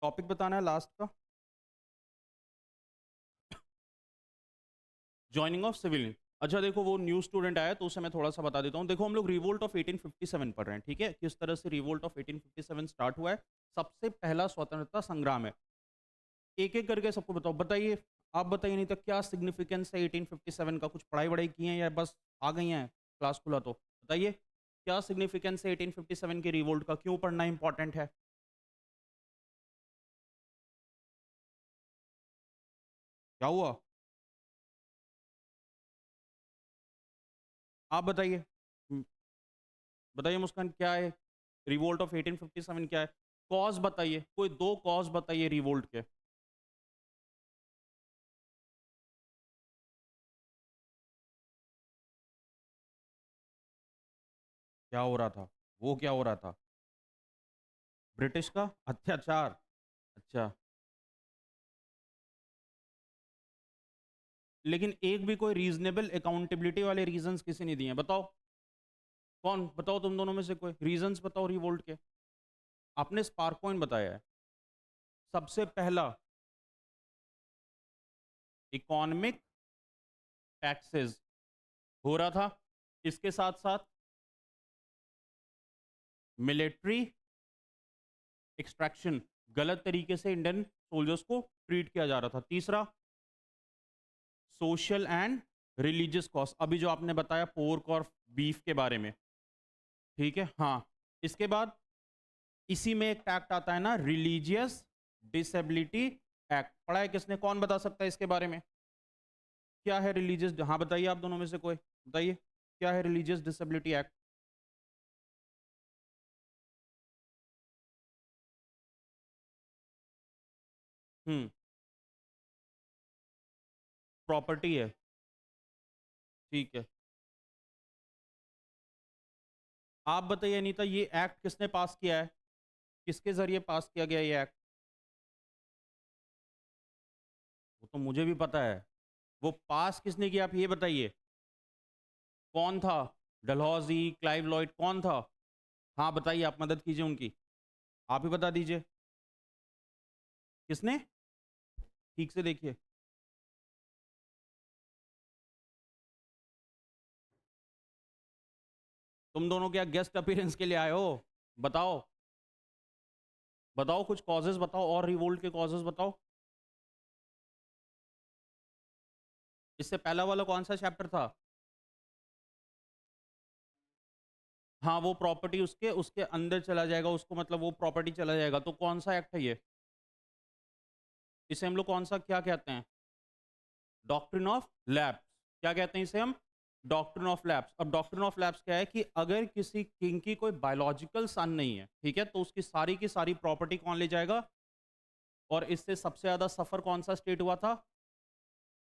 Topic बताना है last का। Joining of civilian. अच्छा देखो, वो न्यू स्टूडेंट आया तो उसे मैं थोड़ा सा बता देता हूँ। देखो हम लोग रिवोल्ट ऑफ 1857 पढ़ रहे हैं, ठीक है? किस तरह से रिवोल्ट ऑफ 1857 स्टार्ट हुआ है। सबसे पहला स्वतंत्रता संग्राम है। एक एक करके सबको बताओ, बताइए। आप बताइए, नहीं तो क्या सिग्निफिकेंस है 1857 का? कुछ पढ़ाई वढ़ाई की है या बस आ गई हैं क्लास खुला तो? बताइए क्या सिग्निफिकेंस है 1857 के रिवोल्ट का, क्यों पढ़ना इंपॉर्टेंट है? क्या हुआ? आप बताइए। बताइए मुस्कान, क्या है रिवोल्ट ऑफ 1857? क्या है कॉज? बताइए, कोई दो कॉज बताइए रिवोल्ट के। क्या हो रहा था? वो क्या हो रहा था? ब्रिटिश का अत्याचार। अच्छा, लेकिन एक भी कोई रीजनेबल अकाउंटेबिलिटी वाले रीजंस किसी ने दिए हैं? बताओ। कौन? बताओ तुम दोनों में से कोई रीजंस बताओ रिवोल्ट के। आपने स्पार्क पॉइंट बताया है। सबसे पहला, इकोनॉमिक टैक्सेस हो रहा था। इसके साथ साथ मिलिट्री एक्सट्रैक्शन, गलत तरीके से इंडियन सोल्जर्स को ट्रीट किया जा रहा था। तीसरा, सोशल एंड रिलीजियस कॉस्ट, अभी जो आपने बताया पोर्क और बीफ के बारे में, ठीक है? हाँ। इसके बाद इसी में एक एक्ट आता है ना, रिलीजियस डिसेबिलिटी एक्ट। पढ़ा है किसने? कौन बता सकता है इसके बारे में? क्या है रिलीजियस? हाँ बताइए, आप दोनों में से कोई बताइए, क्या है रिलीजियस डिसेबिलिटी एक्ट? हम्म। प्रॉपर्टी है, ठीक है। आप बताइए अनीता, ये एक्ट किसने पास किया है? किसके जरिए पास किया गया ये एक्ट? वो तो मुझे भी पता है। वो पास किसने किया, आप ये बताइए। कौन था? डलहौजी, क्लाइव लॉयड, कौन था? हाँ बताइए, आप मदद कीजिए उनकी। आप ही बता दीजिए। किसने? ठीक से देखिए। तुम दोनों क्या गेस्ट अपीयरेंस के लिए आए हो? बताओ। बताओ कुछ कॉजेज बताओ, और रिवोल्ट के कॉजेज बताओ। इससे पहला वाला कौन सा चैप्टर था? हाँ, वो प्रॉपर्टी उसके उसके अंदर चला जाएगा, उसको मतलब वो प्रॉपर्टी चला जाएगा। तो कौन सा एक्ट है ये? इसे हम लोग कौन सा क्या कहते हैं? Doctrine of lapse. क्या कहते हैं इसे हम? Doctrine of lapse. अब डॉक्ट्रिन ऑफ लैप्स क्या है कि अगर किसी किंग की कोई बायोलॉजिकल सन नहीं है, ठीक है, तो उसकी सारी की सारी प्रॉपर्टी कौन ले जाएगा? और इससे सबसे ज्यादा सफर कौन सा स्टेट हुआ था?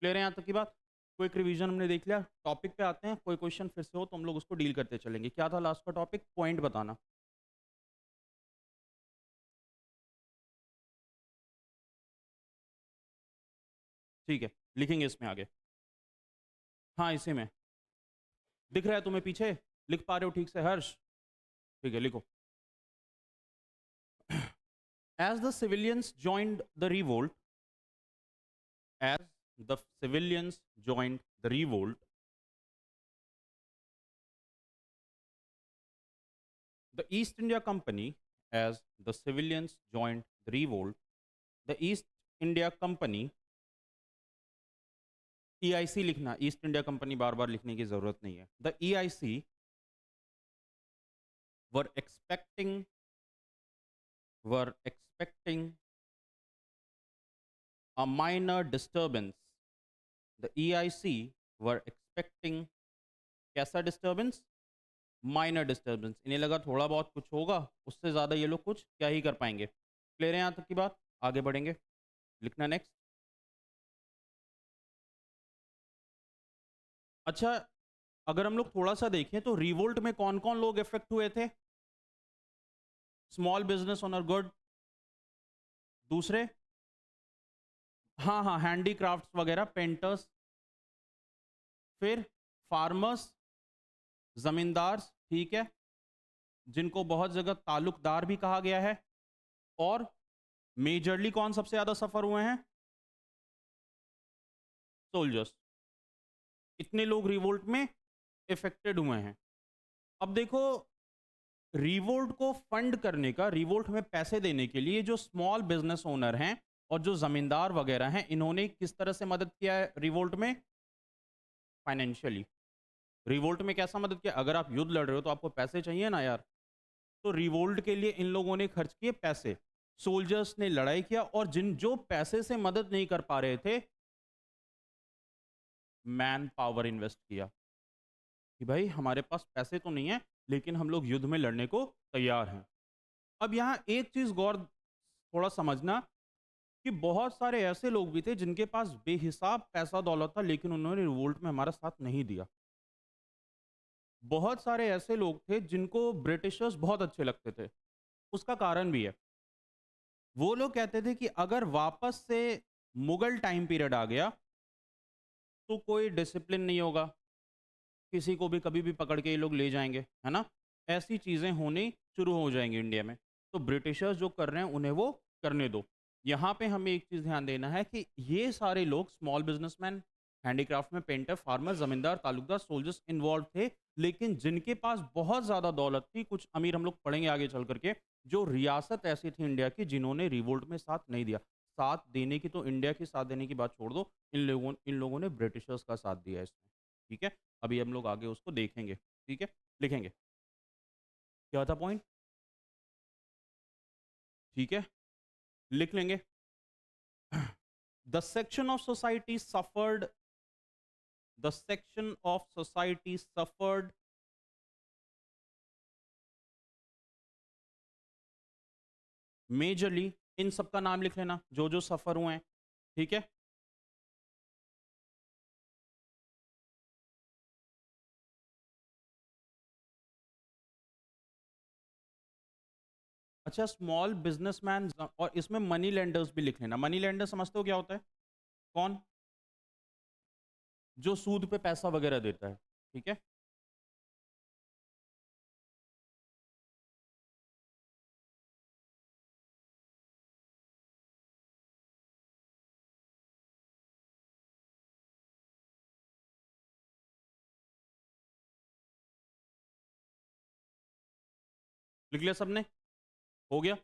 क्लियर है यहाँ तक की बात? क्विक रिवीजन हमने देख लिया। टॉपिक पे आते हैं। कोई क्वेश्चन फिर से हो तो हम लोग उसको डील करते चलेंगे। क्या था लास्ट का टॉपिक? पॉइंट बताना। ठीक है, लिखेंगे इसमें आगे। हाँ इसी में दिख रहा है तुम्हें पीछे? लिख पा रहे हो ठीक से हर्ष? ठीक है, लिखो। As the civilians joined the revolt, as the civilians joined the revolt, the East India Company, as the civilians joined the revolt, the East India Company, EIC लिखना, ईस्ट इंडिया कंपनी बार बार लिखने की जरूरत नहीं है। The EIC were expecting a minor disturbance. The EIC were expecting कैसा disturbance? Minor disturbance. इन्हें लगा थोड़ा बहुत कुछ होगा, उससे ज़्यादा ये लोग कुछ क्या ही कर पाएंगे। क्लियर है यहाँ तक की बात? आगे बढ़ेंगे। लिखना नेक्स्ट। अच्छा, अगर हम लोग थोड़ा सा देखें तो रिवोल्ट में कौन कौन लोग इफेक्ट हुए थे? Small business owner, good. दूसरे? हाँ हाँ, हैंडीक्राफ्ट्स वगैरह, पेंटर्स। फिर फार्मर्स, जमींदार, ठीक है, जिनको बहुत जगह ताल्लुकदार भी कहा गया है। और मेजरली कौन सबसे ज्यादा सफर हुए हैं? सोल्जर्स। इतने लोग रिवोल्ट में इफेक्टेड हुए हैं। अब देखो, रिवोल्ट को फंड करने का, रिवोल्ट में पैसे देने के लिए जो स्मॉल बिजनेस ओनर हैं और जो जमींदार वगैरह हैं, इन्होंने किस तरह से मदद किया है रिवोल्ट में? फाइनेंशियली। रिवोल्ट में कैसा मदद किया? अगर आप युद्ध लड़ रहे हो तो आपको पैसे चाहिए ना यार। तो रिवोल्ट के लिए इन लोगों ने खर्च किए पैसे। सोल्जर्स ने लड़ाई किया, और जिन जो पैसे से मदद नहीं कर पा रहे थे, मैन पावर इन्वेस्ट किया कि भाई हमारे पास पैसे तो नहीं है, लेकिन हम लोग युद्ध में लड़ने को तैयार हैं। अब यहाँ एक चीज गौर थोड़ा समझना, कि बहुत सारे ऐसे लोग भी थे जिनके पास बेहिसाब पैसा दौलत था, लेकिन उन्होंने रिवोल्ट में हमारा साथ नहीं दिया। बहुत सारे ऐसे लोग थे जिनको ब्रिटिशर्स बहुत अच्छे लगते थे। उसका कारण भी है। वो लोग कहते थे कि अगर वापस से मुगल टाइम पीरियड आ गया तो कोई डिसिप्लिन नहीं होगा, किसी को भी कभी भी पकड़ के ये लोग ले जाएंगे, है ना? ऐसी चीज़ें होनी शुरू हो जाएंगी इंडिया में। तो ब्रिटिशर्स जो कर रहे हैं उन्हें वो करने दो। यहाँ पे हमें एक चीज़ ध्यान देना है कि ये सारे लोग स्मॉल बिजनेसमैन, हैंडीक्राफ्ट में पेंटर, फार्मर, जमींदार, तालुकदार, सोल्जर्स इन्वॉल्व थे, लेकिन जिनके पास बहुत ज़्यादा दौलत थी, कुछ अमीर हम लोग पढ़ेंगे आगे चल करके, जो रियासत ऐसी थी इंडिया की जिन्होंने रिवोल्ट में साथ नहीं दिया। साथ देने की तो इंडिया की साथ देने की बात छोड़ दो, इन लोगों ने ब्रिटिशर्स का साथ दिया इसमें। ठीक है? अभी हम लोग आगे उसको देखेंगे। ठीक है? लिखेंगे। क्या था पॉइंट? ठीक है? लिख लेंगे। The section of society suffered the section of society suffered majorly, इन सबका नाम लिख लेना जो जो सफर हुए हैं। ठीक है? अच्छा, स्मॉल बिजनेसमैन, और इसमें मनी लेंडर्स भी लिख लेना। मनी लेंडर समझते हो क्या होता है? कौन? जो सूद पे पैसा वगैरह देता है। ठीक है? लिख लिया सबने? हो गया?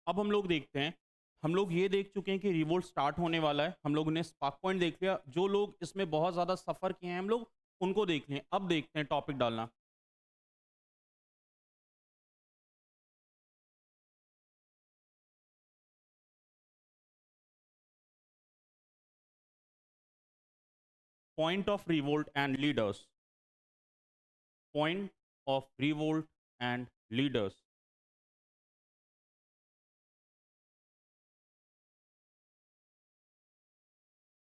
अब हम लोग देखते हैं, हम लोग ये देख चुके हैं कि रिवोल्ट स्टार्ट होने वाला है, हम लोग ने स्पार्क पॉइंट देख लिया, जो लोग इसमें बहुत ज़्यादा सफ़र किए हैं हम लोग उनको देख लें। अब देखते हैं टॉपिक डालना। Point of revolt and leaders. Point of revolt and leaders.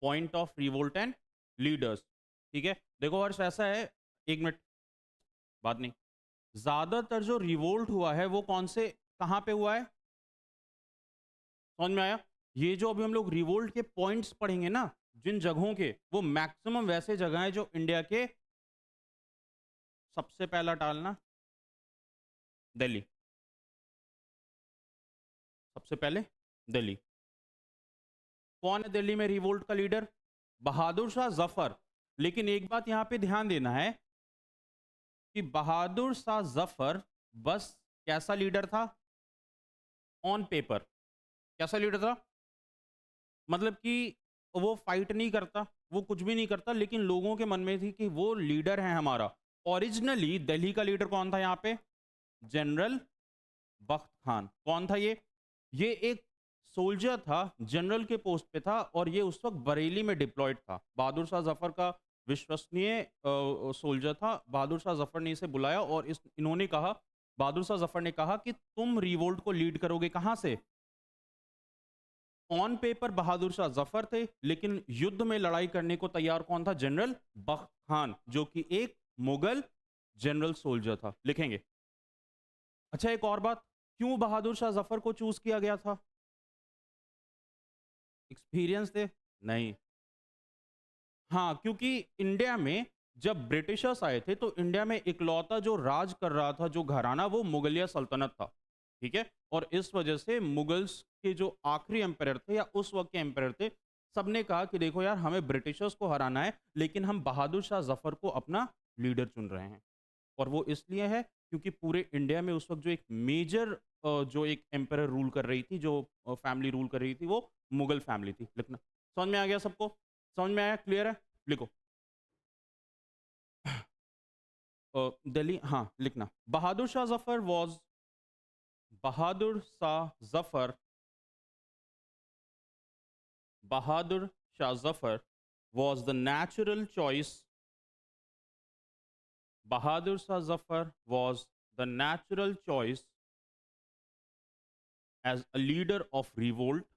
Point of revolt and leaders. ठीक है? देखो हर्ष, ऐसा है, एक मिनट, बात नहीं, ज़्यादातर जो रिवोल्ट हुआ है वो कौन से, कहाँ पे हुआ है? समझ में आया? ये जो अभी हम लोग रिवोल्ट के पॉइंट्स पढ़ेंगे ना, जिन जगहों के, वो मैक्सिमम वैसे जगह हैं जो इंडिया के, सबसे पहला टालना, दिल्ली। सबसे पहले दिल्ली। कौन है दिल्ली में रिवोल्ट का लीडर? बहादुर शाह जफर। लेकिन एक बात यहां पे ध्यान देना है कि बहादुर शाह जफर बस कैसा लीडर था? On paper. कैसा लीडर था? मतलब कि वो फाइट नहीं करता, वो कुछ भी नहीं करता, लेकिन लोगों के मन में थी कि वो लीडर है हमारा। ओरिजिनली दिल्ली का लीडर कौन था यहाँ पे? जनरल बख्त खान। कौन था ये? ये एक सोल्जर था, जनरल के पोस्ट पे था, और ये उस वक्त बरेली में डिप्लॉयड था। बहादुर शाह जफर का विश्वसनीय सोल्जर था। बहादुर शाह जफर ने इसे बुलाया और इन्होंने कहा, बहादुर शाह जफर ने कहा कि तुम रिवोल्ट को लीड करोगे। कहां से? ऑन पेपर बहादुर शाह जफर थे, लेकिन युद्ध में लड़ाई करने को तैयार कौन था? जनरल बख्त खान, जो कि एक मुगल जनरल सोल्जर था। लिखेंगे। अच्छा, एक और बात, क्यों बहादुर शाह जफर को चूज किया गया था? एक्सपीरियंस थे? नहीं। हाँ, क्योंकि इंडिया में जब ब्रिटिशर्स आए थे तो इंडिया में इकलौता जो राज कर रहा था, जो घराना, वो मुगलिया सल्तनत था। ठीक है। और इस वजह से मुगल्स के जो आखिरी एम्पायर थे या उस वक्त के एम्पायर थे, सबने कहा कि देखो यार, हमें ब्रिटिशर्स को हराना है, लेकिन हम बहादुर शाह जफर को अपना लीडर चुन रहे हैं। और वो इसलिए है क्योंकि पूरे इंडिया में उस वक्त जो एक मेजर जो एक एम्पायर रूल कर रही थी, जो फैमिली रूल कर रही थी, वो मुगल फैमिली थी। लिखना समझ में आ गया सबको? समझ में आया? क्लियर है? लिखो। दिल्ली, हाँ लिखना। Bahadur Shah Zafar was Bahadur Shah Zafar Bahadur Shah Zafar was the natural choice. Bahadur Shah Zafar was the natural choice as a leader of revolt.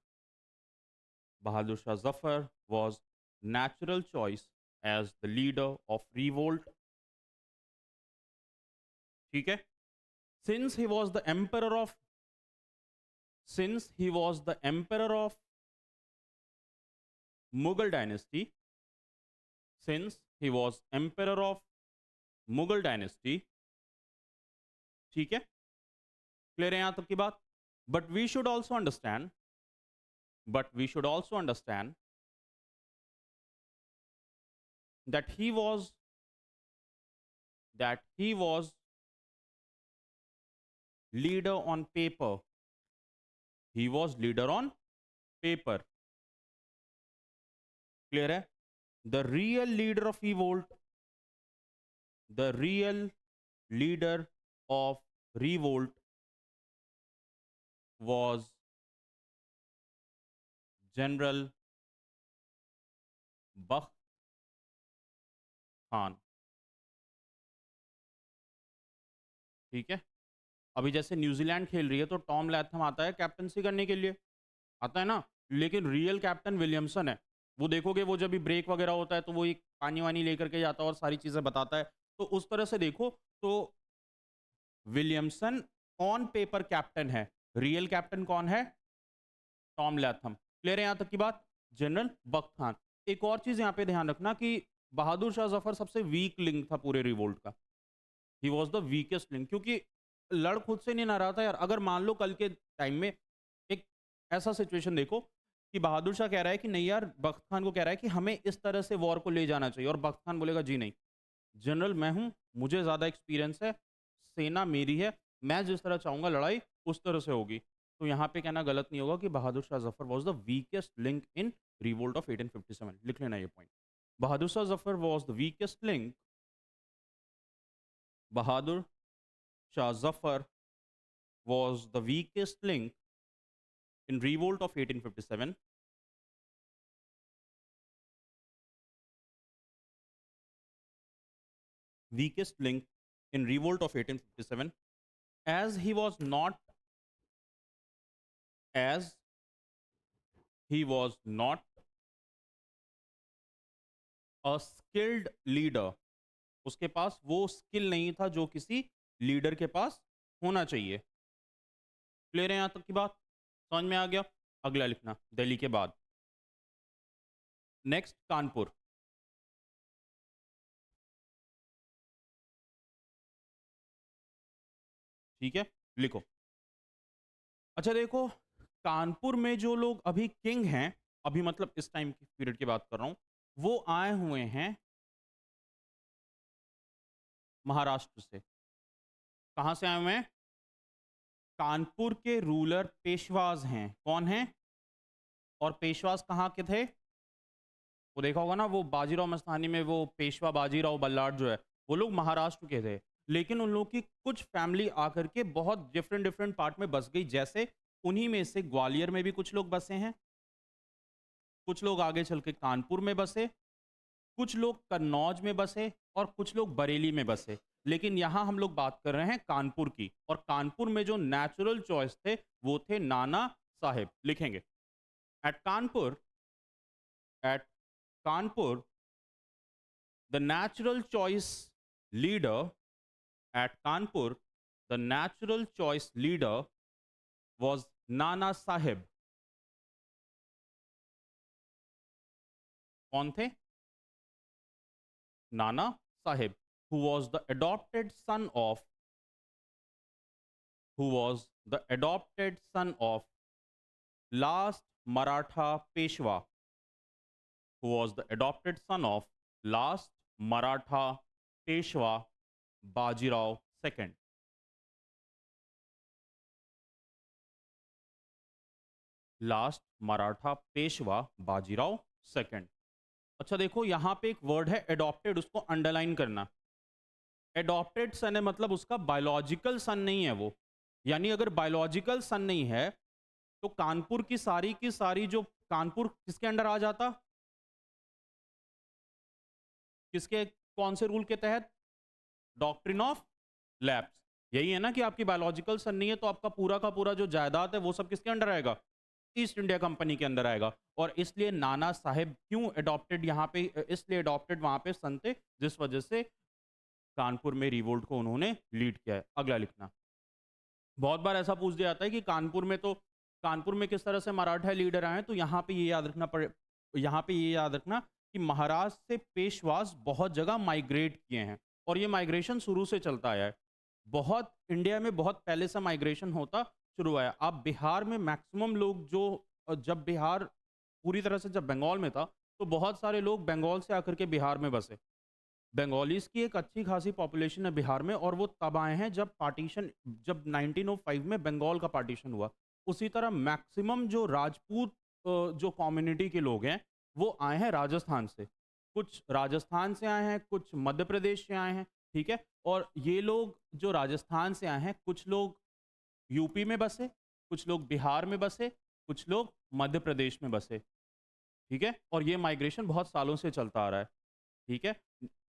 Bahadur Shah Zafar was natural choice as the leader of revolt. ठीक है? Since he was the emperor of since he was the emperor of Mughal dynasty, since he was emperor of Mughal dynasty, ठीक है? Clear है यहाँ तक की बात? But we should also understand, but we should also understand that he was leader on paper. He was leader on paper. Clear है? The real leader of revolt, the real leader of revolt was General Bakht Khan. ठीक है? अभी जैसे New Zealand खेल रही है तो Tom Latham आता है कैप्टनसी करने के लिए, आता है ना? लेकिन रियल कैप्टन विलियमसन है। वो देखोगे, वो जब भी ब्रेक वगैरह होता है तो वो एक पानी-वानी लेकर के जाता है और सारी चीज़ें बताता है। तो उस तरह से देखो तो विलियमसन ऑन पेपर कैप्टन है, रियल कैप्टन कौन है? Tom Latham. क्लियर है यहाँ तक की बात? जनरल बख्त खान। एक और चीज़ यहाँ पे ध्यान रखना कि बहादुर शाह जफर सबसे वीक लिंक था पूरे रिवोल्ट का। He was the weakest link, क्योंकि लड़ खुद से नहीं ना रहा था यार। अगर मान लो कल के टाइम में एक ऐसा सिचुएशन देखो कि बहादुर शाह कह रहा है कि नहीं यार, बख्त खान को कह रहा है कि हमें इस तरह से वॉर को ले जाना चाहिए, और बख्त खान बोलेगा जी नहीं, जनरल मैं हूं, मुझे ज़्यादा एक्सपीरियंस है, सेना मेरी है, मैं जिस तरह चाहूँगा लड़ाई उस तरह से होगी। तो यहाँ पे कहना गलत नहीं होगा कि Bahadur Shah Zafar was the weakest link in revolt of 1857। लिख लेना ये point. Bahadur Shah Zafar was the weakest link, Bahadur Shah Zafar was the weakest link in revolt of 1857. Weakest link in revolt of 1857, as he was not as he was not a skilled leader. उसके पास वो skill नहीं था जो किसी leader के पास होना चाहिए। क्लियर है यहाँ तक की बात? समझ में आ गया? अगला लिखना दिल्ली के बाद। नेक्स्ट कानपुर। ठीक है, लिखो। अच्छा देखो, कानपुर में जो लोग अभी किंग हैं, अभी मतलब इस टाइम की पीरियड की बात कर रहा हूं, वो आए हुए हैं महाराष्ट्र से। कहां से आए हुए हैं? कानपुर के रूलर पेशवाज हैं। कौन हैं? और पेशवाज कहाँ के थे? वो देखा होगा ना, वो बाजीराव मस्तानी में वो पेशवा बाजीराव बल्लाट जो है, वो लोग महाराष्ट्र के थे। लेकिन उन लोगों की कुछ फैमिली आकर के बहुत डिफरेंट डिफरेंट पार्ट में बस गई। जैसे उन्हीं में से ग्वालियर में भी कुछ लोग बसे हैं, कुछ लोग आगे चल के कानपुर में बसे, कुछ लोग कन्नौज में बसे, और कुछ लोग बरेली में बसे। लेकिन यहां हम लोग बात कर रहे हैं कानपुर की, और कानपुर में जो नेचुरल चॉइस थे वो थे नाना साहेब। लिखेंगे at Kanpur, at Kanpur the natural choice leader, at Kanpur the natural choice leader was Nana Saheb. कौन थे? Nana Saheb, who was the adopted son of who was the adopted son of last Maratha Peshwa, who was the adopted son of last Maratha Peshwa Bajirao II. Last Maratha Peshwa Bajirao second. अच्छा देखो यहाँ पे एक word है adopted, उसको underline करना। एडॉप्टेड सन है मतलब उसका बायोलॉजिकल सन नहीं है वो, यानी अगर बायोलॉजिकल सन नहीं है तो कानपुर की सारी जो कानपुर किसके अंडर आ जाता, किसके, कौन से रूल के तहत? Doctrine of lapse. यही है ना कि आपकी बायोलॉजिकल सन नहीं है तो आपका पूरा का पूरा जो जायदाद है वो सब किसके अंडर आएगा? ईस्ट इंडिया कंपनी के अंदर आएगा। और इसलिए नाना साहेब क्यों अडॉप्टेड यहाँ पे, इसलिए अडॉप्टेड वहां पे सन थे जिस वजह से कानपुर में रिवोल्ट को उन्होंने लीड किया है। अगला लिखना। बहुत बार ऐसा पूछ दिया जाता है कि कानपुर में किस तरह से मराठा लीडर आए, तो यहाँ पे ये याद रखना पड़े, यहाँ पे ये याद रखना कि महाराष्ट्र से पेशवास बहुत जगह माइग्रेट किए हैं और ये माइग्रेशन शुरू से चलता आया है। बहुत इंडिया में बहुत पहले से माइग्रेशन होता शुरू हुआ है। आप बिहार में मैक्सिमम लोग जो जब बिहार पूरी तरह से जब बंगाल में था तो बहुत सारे लोग बंगाल से आकर के बिहार में बसे। बंगालीज की एक अच्छी खासी पॉपुलेशन है बिहार में और वो तब आए हैं जब 1905 में बंगाल का पार्टीशन हुआ। उसी तरह मैक्सिमम जो राजपूत जो कम्युनिटी के लोग हैं वो आए हैं राजस्थान से। कुछ राजस्थान से आए हैं, कुछ मध्य प्रदेश से आए हैं, ठीक है। और ये लोग जो राजस्थान से आए हैं, कुछ लोग यूपी में बसे, कुछ लोग बिहार में बसे, कुछ लोग मध्य प्रदेश में बसे, ठीक है। और ये माइग्रेशन बहुत सालों से चलता आ रहा है, ठीक है।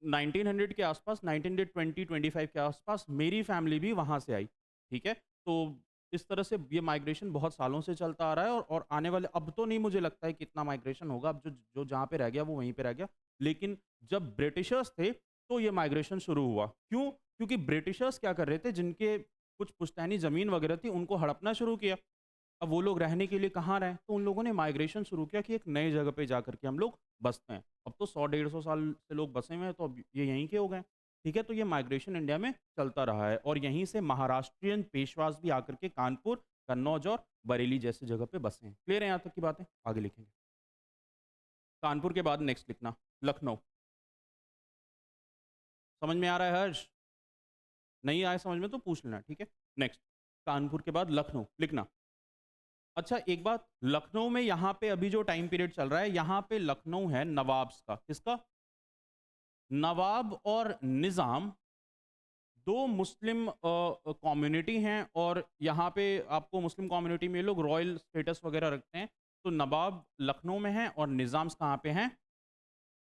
1900 के आसपास, 1920-25 के आसपास मेरी फैमिली भी वहाँ से आई, ठीक है। तो इस तरह से ये माइग्रेशन बहुत सालों से चलता आ रहा है और आने वाले, अब तो नहीं मुझे लगता है कि इतना माइग्रेशन होगा, अब जो जो जहाँ पे रह गया वो वहीं पे रह गया। लेकिन जब ब्रिटिशर्स थे तो ये माइग्रेशन शुरू हुआ। क्यों? क्योंकि ब्रिटिशर्स क्या कर रहे थे, जिनके कुछ पुश्तैनी ज़मीन वगैरह थी उनको हड़पना शुरू किया। अब वो लोग रहने के लिए कहाँ रहें? तो उन लोगों ने माइग्रेशन शुरू किया कि एक नई जगह पे जा कर के हम लोग बसते हैं। अब तो 100-150 साल से लोग बसे हुए हैं, तो अब ये यहीं के हो गए, ठीक है। तो ये माइग्रेशन इंडिया में चलता रहा है और यहीं से महाराष्ट्रियन पेशवास भी आकर के कानपुर, कन्नौज और बरेली जैसी जगह पे बसे हैं। क्लियर है यहाँ तक की बातें? आगे लिखेंगे। कानपुर के बाद नेक्स्ट लिखना लखनऊ। समझ में आ रहा है हर्ष? नहीं आया समझ में तो पूछ लेना, ठीक है। नेक्स्ट, कानपुर के बाद लखनऊ लिखना। अच्छा एक बात, लखनऊ में यहाँ पे अभी जो टाइम पीरियड चल रहा है, यहाँ पे लखनऊ है नवाब्स का। किसका? नवाब और निज़ाम दो मुस्लिम कम्युनिटी हैं और यहाँ पे आपको मुस्लिम कम्युनिटी में ये लोग रॉयल स्टेटस वगैरह रखते हैं। तो नवाब लखनऊ में है और निज़ाम्स कहाँ पे हैं?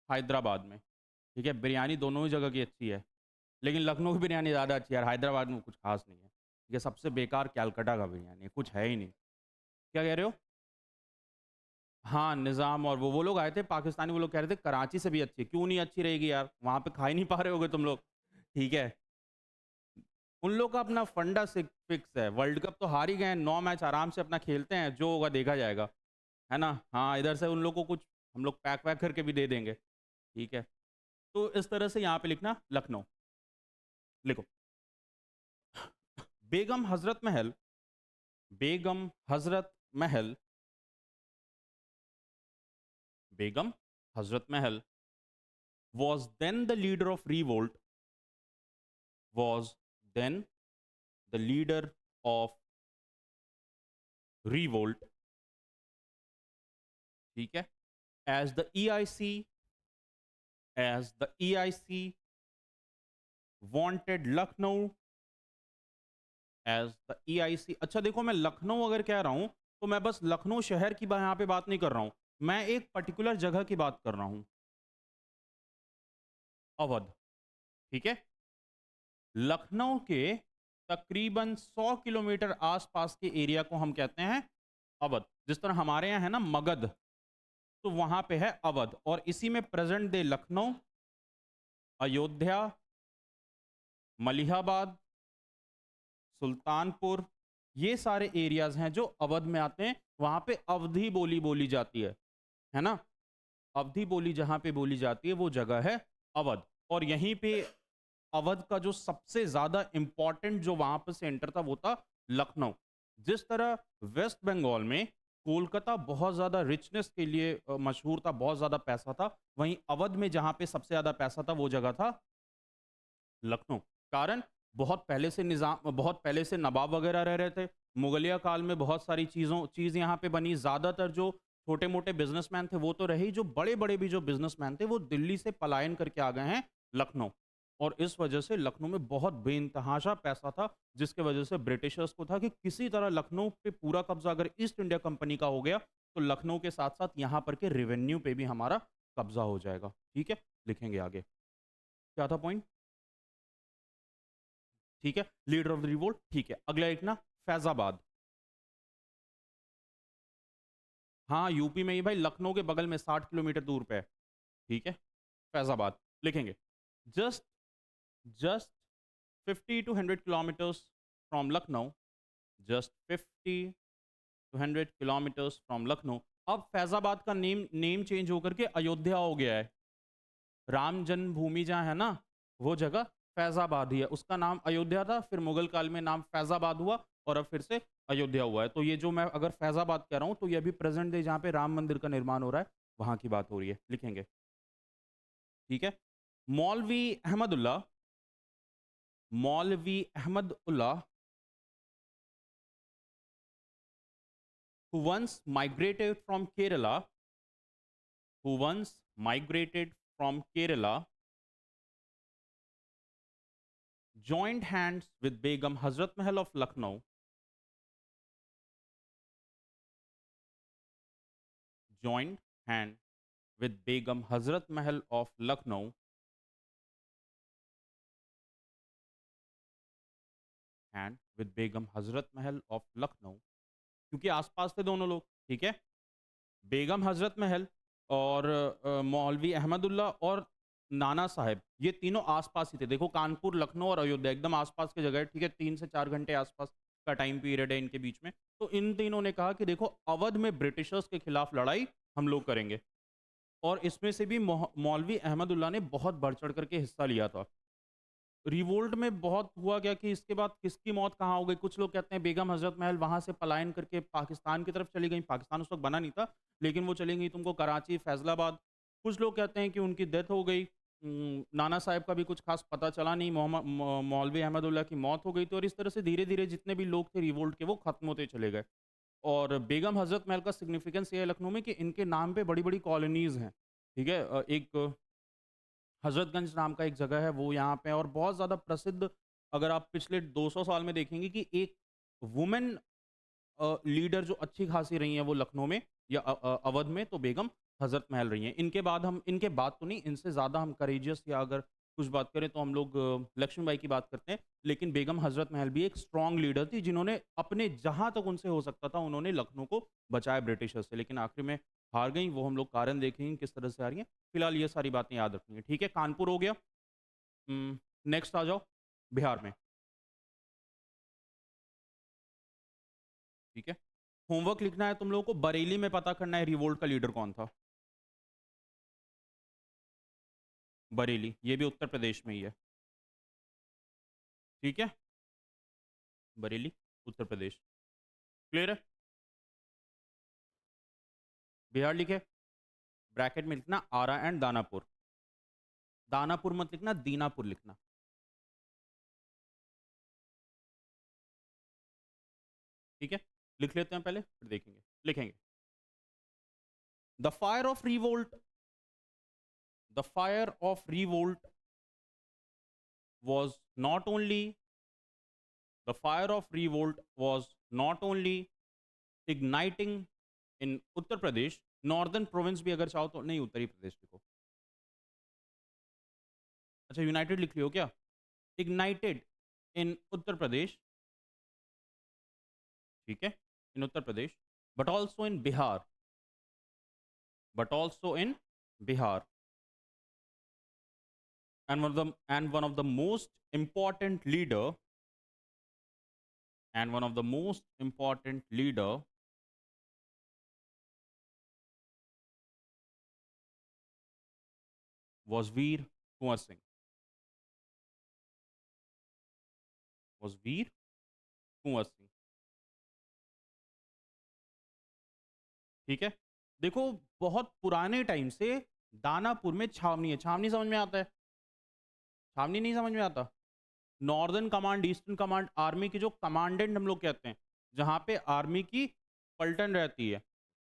हैदराबाद में, ठीक है। बिरयानी दोनों ही जगह की अच्छी है, लेकिन लखनऊ की बिरयानी ज़्यादा अच्छी है यार, हैदराबाद में कुछ खास नहीं है। ये सबसे बेकार कैलकाटा का बिरयानी है, कुछ है ही नहीं। क्या कह रहे हो? हाँ, निज़ाम और वो लोग आए थे पाकिस्तानी, वो लोग कह रहे थे कराची से भी अच्छी है। क्यों नहीं अच्छी रहेगी यार? वहाँ पे खा ही नहीं पा रहे होगे तुम लोग, ठीक है। उन लोग का अपना फंडा फिक्स है, वर्ल्ड कप तो हार ही गए हैं, 9 मैच आराम से अपना खेलते हैं, जो होगा देखा जाएगा, है ना। हाँ, इधर से उन लोग को कुछ हम लोग पैक वैक करके भी दे देंगे, ठीक है। तो इस तरह से यहाँ पे लिखना लखनऊ। लिखो Begum Hazrat Mahal, Begum Hazrat Mahal, Begum Hazrat Mahal was then the leader of revolt, was then the leader of revolt, ठीक है। as the EIC, as the EIC wanted Lucknow, as the EIC, अच्छा देखो मैं लखनऊ अगर कह रहा हूं तो मैं बस लखनऊ शहर की यहाँ पे बात नहीं कर रहा हूं, मैं एक पर्टिकुलर जगह की बात कर रहा हूं, अवध, ठीक है। लखनऊ के तकरीबन 100 किलोमीटर आसपास के एरिया को हम कहते हैं अवध। जिस तरह हमारे यहाँ है ना मगध, तो वहां पे है अवध। और इसी में प्रेजेंट डे लखनऊ, अयोध्या, मलिहाबाद, सुल्तानपुर, ये सारे एरियाज हैं जो अवध में आते हैं। वहां पे अवधी बोली बोली जाती है ना। अवधी बोली जहां पे बोली जाती है वो जगह है अवध। और यहीं पे अवध का जो सबसे ज्यादा इंपॉर्टेंट जो वहां पर सेंटर था वो था लखनऊ। जिस तरह वेस्ट बंगाल में कोलकाता बहुत ज़्यादा रिचनेस के लिए मशहूर था, बहुत ज़्यादा पैसा था, वहीं अवध में जहाँ पे सबसे ज़्यादा पैसा था, वो जगह था लखनऊ। कारण बहुत पहले से बहुत पहले से नवाब वगैरह रह रहे थे। मुगलिया काल में बहुत सारी चीज़ यहाँ पे बनी। ज़्यादातर जो छोटे-मोटे बिज़नेसमैन थे वो तो रहे ही, जो बड़े-बड़े भी जो बिज़नेसमैन थे वो दिल्ली से पलायन करके आ गए हैं लखनऊ। और इस वजह से लखनऊ में बहुत बेइंतहाशा पैसा था, जिसकी वजह से ब्रिटिशर्स को था कि किसी तरह लखनऊ पे पूरा कब्ज़ा अगर ईस्ट इंडिया कंपनी का हो गया, तो लखनऊ के साथ-साथ यहाँ पर के रेवेन्यू पे भी हमारा कब्ज़ा हो जाएगा। ठीक है? लिखेंगे आगे। क्या था पॉइंट? ठीक है, लीडर ऑफ द रिवोल्ट, ठीक है। अगला एक ना, फैजाबाद। हाँ, यूपी में ही भाई, लखनऊ के बगल में 60 किलोमीटर दूर पे है। ठीक है, फैजाबाद लिखेंगे। Just just 50 to 100 kilometres from Lucknow, just 50 to 100 kilometres from Lucknow. अब फैजाबाद का नेम नेम चेंज होकर के अयोध्या हो गया है। राम जन्मभूमि जहाँ है ना, वो जगह फैज़ाबाद ही है। उसका नाम अयोध्या था, फिर मुगल काल में नाम फैज़ाबाद हुआ और अब फिर से अयोध्या हुआ है। तो ये जो मैं अगर फैज़ाबाद कह रहा हूँ, तो ये अभी प्रेज़ेंट डे जहाँ पे राम मंदिर का निर्माण हो रहा है, वहाँ की बात हो रही है। लिखेंगे, ठीक है? मौलवी अहमदुल्लाह मौलवी Ahmadullah who once migrated from Kerala who once migrated from Kerala, joined hands with Begum Hazrat Mahal of Lucknow, joined hand with Begum Hazrat Mahal of Lucknow and with Begum Hazrat Mahal of Lucknow, क्योंकि आसपास थे दोनों लोग, ठीक है? बेगम हजरत महल और मौलवी अहमदुल्ला और नाना साहब, ये तीनों आसपास ही थे। देखो, कानपुर, लखनऊ और अयोध्या एकदम आसपास की जगह है, ठीक है? 3 से 4 घंटे आसपास का टाइम पीरियड है इनके बीच में। तो इन तीनों ने कहा कि देखो, अवध में ब्रिटिशर्स के खिलाफ लड़ाई हम लोग करेंगे। और इसमें से भी मौलवी अहमदुल्ला ने बहुत बढ़ चढ़ करके हिस्सा लिया था। रिवोल्ट में बहुत हुआ क्या कि इसके बाद किसकी मौत कहाँ हो गई? कुछ लोग कहते हैं बेगम हज़रत महल वहाँ से पलायन करके पाकिस्तान की तरफ चली गईं। पाकिस्तान उस वक़्त बना नहीं था, लेकिन वो चली गईं तुमको कराची, फैज़लाबाद। कुछ लोग कहते हैं कि उनकी डेथ हो गई। नाना साहब का भी कुछ ख़ास पता चला नहीं। मौलवी अहमदुल्लाह की मौत हो गई थी और इस तरह से धीरे-धीरे जितने भी लोग थे रिवोल्ट के, वो ख़त्म होते चले गए। और बेगम हज़रत महल का सिग्निफिकेंस ये है लखनऊ में कि इनके नाम पे बड़ी-बड़ी कॉलोनीज़ हैं। ठीक है? एक हज़रतगंज नाम का एक जगह है, वो यहाँ पे है। और बहुत ज़्यादा प्रसिद्ध, अगर आप पिछले 200 साल में देखेंगे कि एक वुमेन लीडर जो अच्छी खासी रही हैं वो लखनऊ में या अवध में, तो बेगम हज़रत महल रही हैं। इनके बाद तो नहीं, इनसे ज़्यादा हम करेजियस या अगर कुछ बात करें तो हम लोग लक्ष्मीबाई की बात करते हैं। लेकिन बेगम हज़रत महल भी एक स्ट्रॉन्ग लीडर थी, जिन्होंने अपने जहाँ तक उनसे हो सकता था उन्होंने लखनऊ को बचाया ब्रिटिशर से। लेकिन आखिर में हार गईं, वो हम लोग कारण देखेंगे किस तरह से हारी हैं। फिलहाल ये सारी बातें याद रखनी है, ठीक है? कानपुर हो गया। नेक्स्ट आ जाओ, बिहार में, ठीक है? होमवर्क लिखना है तुम लोगों को, बरेली में पता करना है रिवोल्ट का लीडर कौन था। बरेली, ये भी उत्तर प्रदेश में ही है, ठीक है? बरेली, उत्तर प्रदेश। क्लियर है? बिहार लिखे, ब्रैकेट में लिखना आरा एंड दानापुर। दानापुर मत लिखना, दीनापुर लिखना। ठीक है? लिख लेते हैं पहले, फिर देखेंगे। लिखेंगे, the fire of revolt the fire of revolt was not only the fire of revolt was not only igniting in Uttar Pradesh, northern province भी अगर चाहो तो, नहीं उत्तरी प्रदेश लिखो। अच्छा, यूनाइटेड लिख लियो क्या? इग्नाइटेड इन उत्तर प्रदेश, ठीक है? In Uttar Pradesh, but also in Bihar, but also in Bihar, and one of the most important leader and one of the most important leader was Veer Kunwar Singh. Was Veer Kunwar Singh. ठीक है? देखो, बहुत पुराने time से दानापुर में छावनी है। छावनी समझ में आता है? छावनी नहीं समझ में आता? Northern command, eastern command, army की जो कमांडेंट हम लोग कहते हैं, जहाँ पे आर्मी की पलटन रहती है।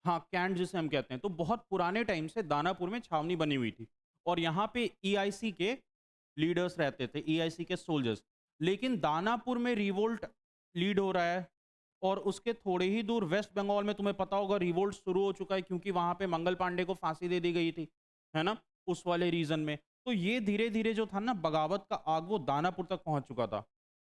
हाँ, कैंट जिसे हम कहते हैं। तो बहुत पुराने टाइम से दानापुर में छावनी बनी हुई थी और यहाँ पे ईआईसी के लीडर्स रहते थे, ईआईसी के सोल्जर्स। लेकिन दानापुर में रिवोल्ट लीड हो रहा है और उसके थोड़े ही दूर वेस्ट बंगाल में तुम्हें पता होगा रिवोल्ट शुरू हो चुका है, क्योंकि वहाँ पे मंगल पांडे को फांसी दे दी गई थी, है ना? उस वाले रीजन में। तो ये धीरे-धीरे जो था ना, बगावत का आग वो दानापुर तक पहुँच चुका था।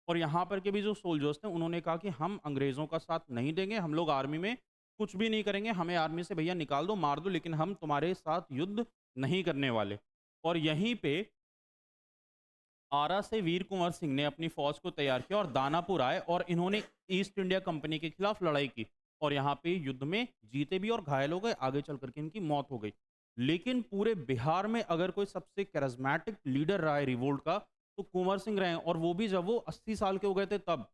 और यहाँ पर के भी जो सोल्जर्स थे उन्होंने कहा कि हम अंग्रेज़ों का साथ नहीं देंगे, हम लोग आर्मी में कुछ भी नहीं करेंगे, हमें आर्मी से भैया निकाल दो, मार दो, लेकिन हम तुम्हारे साथ युद्ध नहीं करने वाले। और यहीं पे आरा से वीर कुंवर सिंह ने अपनी फौज को तैयार किया और दानापुर आए और इन्होंने ईस्ट इंडिया कंपनी के खिलाफ लड़ाई की और यहाँ पे युद्ध में जीते भी और घायल हो गए, आगे चल करके इनकी मौत हो गई। लेकिन पूरे बिहार में अगर कोई सबसे कैरिस्मेटिक लीडर रहा है रिवोल्ट का, तो कुंवर सिंह रहे हैं, और वो भी जब वो 80 साल के हो गए थे तब।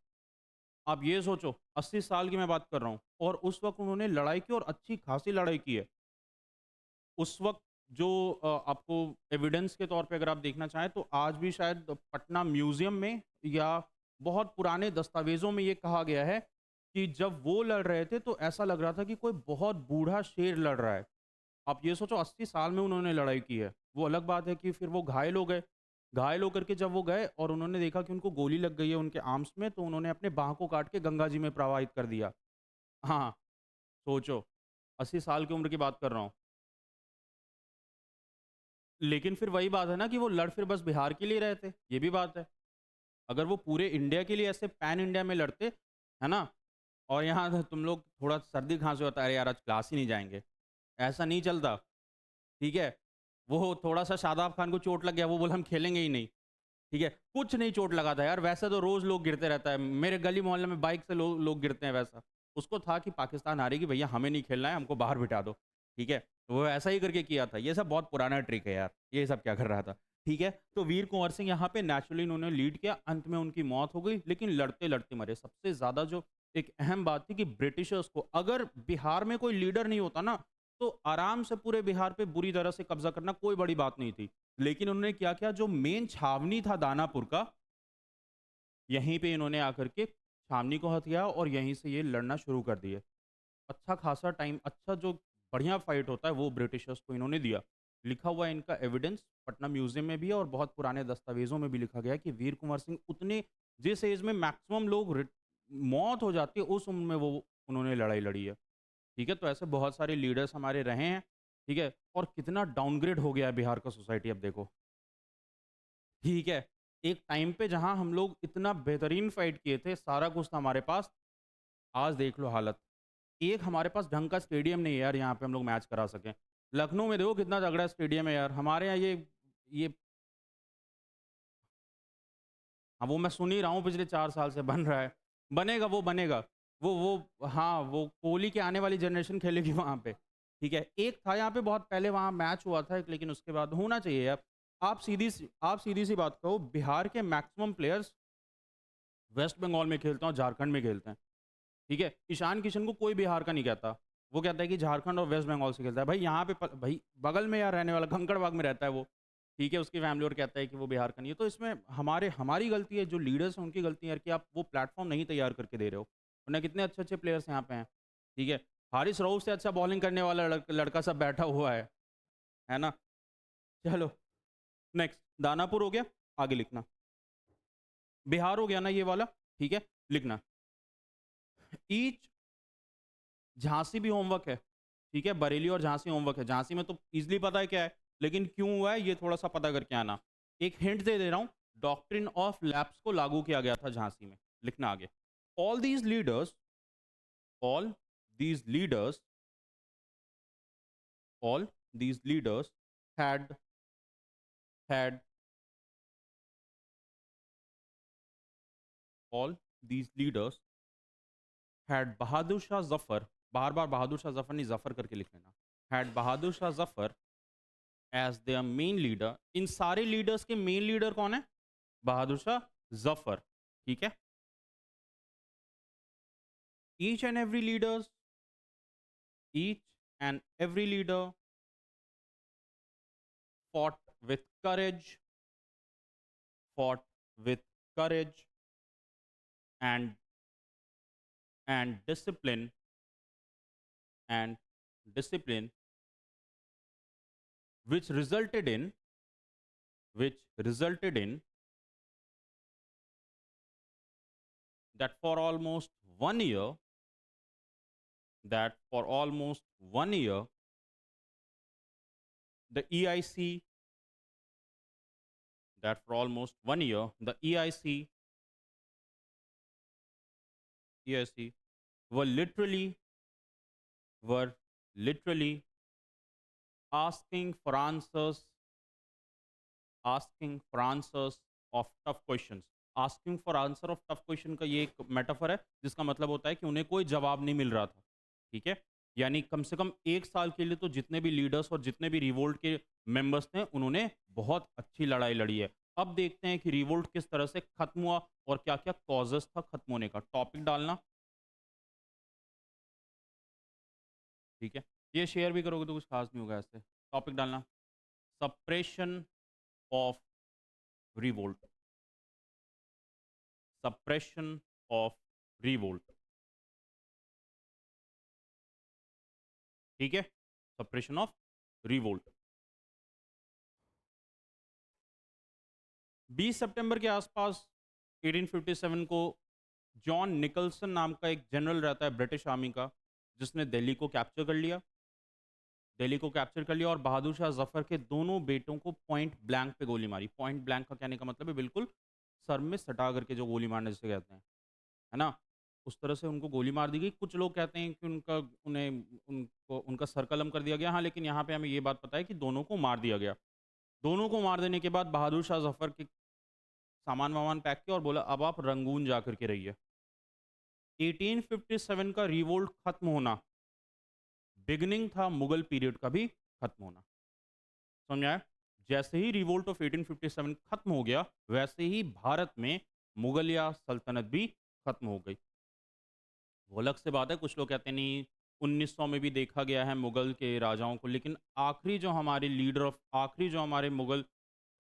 आप ये सोचो, 80 साल की मैं बात कर रहा हूँ और उस वक्त उन्होंने लड़ाई की और अच्छी खासी लड़ाई की है। उस वक़्त जो आपको एविडेंस के तौर पे अगर आप देखना चाहें, तो आज भी शायद पटना म्यूज़ियम में या बहुत पुराने दस्तावेज़ों में ये कहा गया है कि जब वो लड़ रहे थे तो ऐसा लग रहा था कि कोई बहुत बूढ़ा शेर लड़ रहा है। आप ये सोचो, 80 साल में उन्होंने लड़ाई की है। वो अलग बात है कि फिर वो घायल हो गए। घायल होकर के जब वो गए और उन्होंने देखा कि उनको गोली लग गई है उनके आर्म्स में, तो उन्होंने अपने बाँह को काट के गंगा जी में प्रवाहित कर दिया। हाँ, सोचो, 80 साल की उम्र की बात कर रहा हूँ। लेकिन फिर वही बात है ना कि वो लड़ फिर बस बिहार के लिए रहे थे, ये भी बात है। अगर वो पूरे इंडिया के लिए ऐसे पैन इंडिया में लड़ते, है ना? और यहाँ तुम लोग थोड़ा सर्दी-खाँसी होता है, अरे यार आज क्लास ही नहीं जाएँगे, ऐसा नहीं चलता, ठीक है? वो थोड़ा-सा शादाब खान को चोट लग गया, वो बोला हम खेलेंगे ही नहीं, ठीक है? कुछ नहीं चोट लगा था यार, वैसे तो रोज़ लोग गिरते रहता है, मेरे गली मोहल्ले में बाइक से लोग गिरते हैं वैसा। उसको था कि पाकिस्तान हारेगी, भैया हमें नहीं खेलना है, हमको बाहर बिठा दो, ठीक है? तो वो ऐसा ही करके किया था। ये सब बहुत पुराना ट्रिक है यार, ये सब क्या कर रहा था, ठीक है? तो वीर कुँवर सिंह यहाँ पे नेचुरली इन्होंने लीड किया, अंत में उनकी मौत हो गई, लेकिन लड़ते-लड़ते मरे। सबसे ज़्यादा जो एक अहम बात थी कि ब्रिटिशर्स को अगर बिहार में कोई लीडर नहीं होता ना, तो आराम से पूरे बिहार पे बुरी तरह से कब्ज़ा करना कोई बड़ी बात नहीं थी। लेकिन उन्होंने क्या किया, जो मेन छावनी था दानापुर का, यहीं पे इन्होंने आकर के छावनी को हथिया और यहीं से ये लड़ना शुरू कर दिए। अच्छा खासा टाइम, अच्छा जो बढ़िया फाइट होता है वो ब्रिटिशर्स को इन्होंने दिया। लिखा हुआ है इनका एविडेंस पटना म्यूज़ियम में भी है और बहुत पुराने दस्तावेज़ों में भी लिखा गया है कि वीर कुँवर सिंह उतने जिस एज में मैक्सिमम लोग मौत हो जाती है उस उम्र में वो उन्होंने लड़ाई लड़ी है। ठीक है? तो ऐसे बहुत सारे लीडर्स हमारे रहे हैं। ठीक है? और कितना डाउनग्रेड हो गया है बिहार का सोसाइटी अब देखो। ठीक है? एक टाइम पे जहाँ हम लोग इतना बेहतरीन फाइट किए थे, सारा कुछ था हमारे पास, आज देख लो हालत। एक हमारे पास ढंग का स्टेडियम नहीं है यार, यहाँ पे हम लोग मैच करा सकें। लखनऊ में देखो कितना तगड़ा स्टेडियम है यार, हमारे यहाँ ये हाँ, वो मैं सुन ही रहा हूँ पिछले 4 साल से बन रहा है। बनेगा, वो बनेगा। वो हाँ, वो कोहली की आने वाली जनरेशन खेलेगी वहाँ पे, ठीक है? एक था यहाँ पे बहुत पहले वहाँ मैच हुआ था एक, लेकिन उसके बाद होना चाहिए यार। आप सीधी-सी बात कहो, बिहार के मैक्सिमम प्लेयर्स वेस्ट बंगाल में खेलते हैं और झारखंड में खेलते हैं। ठीक है? ईशान किशन को कोई बिहार का नहीं कहता। वो कहता है कि झारखंड और वेस्ट बंगाल से खेलता है। भाई यहाँ पे भाई बगल में यार रहने वाला कंकड़बाग में रहता है वो। ठीक है? उसकी फैमिली और कहता है कि वो बिहार का नहीं है। तो इसमें हमारी गलती है, जो लीडर्स हैं उनकी गलती है यार कि आप वो प्लेटफ़ॉर्म नहीं तैयार करके दे रहे हो। वरना कितने अच्छे-अच्छे प्लेयर्स यहाँ पे हैं। ठीक है? हारिस रऊफ से अच्छा बॉलिंग करने वाला लड़का सब बैठा हुआ है ना? चलो नेक्स्ट दानापुर हो गया, आगे लिखना। बिहार हो गया ना ये वाला, ठीक है? लिखना। ईच झांसी भी होमवर्क है, ठीक है? बरेली और झांसी होमवर्क है। झांसी में तो ईज़िली पता है क्या है, लेकिन क्यों हुआ है ये थोड़ा-सा पता करके आना। एक हिंट दे रहा हूँ, डॉक्ट्रिन ऑफ लैप्स को लागू किया गया था झांसी में। लिखना आगे। All these leaders all these leaders all these leaders had had all these leaders had Bahadur Shah Zafar, बार-बार बहादुर शाह ज़फ़र नहीं, ज़फ़र करके लिख लेना। Had Bahadur Shah Zafar as their main leader. इन सारे लीडर्स के मेन लीडर कौन है? बहादुर शाह ज़फ़र, ठीक है? Each and every leaders each and every leader fought with courage, fought with courage and discipline and discipline, which resulted in which resulted in that for almost 1 year that for almost 1 year the EIC that for almost 1 year the EIC were literally asking for answers asking for answers of tough questions. Asking for answer of tough question का ये एक metaphor है जिसका मतलब होता है कि उन्हें कोई जवाब नहीं मिल रहा था। ठीक है, यानी कम से कम 1 साल के लिए तो जितने भी लीडर्स और जितने भी रिवोल्ट के मेंबर्स थे उन्होंने बहुत अच्छी लड़ाई लड़ी है। अब देखते हैं कि रिवोल्ट किस तरह से खत्म हुआ और क्या क्या कॉजेस था खत्म होने का। टॉपिक डालना, ठीक है, ये शेयर भी करोगे तो कुछ खास नहीं होगा। ऐसे टॉपिक डालना, suppression of revolt, suppression of revolt। ठीक है, suppression of revolt। 20 सितंबर के आसपास 1857 को जॉन निकलसन नाम का एक जनरल रहता है ब्रिटिश आर्मी का, जिसने दिल्ली को कैप्चर कर लिया। और बहादुर शाह जफर के दोनों बेटों को पॉइंट ब्लैंक पे गोली मारी। पॉइंट ब्लैंक का कहने का मतलब है बिल्कुल सर में सटा करके जो गोली मारने जिसे कहते हैं, है ना, उस तरह से उनको गोली मार दी गई। कुछ लोग कहते हैं कि उनका सर कलम कर दिया गया। हाँ, लेकिन यहाँ पे हमें ये बात पता है कि दोनों को मार दिया गया। दोनों को मार देने के बाद बहादुर शाह जफर के सामान वामान पैक किया और बोला अब आप रंगून जा करके रहिए। 1857 का रिवोल्ट खत्म होना बिगनिंग था मुगल पीरियड का भी खत्म होना। समझ आया? जैसे ही रिवोल्ट ऑफ 1857 खत्म हो गया वैसे ही भारत में मुगलिया सल्तनत भी खत्म हो गई। वो अलग से बात है, कुछ लोग कहते हैं नहीं 1900 में भी देखा गया है मुगल के राजाओं को, लेकिन आखिरी जो हमारे मुगल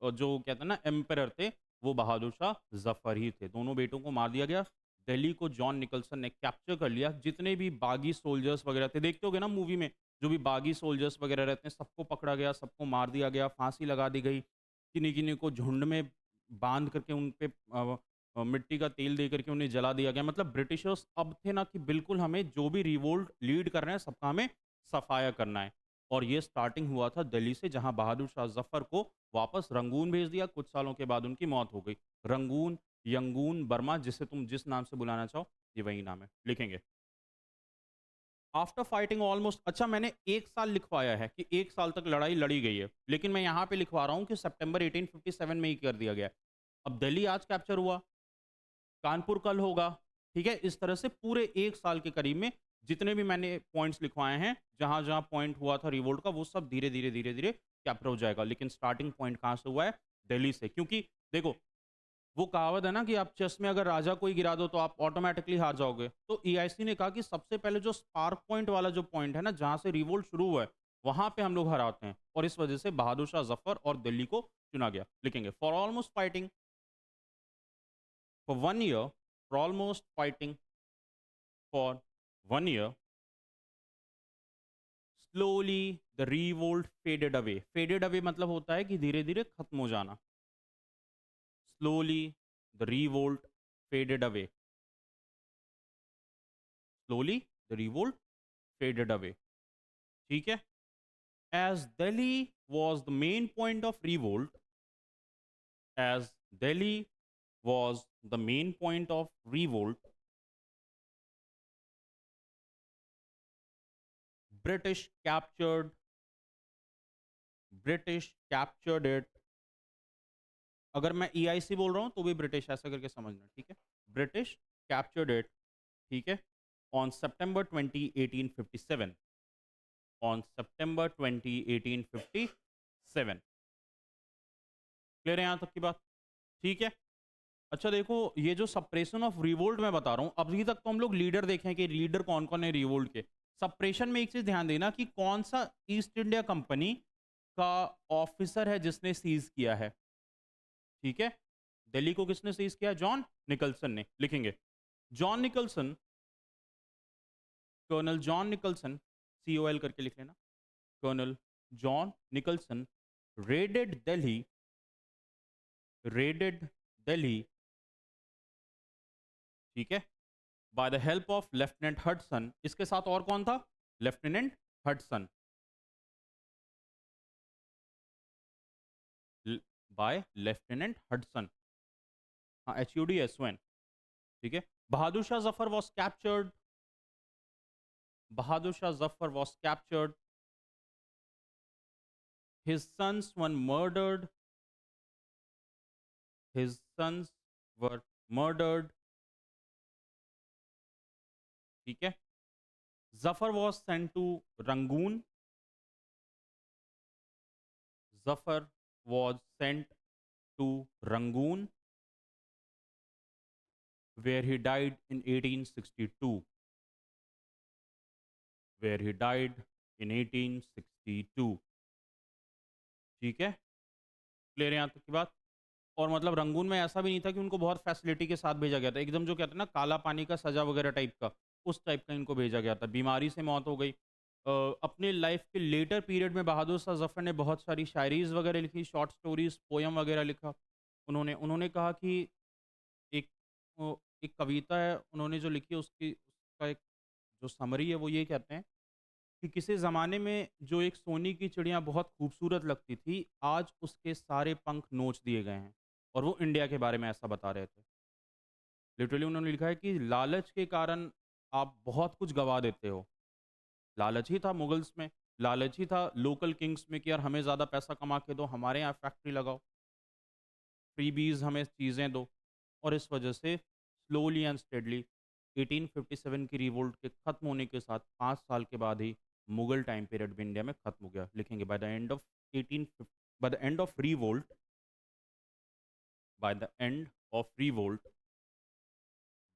जो कहते हैं ना एम्परर थे वो बहादुर शाह जफर ही थे। दोनों बेटों को मार दिया गया। दिल्ली को जॉन निकलसन ने कैप्चर कर लिया। जितने भी बागी सोल्जर्स वगैरह थे, देखते होगे ना मूवी में, जो भी बागी सोल्जर्स वगैरह रहते हैं सबको पकड़ा गया, सबको मार दिया गया, फांसी लगा दी गई। किन्हीं किन्हीं को झुंड में बांध करके उन पे मिट्टी का तेल दे करके उन्हें जला दिया गया। मतलब ब्रिटिशर्स अब थे ना कि बिल्कुल हमें जो भी रिवोल्ट लीड कर रहे हैं सबका हमें सफाया करना है। और ये स्टार्टिंग हुआ था दिल्ली से, जहां बहादुर शाह जफर को वापस रंगून भेज दिया। कुछ सालों के बाद उनकी मौत हो गई। रंगून, यंगून, बर्मा, जिसे तुम जिस नाम से बुलाना चाहो ये वही नाम है, लिखेंगे। आफ्टर फाइटिंग ऑलमोस्ट, अच्छा मैंने 1 साल लिखवाया है कि 1 साल तक लड़ाई लड़ी गई है, लेकिन मैं यहाँ पे लिखवा रहा हूँ कि सितंबर 1857 में ही कर दिया गया। अब दिल्ली आज कैप्चर हुआ, कानपुर कल होगा। ठीक है, इस तरह से पूरे 1 साल के करीब में जितने भी मैंने पॉइंट्स लिखवाए हैं, जहां जहां पॉइंट हुआ था रिवोल्ट का, वो सब धीरे धीरे धीरे धीरे कैप्चर हो जाएगा। लेकिन स्टार्टिंग पॉइंट कहां से हुआ है? दिल्ली से। क्योंकि देखो वो कहावत है ना कि आप चेस में अगर राजा को ही गिरा दो तो आप ऑटोमेटिकली हार जाओगे। तो ईआईसी ने कहा कि सबसे पहले जो स्पार्क पॉइंट वाला जो पॉइंट है ना, जहां से रिवोल्ट शुरू हुआ है, वहां पे हम लोग हराते हैं। और इस वजह से बहादुर शाह जफर और दिल्ली को चुना गया। लिखेंगे for almost fighting for 1 year, for almost fighting for 1 year, slowly the revolt faded away। Faded away मतलब होता है कि धीरे धीरे खत्म हो जाना। Slowly the revolt faded away। Slowly the revolt faded away। ठीक है, as Delhi was the main point of revolt, as Delhi was the main point of revolt, British captured it। अगर मैं EIC बोल रहा हूं तो भी ब्रिटिश ऐसा करके समझना, ठीक है। ब्रिटिश कैप्चर्ड इट, ठीक है, on September 20, 1857। On September 20, 1857। Clear है यहां तक की बात? ठीक है। अच्छा देखो, ये जो सप्रेशन ऑफ रिवोल्ट मैं बता रहा हूं, अभी तक तो हम लोग लीडर देखें कि लीडर कौन कौन है रिवोल्ट के। सप्रेशन में एक चीज ध्यान देना कि कौन सा ईस्ट इंडिया कंपनी का ऑफिसर है जिसने सीज किया है, ठीक है। दिल्ली को किसने सीज किया? जॉन निकलसन ने। लिखेंगे John Nicholson, colonel John Nicholson, COL करके लिख लेना। Colonel John Nicholson raided Delhi, raided Delhi, ठीक है, by the help of lieutenant Hudson. इसके साथ और कौन था? Lieutenant Hudson, by lieutenant Hudson, हाँ HUDSON, ठीक है। Bahadur Shah Zafar was captured, Bahadur Shah Zafar was captured, his sons were murdered, his sons were murdered, ठीक है। Zafar was sent to Rangoon, Zafar was sent to Rangoon, where he died in 1862, where he died in 1862, ठीक है। Clear है यहाँ तक की बात? और मतलब रंगून में ऐसा भी नहीं था कि उनको बहुत फैसिलिटी के साथ भेजा गया था, एकदम जो कहते हैं ना काला पानी का सजा वगैरह टाइप का, उस टाइप का इनको भेजा गया था। बीमारी से मौत हो गई। अपने लाइफ के लेटर पीरियड में बहादुर शाह जफर ने बहुत सारी शायरीज वगैरह लिखी, शॉर्ट स्टोरीज, पोयम वगैरह लिखा। उन्होंने उन्होंने कहा कि एक एक कविता है उन्होंने जो लिखी है उसका एक जो समरी है वो ये कहते हैं कि किसी ज़माने में जो एक सोने की चिड़िया बहुत खूबसूरत लगती थी, आज उसके सारे पंख नोच दिए गए हैं। और वो इंडिया के बारे में ऐसा बता रहे थे। लिटरली उन्होंने लिखा है कि लालच के कारण आप बहुत कुछ गवा देते हो। लालच ही था मुगल्स में, लालच ही था लोकल किंग्स में कि यार हमें ज़्यादा पैसा कमा के दो, हमारे यहाँ फैक्ट्री लगाओ, फ्रीबीज़ हमें चीज़ें दो। और इस वजह से स्लोली एंड स्टेडली 1857 की रिवोल्ट के खत्म होने के साथ 5 साल के बाद ही मुगल टाइम पीरियड भी इंडिया में खत्म हो गया। लिखेंगे by the end of 18 by the end of revolt, by the end of revolt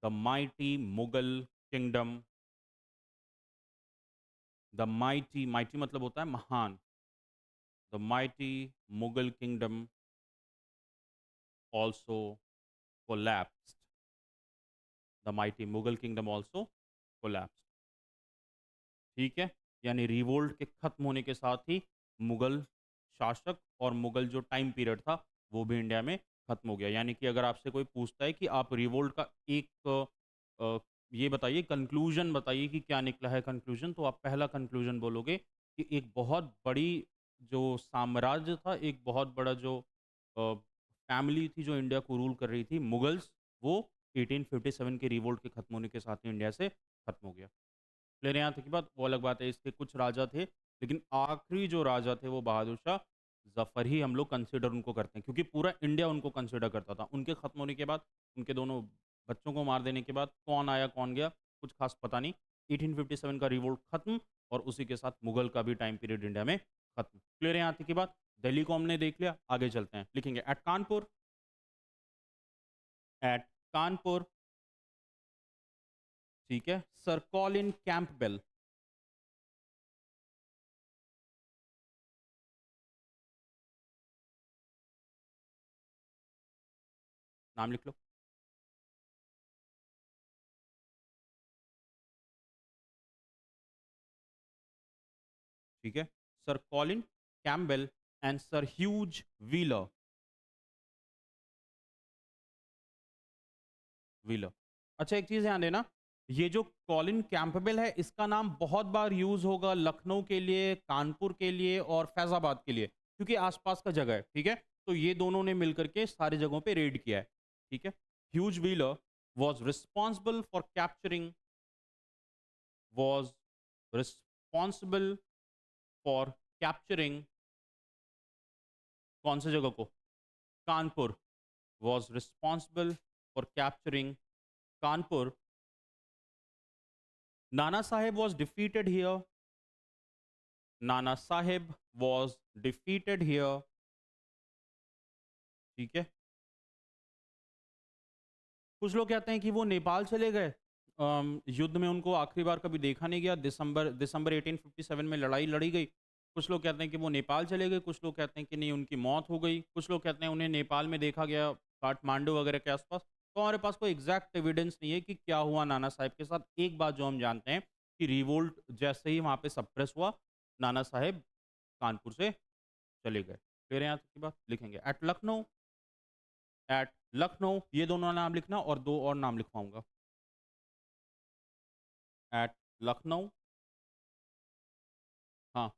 the mighty Mughal kingdom, the mighty, mighty मतलब होता है महान, the mighty Mughal kingdom also collapsed, the mighty Mughal kingdom also collapsed, ठीक है। यानी रिवोल्ट के खत्म होने के साथ ही मुगल शासक और मुगल जो टाइम पीरियड था वो भी इंडिया में खत्म हो गया। यानी कि अगर आपसे कोई पूछता है कि आप रिवोल्ट का एक ये बताइए कंक्लूजन बताइए कि क्या निकला है कंक्लूजन, तो आप पहला कंक्लूजन बोलोगे कि एक बहुत बड़ी जो साम्राज्य था, एक बहुत बड़ा जो फैमिली थी जो इंडिया को रूल कर रही थी, मुगल्स, वो 1857 के रिवोल्ट के खत्म होने के साथ ही इंडिया से खत्म हो गया। क्लियर है यहाँ तक की बात? वो अलग बात है, इसके कुछ राजा थे, लेकिन आखिरी जो राजा थे वो बहादुर शाह जफर ही हम लोग कंसिडर उनको करते हैं, क्योंकि पूरा इंडिया उनको कंसिडर करता था। उनके खत्म होने के बाद, उनके दोनों बच्चों को मार देने के बाद कौन आया कौन गया कुछ खास पता नहीं। 1857 का रिवोल्ट खत्म और उसी के साथ मुगल का भी टाइम पीरियड इंडिया में खत्म। क्लियर है यहाँ तक की बात? दिल्ली को हमने देख लिया, आगे चलते हैं। लिखेंगे एट कानपुर, एट कानपुर, ठीक है। सर कॉलिन कैंपबेल, नाम लिख लो, ठीक है। Sir Colin Campbell and sir huge wheeler, wheeler. अच्छा एक चीज ध्यान देना, ये जो कॉलिन कैंपबेल है इसका नाम बहुत बार यूज होगा लखनऊ के लिए, कानपुर के लिए और फैजाबाद के लिए, क्योंकि आसपास का जगह है, ठीक है। तो ये दोनों ने मिलकर के सारी जगहों पे रेड किया है, ठीक है। Huge wheeler was responsible for capturing, was responsible for capturing कौन सी जगह को? Kanpur, was responsible for capturing Kanpur. Nana Sahib was defeated here. Nana Sahib was defeated here. ठीक है। कुछ लोग कहते हैं कि वो नेपाल चले गए, युद्ध में उनको आखिरी बार कभी देखा नहीं गया। दिसंबर दिसंबर 1857 में लड़ाई लड़ी गई। कुछ लोग कहते हैं कि वो नेपाल चले गए, कुछ लोग कहते हैं कि नहीं उनकी मौत हो गई, कुछ लोग कहते हैं उन्हें नेपाल में देखा गया, काठमांडू वगैरह के आसपास। तो हमारे पास कोई एग्जैक्ट एविडेंस नहीं है कि क्या हुआ नाना साहब के साथ। एक बात जो हम जानते हैं कि रिवोल्ट जैसे ही वहाँ पे सप्रेस हुआ, नाना साहेब कानपुर से चले गए। फिर यहाँ तक की बात लिखेंगे एट लखनऊ, ये दोनों नाम लिखना और दो और नाम लिखवाऊंगा। एट लखनऊ, हाँ,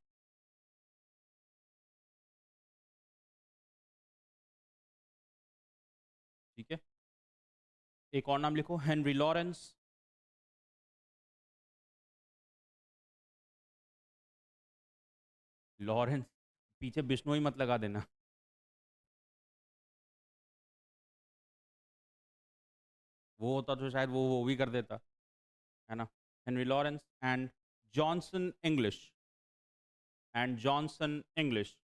ठीक है। एक और नाम लिखो, हेनरी लॉरेंस। लॉरेंस, पीछे बिश्नोई मत लगा देना। वो होता तो शायद वो भी कर देता, है ना। Henry Lawrence Johnson English and Johnson English,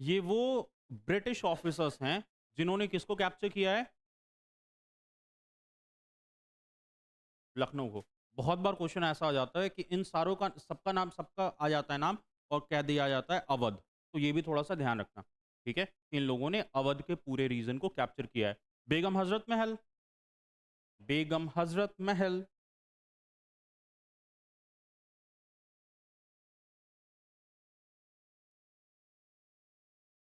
ये वो ब्रिटिश ऑफिसर्स हैं जिन्होंने किसको कैप्चर किया है? लखनऊ को। बहुत बार क्वेश्चन ऐसा आ जाता है कि इन सारों का सबका नाम सबका आ जाता है नाम और कह दिया जाता है अवध। तो ये भी थोड़ा सा ध्यान रखना, ठीक है। इन लोगों ने अवध के पूरे रीजन को कैप्चर किया है। बेगम हजरत महल, बेगम हजरत महल,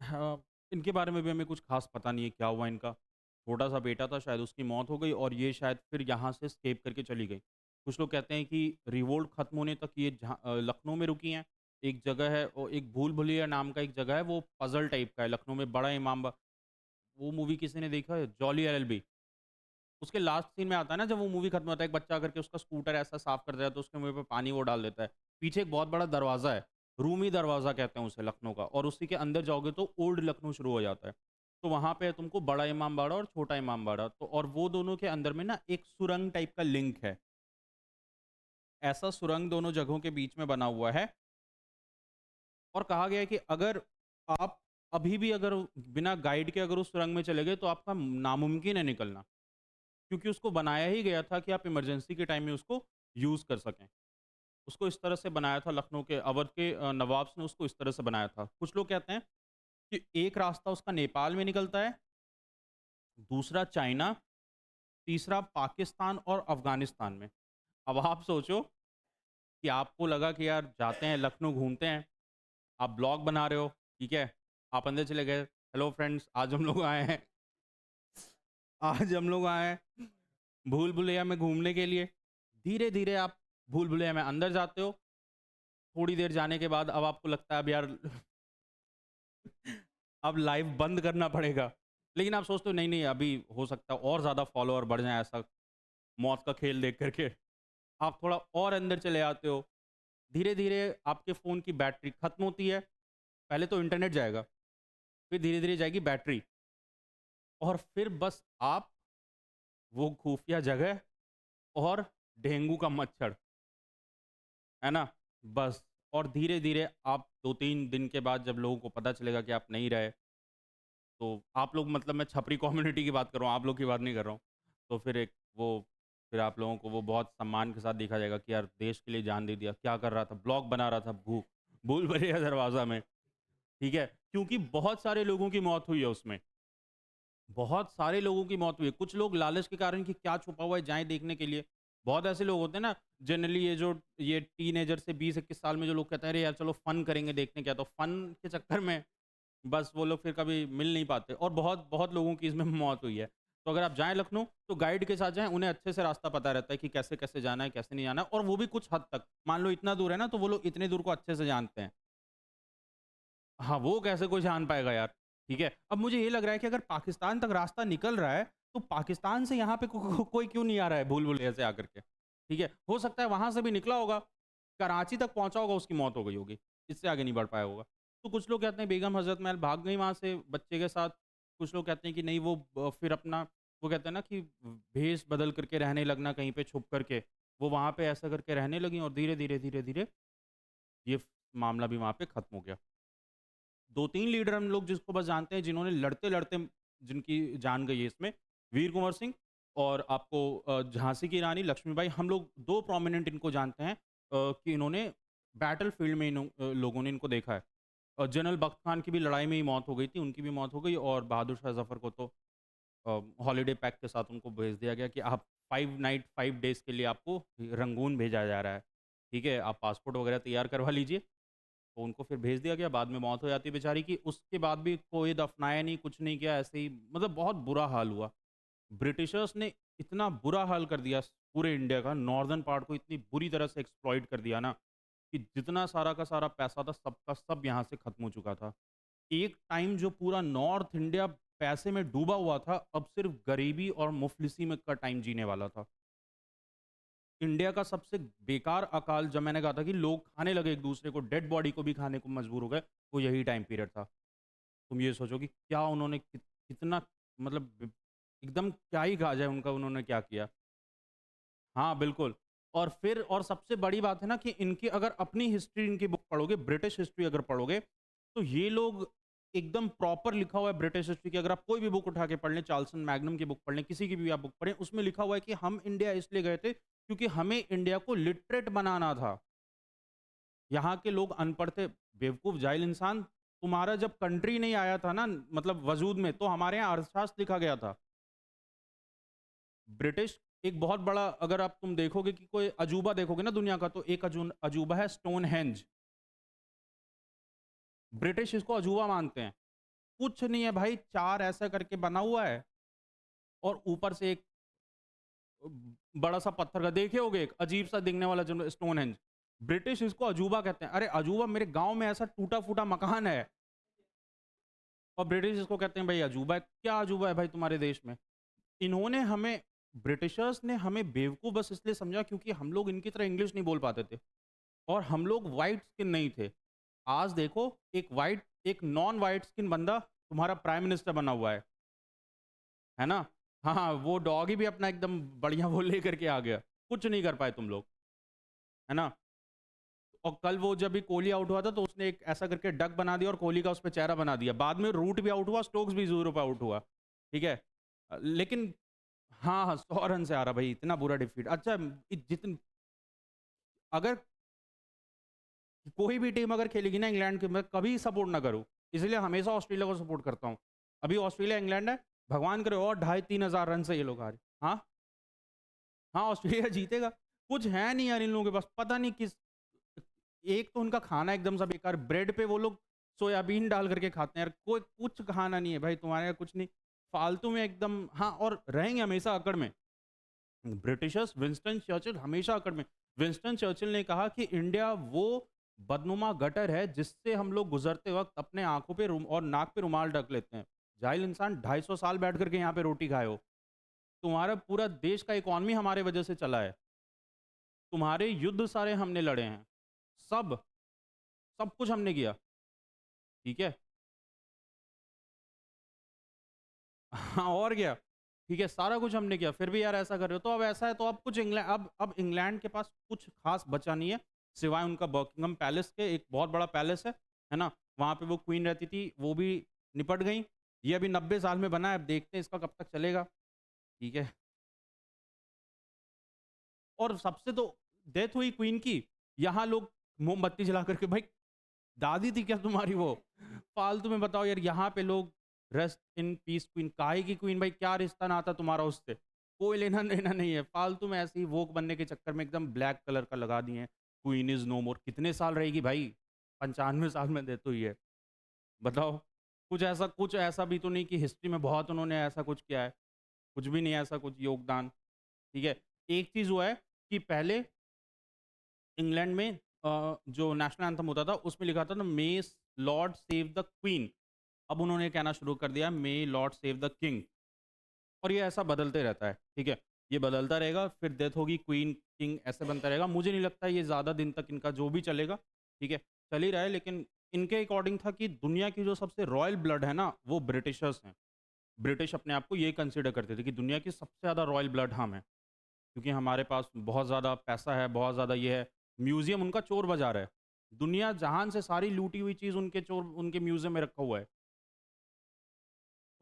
हाँ, इनके बारे में भी हमें कुछ खास पता नहीं है क्या हुआ इनका। छोटा सा बेटा था, शायद उसकी मौत हो गई और ये शायद फिर यहाँ से स्केप करके चली गई। कुछ लोग कहते हैं कि रिवोल्ट खत्म होने तक ये लखनऊ में रुकी हैं। एक जगह है, और एक भूल भुलैया नाम का एक जगह है, वो पजल टाइप का है लखनऊ में, बड़ा इमाम वो मूवी किसी ने देखा है, जॉली एलएलबी? उसके लास्ट सीन में आता है ना, जब वो मूवी खत्म होता है, एक बच्चा करके उसका स्कूटर ऐसा साफ कर देता है तो उसके मुंह पे पानी वो डाल देता है। पीछे एक बहुत बड़ा दरवाज़ा है, रूमी दरवाज़ा कहते हैं उसे लखनऊ का, और उसी के अंदर जाओगे तो ओल्ड लखनऊ शुरू हो जाता है। तो वहाँ पे तुमको बड़ा इमाम बाड़ा और छोटा इमाम बाड़ा, तो और वो दोनों के अंदर में ना एक सुरंग टाइप का लिंक है। ऐसा सुरंग दोनों जगहों के बीच में बना हुआ है, और कहा गया है कि अगर आप अभी भी अगर बिना गाइड के अगर उस सुरंग में चले गए तो आपका नामुमकिन है निकलना, क्योंकि उसको बनाया ही गया था कि आप इमरजेंसी के टाइम में उसको यूज़ कर सकें। उसको इस तरह से बनाया था, लखनऊ के अवध के नवाब्स ने उसको इस तरह से बनाया था। कुछ लोग कहते हैं कि एक रास्ता उसका नेपाल में निकलता है, दूसरा चाइना, तीसरा पाकिस्तान और अफ़गानिस्तान में। अब आप सोचो कि आपको लगा कि यार जाते हैं लखनऊ घूमते हैं, आप ब्लॉग बना रहे हो, ठीक है? आप अंदर चले गए, हेलो फ्रेंड्स आज हम लोग आए हैं आज हम लोग आए हैं भूल भुलैया में घूमने के लिए। धीरे-धीरे आप भूल भुलैया में अंदर जाते हो, थोड़ी देर जाने के बाद अब आपको लगता है अब यार अब लाइव बंद करना पड़ेगा। लेकिन आप सोचते हो नहीं, नहीं अभी हो सकता है और ज़्यादा फॉलोअर बढ़ जाएँ ऐसा मौत का खेल देख कर के। आप थोड़ा और अंदर चले आते हो। धीरे-धीरे आपके फ़ोन की बैटरी खत्म होती है। पहले तो इंटरनेट जाएगा, फिर धीरे-धीरे जाएगी बैटरी, और फिर बस आप वो खुफिया जगह और डेंगू का मच्छर, है ना? बस, और धीरे-धीरे आप 2-3 दिन के बाद जब लोगों को पता चलेगा कि आप नहीं रहे, तो आप लोग मतलब मैं छपरी कम्युनिटी की बात कर रहा हूँ, आप लोग की बात नहीं कर रहा हूँ। तो फिर एक वो फिर आप लोगों को वो बहुत सम्मान के साथ देखा जाएगा कि यार देश के लिए जान दे दिया। क्या कर रहा था? ब्लॉग बना रहा था भूल भुलैया दरवाज़ा में, ठीक है? क्योंकि बहुत सारे लोगों की मौत हुई है उसमें। बहुत सारे लोगों की मौत हुई है। कुछ लोग लालच के कारण कि क्या छुपा हुआ है जाएँ देखने के लिए। बहुत ऐसे लोग होते हैं ना, जनरली ये टीनेजर से 20-21 साल में जो लोग कहते हैं अरे यार चलो फन करेंगे देखने क्या, तो फन के चक्कर में बस वो लोग फिर कभी मिल नहीं पाते, और बहुत बहुत लोगों की इसमें मौत हुई है। तो अगर आप जाएँ लखनऊ तो गाइड के साथ जाएँ, उन्हें अच्छे से रास्ता पता रहता है कि कैसे-कैसे जाना है, कैसे नहीं जाना है, और वो भी कुछ हद तक। मान लो इतना दूर है ना तो वो लोग इतने दूर को अच्छे से जानते हैं। हाँ, वो कैसे कोई जान पाएगा यार, ठीक है? अब मुझे ये लग रहा है कि अगर पाकिस्तान तक रास्ता निकल रहा है, तो पाकिस्तान से यहाँ पे कोई क्यों नहीं आ रहा है भूल-भुलैया से आकर के, ठीक है? हो सकता है वहाँ से भी निकला होगा, कराची तक पहुँचा होगा, उसकी मौत हो गई होगी, इससे आगे नहीं बढ़ पाया होगा। तो कुछ लोग कहते हैं बेगम हज़रत महल भाग गई वहाँ से बच्चे के साथ, कुछ लोग कहते हैं कि नहीं वो फिर अपना वो कहते हैं ना कि भेष बदल करके रहने लगना कहीं पे छुप करके, वो वहाँ पे ऐसा करके रहने लगी और धीरे-धीरे, धीरे-धीरे ये मामला भी वहाँ पे खत्म हो गया। 2-3 लीडर हम लोग जिसको बस जानते हैं जिन्होंने लड़ते-लड़ते जिनकी जान गई है इसमें, वीर कुँवर सिंह और आपको झांसी की रानी लक्ष्मीबाई, हम लोग 2 प्रोमिनेंट इनको जानते हैं कि इन्होंने बैटल फील्ड में लोगों ने इनको देखा है। जनरल बख्त खान की भी लड़ाई में ही मौत हो गई थी, उनकी भी मौत हो गई, और बहादुर शाह ज़फ़र को तो हॉलिडे पैक के साथ उनको भेज दिया गया कि आप 5 नाइट 5 डेज़ के लिए आपको रंगून भेजा जा रहा है। ठीक है, आप पासपोर्ट वगैरह तैयार करवा लीजिए। तो उनको फिर भेज दिया गया, बाद में मौत हो जाती है बेचारी की। उसके बाद भी कोई दफ़नाया नहीं, कुछ नहीं किया, ऐसे ही मतलब बहुत बुरा हाल हुआ। ब्रिटिशर्स ने इतना बुरा हाल कर दिया पूरे इंडिया का, नॉर्दर्न पार्ट को इतनी बुरी तरह से एक्सप्लॉइट कर दिया ना, कि जितना सारा का सारा पैसा था सबका सब यहाँ से खत्म हो चुका था। एक टाइम जो पूरा नॉर्थ इंडिया पैसे में डूबा हुआ था, अब सिर्फ गरीबी और मुफलिसी में का टाइम जीने वाला था। इंडिया का सबसे बेकार अकाल, जब मैंने कहा था कि लोग खाने लगे एक दूसरे को, डेड बॉडी को भी खाने को मजबूर हो गए, वो यही टाइम पीरियड था। तुम ये सोचो कि क्या उन्होंने कितना, मतलब एकदम क्या ही कहा जाए उनका, उन्होंने क्या किया। हाँ, बिल्कुल। और फिर और सबसे बड़ी बात है ना कि इनकी अगर अपनी हिस्ट्री इनकी बुक पढ़ोगे, ब्रिटिश हिस्ट्री अगर पढ़ोगे, तो ये लोग एकदम प्रॉपर लिखा हुआ है ब्रिटिश हिस्ट्री की। अगर आप कोई भी बुक उठा के पढ़ लें, चार्ल्सन मैग्नम की बुक पढ़ लें, किसी की भी आप बुक पढ़ें, उसमें लिखा हुआ है कि हम इंडिया इसलिए गए थे क्योंकि हमें इंडिया को लिटरेट बनाना था। यहाँ के लोग अनपढ़ थे, बेवकूफ़ जाहिल इंसान। तुम्हारा जब कंट्री नहीं आया था ना, मतलब वजूद में, तो हमारे यहाँ अर्थशास्त्र लिखा गया था। ब्रिटिश एक बहुत बड़ा, अगर आप तुम देखोगे कि कोई अजूबा देखोगे ना दुनिया का, तो एक अजूबा है स्टोनहेंज। ब्रिटिश इसको अजूबा मानते हैं। कुछ नहीं है भाई, 4 ऐसा करके बना हुआ है, और ऊपर से एक बड़ा सा पत्थर का देखे होगे, एक अजीब सा दिखने वाला जो स्टोनहेंज। ब्रिटिश इसको अजूबा कहते हैं। अरे अजूबा, मेरे गांव में ऐसा टूटा फूटा मकान है, और ब्रिटिश इसको कहते हैं भाई अजूबा है। क्या अजूबा है भाई तुम्हारे देश में? इन्होंने हमें, ब्रिटिशर्स ने हमें बेवकूफ़ बस इसलिए समझा क्योंकि हम लोग इनकी तरह इंग्लिश नहीं बोल पाते थे, और हम लोग व्हाइट स्किन नहीं थे। आज देखो, एक नॉन व्हाइट स्किन बंदा तुम्हारा प्राइम मिनिस्टर बना हुआ है ना? हाँ, हाँ, वो डॉगी भी अपना एकदम बढ़िया वो लेकर के आ गया। कुछ नहीं कर पाए तुम लोग, है ना? और कल वो जब भी कोहली आउट हुआ था, तो उसने एक ऐसा करके डक बना दिया और कोहली का उसपे चेहरा बना दिया। बाद में रूट भी आउट हुआ, स्टोक्स भी 0 पे आउट हुआ। ठीक है? लेकिन हाँ, हाँ, 100 रन से आ रहा भाई, इतना बुरा डिफीट। अच्छा, जितन अगर कोई भी टीम अगर खेलेगी ना इंग्लैंड की, मैं कभी सपोर्ट ना करूँ। इसलिए हमेशा ऑस्ट्रेलिया को सपोर्ट करता हूँ। अभी ऑस्ट्रेलिया इंग्लैंड है, भगवान करे और ढाई 3 हज़ार रन से ये लोग हारे। हाँ, हाँ, ऑस्ट्रेलिया जीतेगा। कुछ है नहीं यार इन लोगों के पास, पता नहीं किस, एक तो उनका खाना एकदम सा बेकार, ब्रेड पे वो लोग सोयाबीन डाल करके खाते हैं यार, कोई कुछ खाना नहीं है भाई तुम्हारे यहाँ, कुछ नहीं, फालतू में एकदम। हाँ, और रहेंगे हमेशा अकड़ में। ब्रिटिशर्स, विंस्टन चर्चिल हमेशा अकड़ में। विंस्टन चर्चिल ने कहा कि इंडिया वो बदनुमा गटर है जिससे हम लोग गुजरते वक्त अपने आंखों पे और नाक पे रुमाल ढक लेते हैं। जाहिल इंसान, 250 साल बैठ करके यहाँ पे रोटी खाए हो। तुम्हारा पूरा देश का इकॉनमी हमारे वजह से चला है। तुम्हारे युद्ध सारे हमने लड़े हैं, सब सब कुछ हमने किया। ठीक है। हाँ, और क्या। ठीक है, सारा कुछ हमने किया, फिर भी यार ऐसा कर रहे हो। तो अब ऐसा है, तो अब कुछ इंग्लैंड, अब इंग्लैंड के पास कुछ खास बचा नहीं है, सिवाय उनका बकिंगम पैलेस के। एक बहुत बड़ा पैलेस है ना? वहाँ पे वो क्वीन रहती थी, वो भी निपट गई। ये अभी 90 साल में बना है, अब देखते हैं इसका कब तक चलेगा। ठीक है। और सबसे तो डेथ हुई क्वीन की, यहाँ लोग मोमबत्ती जला करके, भाई दादी थी क्या तुम्हारी वो? फालतू में बताओ यार, यहाँ पे लोग रेस्ट इन पीस क्वीन, काहे की क्वीन भाई, क्या रिश्ता नाता तुम्हारा उससे? कोई लेना देना नहीं है, फालतू में ऐसे ही वोक बनने के चक्कर में एकदम ब्लैक कलर का लगा दिए हैं। क्वीन इज नो मोर, कितने साल रहेगी भाई? 95 साल में डेथ हुई है। बताओ। कुछ ऐसा भी तो नहीं कि हिस्ट्री में बहुत उन्होंने ऐसा कुछ किया है। कुछ भी नहीं है ऐसा कुछ योगदान। ठीक है। एक चीज हुआ है कि पहले इंग्लैंड में जो नेशनल एंथम होता था उसमें लिखा था ना, my lord save the queen. अब उन्होंने कहना शुरू कर दिया, my lord save the king. और ये ऐसा बदलते रहता है। ठीक है, ये बदलता रहेगा, फिर डेथ होगी, क्वीन किंग ऐसे बनता रहेगा। मुझे नहीं लगता ये ज़्यादा दिन तक इनका जो भी चलेगा। ठीक है, चल ही रहा है, लेकिन इनके अकॉर्डिंग था कि दुनिया की जो सबसे रॉयल ब्लड है ना, वो ब्रिटिशर्स हैं। ब्रिटिश अपने आप को ये कंसिडर करते थे कि दुनिया की सबसे ज़्यादा रॉयल ब्लड हम हैं, क्योंकि हमारे पास बहुत ज़्यादा पैसा है, बहुत ज़्यादा ये है। म्यूज़ियम उनका चोर बाज़ार है। दुनिया जहान से सारी लूटी हुई चीज़ उनके म्यूज़ियम में रखा हुआ है।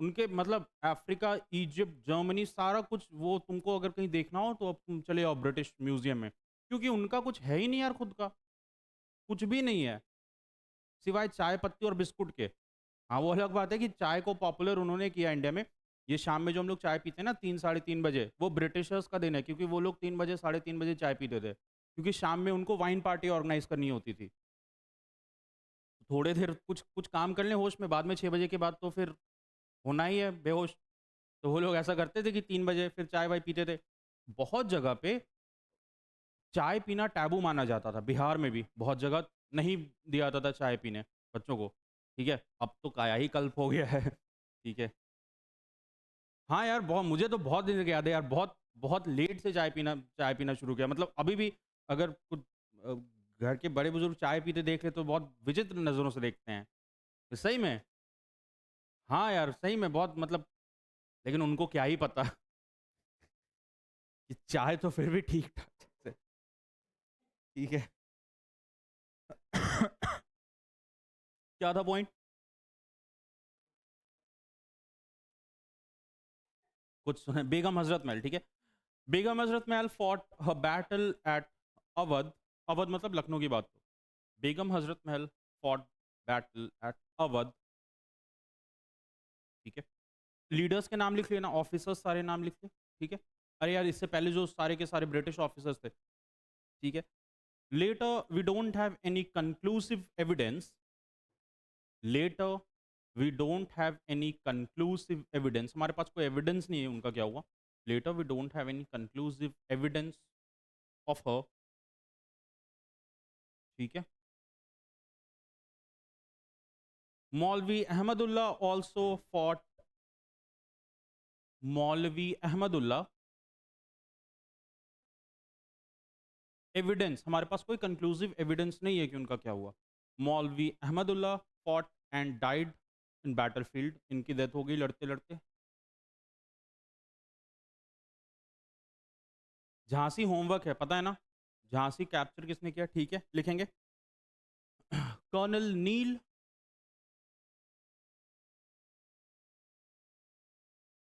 उनके मतलब अफ्रीका, इजिप्ट, जर्मनी सारा कुछ वो तुमको अगर कहीं देखना हो तो अब तुम चले आओ ब्रिटिश म्यूज़ियम में। क्योंकि उनका कुछ है ही नहीं यार खुद का, कुछ भी नहीं है, सिवाय चाय पत्ती और बिस्कुट के। हाँ, वो अलग बात है कि चाय को पॉपुलर उन्होंने किया इंडिया में। ये शाम में जो हम लोग चाय पीते हैं ना 3 साढ़े 3 बजे, वो ब्रिटिशर्स का दिन है क्योंकि वो लोग 3 बजे, साढ़े 3 बजे चाय पीते थे। क्योंकि शाम में उनको वाइन पार्टी ऑर्गेनाइज़ करनी होती थी। थोड़े देर कुछ कुछ काम कर लें होश में, बाद में 6 बजे के बाद तो फिर होना ही है बेहोश। तो वो लोग ऐसा करते थे कि 3 बजे फिर चाय-वाय पीते थे। बहुत जगह पे चाय पीना टैबू माना जाता था, बिहार में भी बहुत जगह नहीं दिया जाता था चाय पीने बच्चों को, ठीक है? अब तो काया ही कल्प हो गया है, ठीक है? हाँ यार, बहुत मुझे तो बहुत दिन से याद है यार, बहुत बहुत लेट से चाय पीना शुरू किया। मतलब अभी भी अगर कुछ अ, घर के बड़े-बुज़ुर्ग चाय पीते देख लें तो बहुत विचित्र नज़रों से देखते हैं। तो सही में हाँ यार, सही में बहुत मतलब लेकिन उनको क्या ही पता कि चाय तो फिर भी ठीक-ठाक है, ठीक है। क्या था पॉइंट? कुछ सुने बेगम हज़रत महल, ठीक है। बेगम हज़रत महल fought her battle at Awadh, Awadh मतलब लखनऊ की बात। बेगम हज़रत महल fought battle at अवध, ठीक है। लीडर्स के नाम लिख लेना, ऑफिसर्स सारे नाम लिख ले, ठीक है। अरे यार इससे पहले जो सारे के सारे ब्रिटिश ऑफिसर्स थे, ठीक है। Later we don't have any conclusive evidence, later we don't have any conclusive evidence, हमारे पास कोई एविडेंस नहीं है उनका क्या हुआ। Later we don't have any conclusive evidence of her, ठीक है। मौलवी अहमदुल्ला ऑल्सो फॉट, मौलवी अहमदुल्ला एविडेंस, हमारे पास कोई कंक्लूसिव एविडेंस नहीं है कि उनका क्या हुआ। मौलवी Ahmadullah fought and died in battlefield, इनकी डेथ हो गई लड़ते लड़ते। झांसी होमवर्क है पता है ना, झांसी कैप्चर किसने किया, ठीक है लिखेंगे। Colonel Neill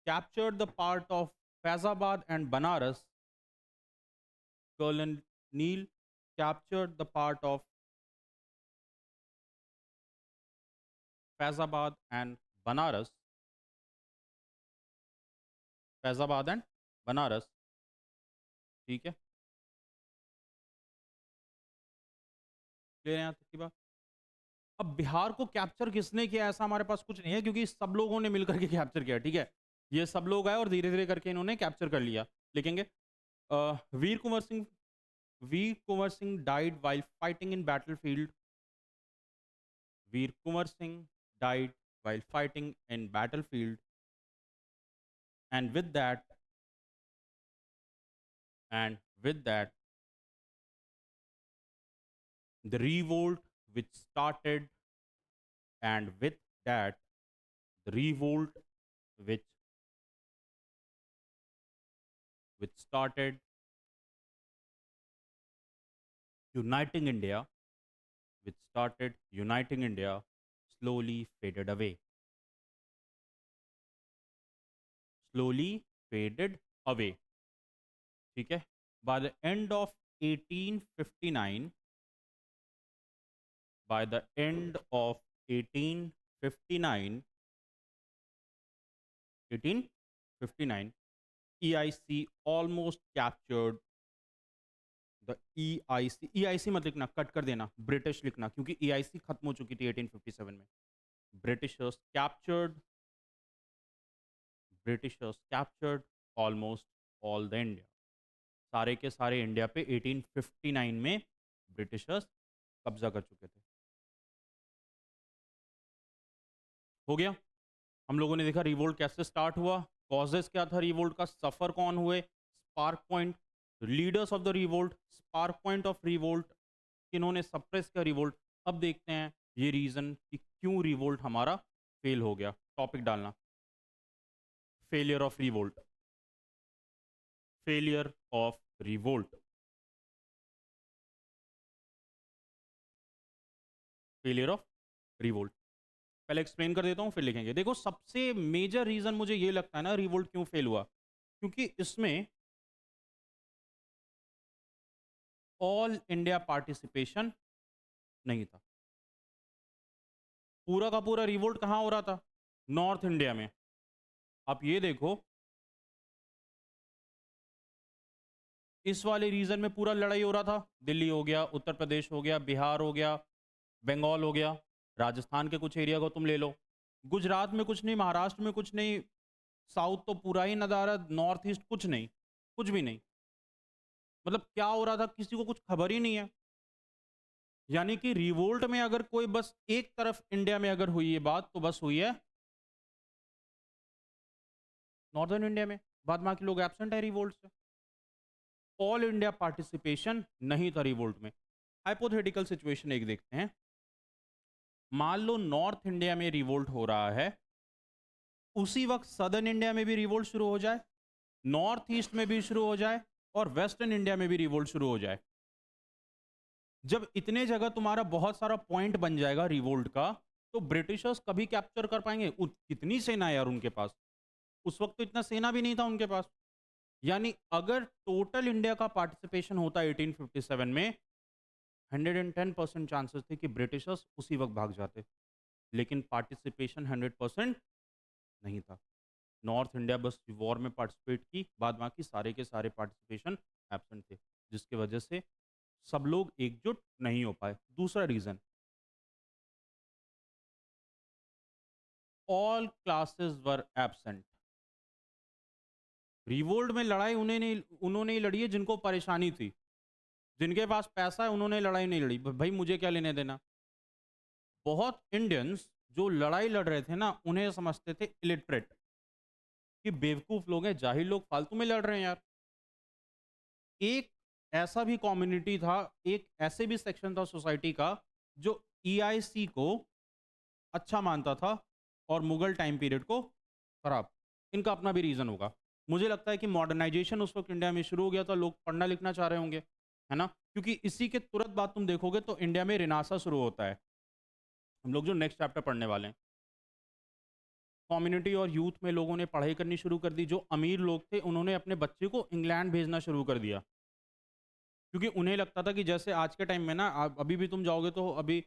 captured the part of Faizabad and Banaras, Colonel Neill captured the part of Faizabad and Banaras, Faizabad and Banaras, ठीक है। क्लियर है यहाँ तक की बात। अब बिहार को कैप्चर किसने किया ऐसा हमारे पास कुछ नहीं है क्योंकि सब लोगों ने मिलकर के कैप्चर किया, ठीक है। ये सब लोग आए और धीरे धीरे करके इन्होंने कैप्चर कर लिया। लिखेंगे Veer Kunwar Singh, Veer Kunwar Singh died while fighting in battlefield, Veer Kunwar Singh died while fighting in battlefield, and with that and with that the revolt which started, and with that the revolt which started uniting India, which started uniting India, slowly faded away, slowly faded away, ठीक है। By the end of 1859, by the end of 1859, 1859, EIC almost captured the EIC, EIC मत लिखना, cut कर देना, British लिखना क्योंकि EIC खत्म हो चुकी थी 1857 में। Britishers captured, Britishers captured almost all the India, सारे के सारे इंडिया पे 1859 में ब्रिटिशर्स कब्जा कर चुके थे। हो गया, हम लोगों ने देखा रिवोल्ट कैसे स्टार्ट हुआ, कॉजेस क्या था रिवोल्ट का, सफर कौन हुए, spark point, leaders of the revolt, spark point of revolt, किन्होंने सप्रेस किया रिवोल्ट। अब देखते हैं ये रीजन कि क्यों रिवोल्ट हमारा फेल हो गया। टॉपिक डालना, failure of revolt, failure of revolt, failure of revolt. पहले एक्सप्लेन कर देता हूँ फिर लिखेंगे। देखो सबसे मेजर रीजन मुझे ये लगता है ना रिवोल्ट क्यों फेल हुआ, क्योंकि इसमें ऑल इंडिया पार्टिसिपेशन नहीं था। पूरा का पूरा रिवोल्ट कहाँ हो रहा था? नॉर्थ इंडिया में। आप ये देखो इस वाले रीजन में पूरा लड़ाई हो रहा था। दिल्ली हो गया, उत्तर प्रदेश हो गया, बिहार हो गया, बंगाल हो गया, राजस्थान के कुछ एरिया को तुम ले लो, गुजरात में कुछ नहीं, महाराष्ट्र में कुछ नहीं, साउथ तो पूरा ही नज़ारा, नॉर्थ ईस्ट कुछ नहीं, कुछ भी नहीं। मतलब क्या हो रहा था किसी को कुछ खबर ही नहीं है। यानी कि रिवोल्ट में अगर कोई बस एक तरफ इंडिया में अगर हुई है बात तो बस हुई है नॉर्दर्न इंडिया में, बाद बाकी लोग एब्सेंट है रिवोल्ट से। ऑल इंडिया पार्टिसिपेशन नहीं था रिवोल्ट में। हाइपोथेटिकल सिचुएशन एक देखते हैं। मान लो नॉर्थ इंडिया में रिवोल्ट हो रहा है, उसी वक्त सदर्न इंडिया में भी रिवोल्ट शुरू हो जाए, नॉर्थ ईस्ट में भी शुरू हो जाए और वेस्टर्न इंडिया में भी रिवोल्ट शुरू हो जाए। जब इतने जगह तुम्हारा बहुत सारा पॉइंट बन जाएगा रिवोल्ट का, तो ब्रिटिशर्स कभी कैप्चर कर पाएंगे? कितनी सेना है यार उनके पास, उस वक्त तो इतना सेना भी नहीं था उनके पास। यानी अगर टोटल इंडिया का पार्टिसिपेशन होता 1857 में, 110% चांसेस थे कि ब्रिटिशर्स उसी वक्त भाग जाते। लेकिन पार्टिसिपेशन 100% नहीं था। नॉर्थ इंडिया बस वॉर में पार्टिसिपेट की, बाद बाकी सारे के सारे पार्टिसिपेशन एब्सेंट थे, जिसकी वजह से सब लोग एकजुट नहीं हो पाए। दूसरा रीजन, ऑल क्लासेस वर एब्सेंट। रिवोल्ट में लड़ाई उन्होंने ही लड़ी है जिनको परेशानी थी, जिनके पास पैसा है उन्होंने लड़ाई नहीं लड़ी। भाई मुझे क्या लेने देना। बहुत इंडियंस जो लड़ाई लड़ रहे थे ना, उन्हें समझते थे इलिटरेट, कि बेवकूफ लोग हैं, जाहिल लोग, फालतू में लड़ रहे हैं यार। एक ऐसा भी कम्युनिटी था, एक ऐसे भी सेक्शन था सोसाइटी का जो ईआईसी को अच्छा मानता था और मुगल टाइम पीरियड को खराब। इनका अपना भी रीज़न होगा। मुझे लगता है कि मॉडर्नाइजेशन उस वक्त इंडिया में शुरू हो गया था, लोग पढ़ना लिखना चाह रहे होंगे, है ना? क्योंकि इसी के तुरंत बाद तुम देखोगे तो इंडिया में रिनासा शुरू होता है, हम लोग जो नेक्स्ट चैप्टर पढ़ने वाले हैं। कम्युनिटी और यूथ में लोगों ने पढ़ाई करनी शुरू कर दी। जो अमीर लोग थे उन्होंने अपने बच्चे को इंग्लैंड भेजना शुरू कर दिया, क्योंकि उन्हें लगता था कि जैसे आज के टाइम में ना, अभी भी तुम जाओगे तो अभी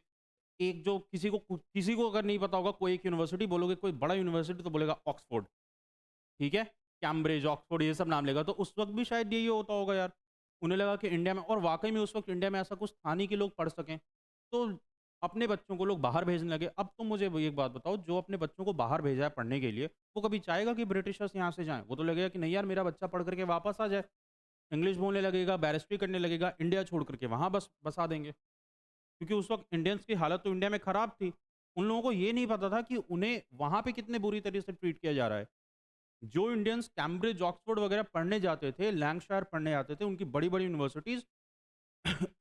एक जो किसी को अगर नहीं पता होगा, कोई एक यूनिवर्सिटी बोलोगे, कोई बड़ा यूनिवर्सिटी, तो बोलेगा ऑक्सफोर्ड, ठीक है, कैम्ब्रिज, ऑक्सफोर्ड, ये सब नाम लेगा। तो उस वक्त भी शायद यही होता होगा यार। उन्हें लगा कि इंडिया में, और वाकई में उस वक्त इंडिया में ऐसा कुछ था नहीं कि लोग पढ़ सकें, तो अपने बच्चों को लोग बाहर भेजने लगे। अब तुम मुझे वो एक बात बताओ, जो अपने बच्चों को बाहर भेजा है पढ़ने के लिए, वो कभी चाहेगा कि ब्रिटिशर्स यहाँ से जाएं? वो तो लगेगा कि नहीं यार, मेरा बच्चा पढ़ करके वापस आ जाए, इंग्लिश बोलने लगेगा, बैरिस्ट्री करने लगेगा, इंडिया छोड़ करके वहाँ बस बसा देंगे। क्योंकि उस वक्त इंडियंस की हालत तो इंडिया में खराब थी। उन लोगों को ये नहीं पता था कि उन्हें वहाँ पे कितने बुरी तरीके से ट्रीट किया जा रहा है। जो इंडियंस कैम्ब्रिज, ऑक्सफोर्ड वगैरह पढ़ने जाते थे, लैंकशायर पढ़ने जाते थे, उनकी बड़ी-बड़ी यूनिवर्सिटीज़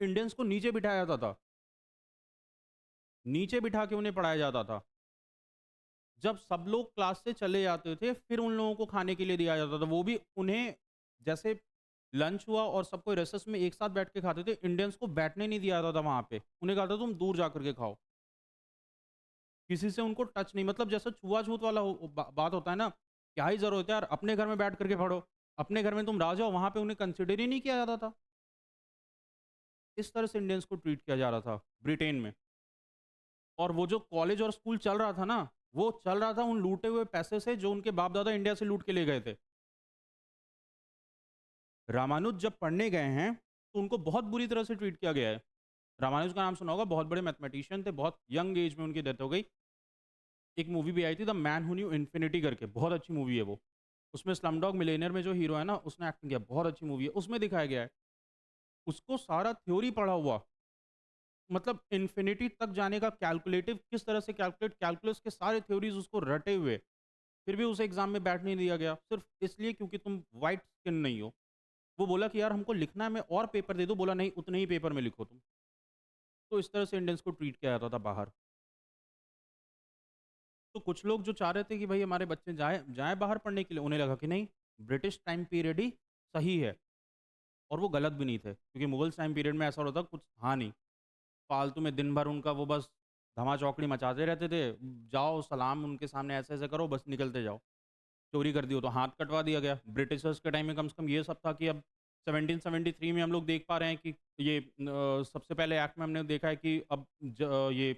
इंडियंस को नीचे बिठाया जाता था। नीचे बिठा के उन्हें पढ़ाया जाता था। जब सब लोग क्लास से चले जाते थे, फिर उन लोगों को खाने के लिए दिया जाता था। वो भी उन्हें, जैसे लंच हुआ और सब कोई रेसेस में एक साथ बैठ के खाते थे, इंडियंस को बैठने नहीं दिया जाता था वहाँ पे। उन्हें कहा था तुम दूर जा कर के खाओ। किसी से उनको टच नहीं, मतलब जैसा छुआ-छूत वाला बात होता है ना, क्या ही ज़रूरत है यार, अपने घर में बैठ कर के पढ़ो। अपने घर में तुम राजा हो, वहाँ पे उन्हें कंसिडर ही नहीं किया जाता था। इस तरह से इंडियंस को ट्रीट किया जा रहा था ब्रिटेन में। और वो जो कॉलेज और स्कूल चल रहा था ना, वो चल रहा था उन लूटे हुए पैसे से जो उनके बाप-दादा इंडिया से लूट के ले गए थे। रामानुज जब पढ़ने गए हैं, तो उनको बहुत बुरी तरह से ट्रीट किया गया है। रामानुज का नाम सुना होगा, बहुत बड़े मैथमेटिशियन थे, बहुत यंग एज में उनकी डेथ हो गई। एक मूवी भी आई थी the man who new infinity करके, बहुत अच्छी मूवी है वो। उसमें स्लमडॉग मिलियनेयर में जो हीरो है ना, उसने एक्टिंग किया, बहुत अच्छी मूवी है। उसमें दिखाया गया है, उसको सारा थ्योरी पढ़ा हुआ, मतलब इन्फिनिटी तक जाने का कैलकुलेटिव किस तरह से कैलकुलेट, कैलकुलस के सारे थ्योरीज उसको रटे हुए, फिर भी उसे एग्जाम में बैठ नहीं दिया गया, सिर्फ इसलिए क्योंकि तुम वाइट स्किन नहीं हो। वो बोला कि यार हमको लिखना है, मैं और पेपर दे दूं, बोला नहीं, उतने ही पेपर में लिखो तुम। तो इस तरह से इंडियंस को ट्रीट किया जाता था बाहर। तो कुछ लोग जो चाह रहे थे कि भाई हमारे बच्चे जाए जाए बाहर पढ़ने के लिए, उन्हें लगा कि नहीं, ब्रिटिश टाइम पीरियड ही सही है। और वो गलत भी नहीं थे, क्योंकि मुगल्स टाइम पीरियड में ऐसा होता कुछ था नहीं, फालतू में दिन भर उनका वो बस धमा चौकड़ी मचाते रहते थे, जाओ सलाम उनके सामने ऐसे-ऐसे करो, बस निकलते जाओ। चोरी कर दी हो तो हाथ कटवा दिया गया। ब्रिटिशर्स के टाइम में कम से कम ये सब था कि अब 1773 में हम लोग देख पा रहे हैं कि ये सबसे पहले एक्ट में हमने देखा है कि अब ये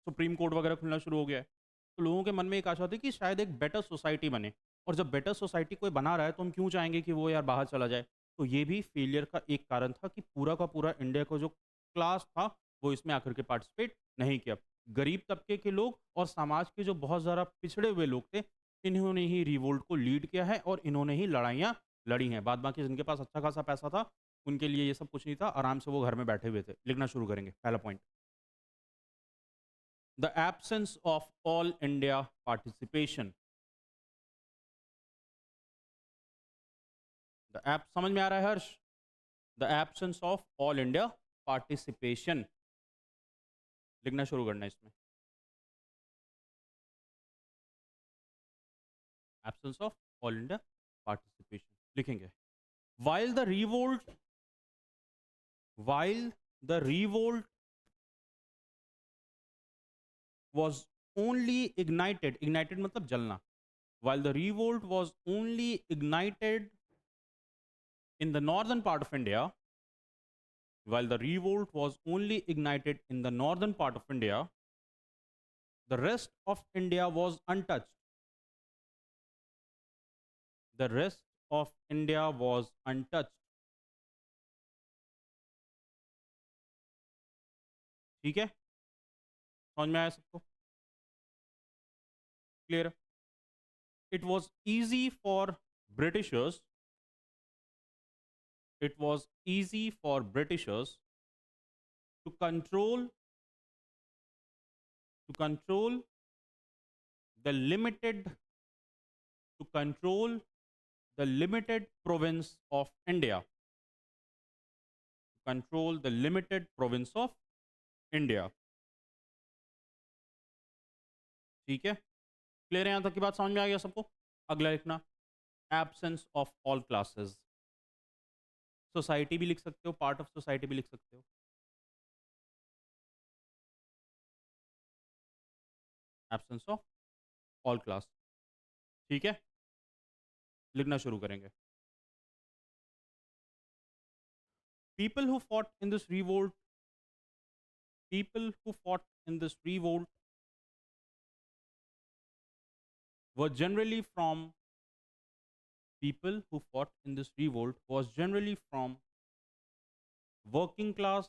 सुप्रीम कोर्ट वगैरह खुलना शुरू हो गया है। तो लोगों के मन में एक आशा थी कि शायद एक बेटर सोसाइटी बने, और जब बेटर सोसाइटी कोई बना रहा है तो हम क्यों चाहेंगे कि वो यार बाहर चला जाए। तो ये भी फेलियर का एक कारण था कि पूरा का पूरा इंडिया का जो क्लास था वो इसमें आकर के पार्टिसिपेट नहीं किया। गरीब तबके के लोग और समाज के जो बहुत ज़्यादा पिछड़े हुए लोग थे, इन्होंने ही रिवोल्ट को लीड किया है और इन्होंने ही लड़ाइयाँ लड़ी हैं। बाद बाकी जिनके पास अच्छा खासा पैसा था, उनके लिए ये सब कुछ नहीं था, आराम से वो घर में बैठे हुए थे। लिखना शुरू करेंगे। पहला point, the absence of all India participation. The app समझ में आ रहा है हर्ष? The absence of all India participation. लिखना शुरू करना है इसमें। Absence of all India participation लिखेंगे। While the revolt, while the revolt was only ignited, ignited मतलब जलना। While the revolt was only ignited in the northern part of India, while the revolt was only ignited in the northern part of India, the rest of India was untouched. The rest of India was untouched. ठीक है, समझ में आया सबको? Clear? It was easy for Britishers. It was easy for Britishers to control the limited to control the limited province of India. To control the limited province of India. ठीक है, clear है? यहां तक की बात समझ में आ गया सबको? अगला लिखना, absence of all classes. Society भी लिख सकते हो, पार्ट ऑफ सोसाइटी भी लिख सकते हो। Absence of all class. ठीक है, लिखना शुरू करेंगे। People who fought in this revolt, people who fought in this revolt were generally from people who fought in this revolt was generally from working class,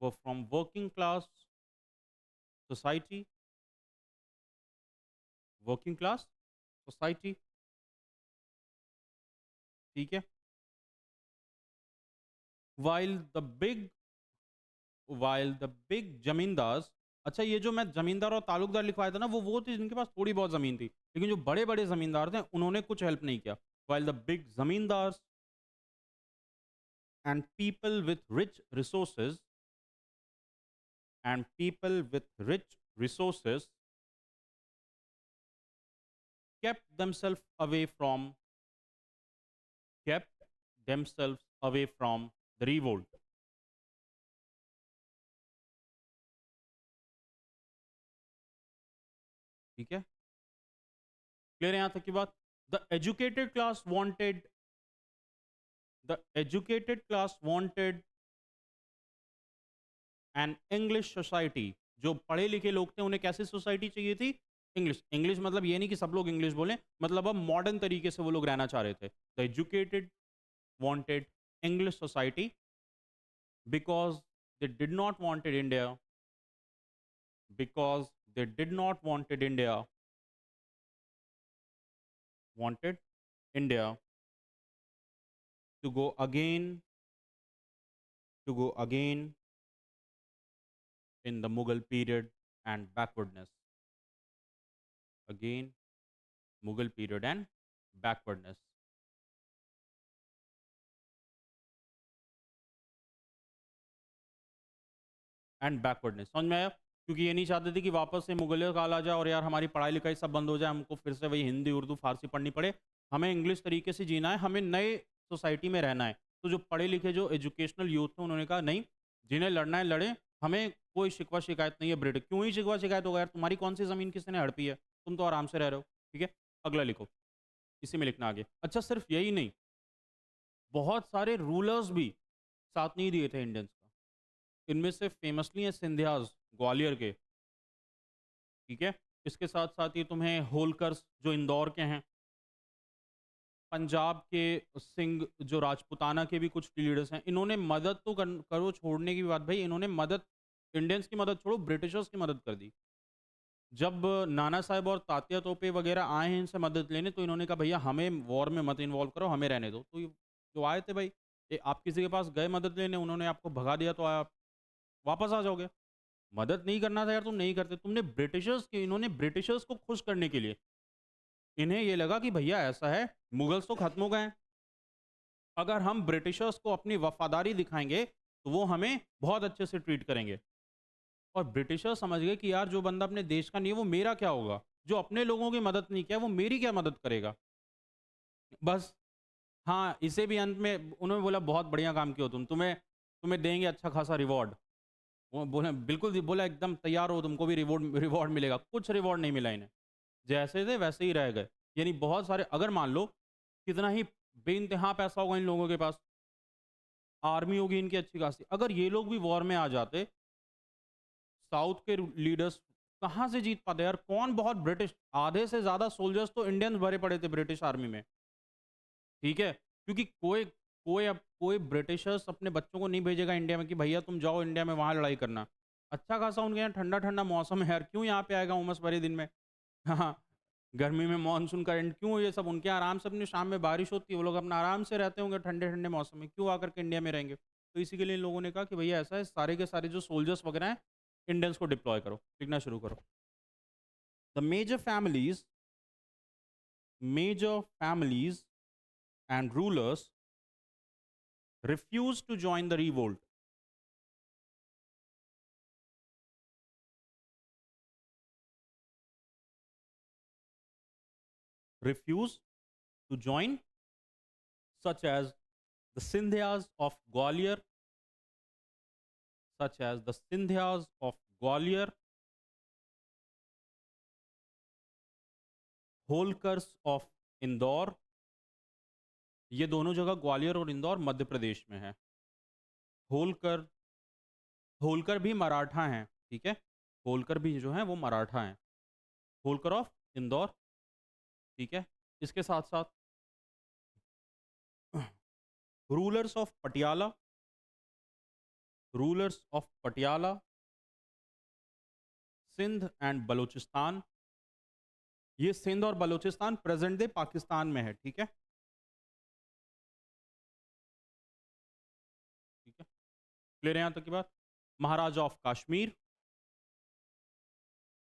were from working class society, working class society। ठीक है, while the big while the big zamindars, अच्छा ये जो मैं जमींदार और तालुकदार लिखवाया था ना, वो थे जिनके पास थोड़ी बहुत जमीन थी, लेकिन जो बड़े बड़े जमींदार थे उन्होंने कुछ हेल्प नहीं किया। while the big zamindars and people with rich resources and people with rich resources kept themselves away from kept themselves away from the revolt। ठीक है, क्लियर है यहां तक की बात? The educated class wanted the educated class wanted an English society. जो पढ़े लिखे लोग थे उन्हें कैसी सोसाइटी चाहिए थी? इंग्लिश। इंग्लिश मतलब ये नहीं कि सब लोग इंग्लिश बोलें, मतलब अब मॉडर्न तरीके से वो लोग रहना चाह रहे थे। The educated wanted English society because they did not wanted India because they did not wanted India to go again in the Mughal period and backwardness, again Mughal period and backwardness। And backwardness समझ में आया? क्योंकि ये नहीं चाहते थे कि वापस से मुगलिया काल आ जाए और यार हमारी पढ़ाई लिखाई सब बंद हो जाए, हमको फिर से वही हिंदी उर्दू फारसी पढ़नी पड़े। हमें इंग्लिश तरीके से जीना है, हमें नए सोसाइटी में रहना है। तो जो पढ़े लिखे जो एजुकेशनल यूथ थे उन्होंने कहा नहीं, जिन्हें लड़ना है लड़ें, हमें कोई शिकवा शिकायत नहीं है ब्रिटिश, क्यों ही शिकवा शिकायत होगा यार, तुम्हारी कौन सी ज़मीन किसी ने हड़पी है? तुम तो आराम से रह रहे हो, ठीक है? अगला लिखो, इसी में लिखना आगे। अच्छा सिर्फ़ यही नहीं, बहुत सारे रूलर्स भी साथ नहीं दिए थे इंडियंस का। इनमें से फेमसली हैं सिंधियाज़ ग्वालियर के, ठीक है? इसके साथ-साथ ये तुम्हें होलकर्स जो इंदौर के हैं, पंजाब के सिंह जो राजपूताना के भी कुछ लीडर्स हैं, इन्होंने मदद तो करो छोड़ने की बात भाई, इन्होंने मदद इंडियंस की मदद छोड़ो, ब्रिटिशर्स की मदद कर दी। जब नाना साहब और तात्या तोपे वगैरह आए हैं इनसे मदद लेने, तो इन्होंने कहा भैया हमें वॉर में मत इन्वॉल्व करो, हमें रहने दो। तो ये जो आए थे भाई, आप किसी के पास गए मदद लेने, उन्होंने आपको भगा दिया तो आप वापस आ जाओगे। मदद नहीं करना था यार, तुम नहीं करते। तुमने ब्रिटिशर्स के इन्होंने ब्रिटिशर्स को खुश करने के लिए, इन्हें ये लगा कि भैया ऐसा है, मुगल्स तो खत्म हो गए हैं, अगर हम ब्रिटिशर्स को अपनी वफादारी दिखाएंगे तो वो हमें बहुत अच्छे से ट्रीट करेंगे। और ब्रिटिशर समझ गए कि यार जो बंदा अपने देश का नहीं है वो मेरा क्या होगा, जो अपने लोगों की मदद नहीं किया वो मेरी क्या मदद करेगा। बस, हाँ, इसे भी अंत में उन्होंने बोला बहुत बढ़िया काम किया हो तुम, तुम्हें तुम्हें देंगे अच्छा खासा रिवॉर्ड। वो बोले बिल्कुल बोला एकदम तैयार हो, तुमको भी रिवॉर्ड रिवॉर्ड मिलेगा। कुछ रिवॉर्ड नहीं मिला इन्हें, जैसे थे वैसे ही रह गए। यानी बहुत सारे, अगर मान लो कितना ही बेइंतहा पैसा होगा इन लोगों के पास, आर्मी होगी इनकी अच्छी खासी, अगर ये लोग भी वॉर में आ जाते, साउथ के लीडर्स कहाँ से जीत पाते यार? कौन बहुत ब्रिटिश, आधे से ज़्यादा सोल्जर्स तो इंडियंस भरे पड़े थे ब्रिटिश आर्मी में, ठीक है? क्योंकि कोई कोई अब कोई ब्रिटिशर्स अपने बच्चों को नहीं भेजेगा इंडिया में कि भैया तुम जाओ इंडिया में वहाँ लड़ाई करना। अच्छा खासा उनके यहाँ ठंडा-ठंडा मौसम है यार, क्यों यहाँ पे आएगा उमस भरे दिन में? हाँ, गर्मी में मानसून का एंड, क्यों ये सब उनके यहाँ आराम से अपनी शाम में बारिश होती है, वो लोग अपना आराम से रहते होंगे ठंडे-ठंडे मौसम में, क्यों आकर के इंडिया में रहेंगे? तो इसी के लिए इन लोगों ने कहा कि भैया ऐसा है, सारे के सारे जो सोल्जर्स वगैरह हैं, इंडियंस को डिप्लॉय करो, लिखना शुरू करो। The major families and rulers refused to join the revolt. Refused to join, such as the Sindhyas of Gwalior, such as the Sindhyas of Gwalior, Holkars of Indore। ये दोनों जगह ग्वालियर और इंदौर मध्य प्रदेश में है। होलकर होलकर भी मराठा हैं, ठीक है? होलकर भी जो हैं वो मराठा हैं। होलकर ऑफ इंदौर, ठीक है? इसके साथ-साथ rulers of Patiala, rulers of Patiala, Sindh and Balochistan. ये सिंध और बलूचिस्तान प्रेजेंट डे पाकिस्तान में है, ठीक है? ठीक है? क्लियर है यहाँ तक की बात? महाराजा ऑफ कश्मीर,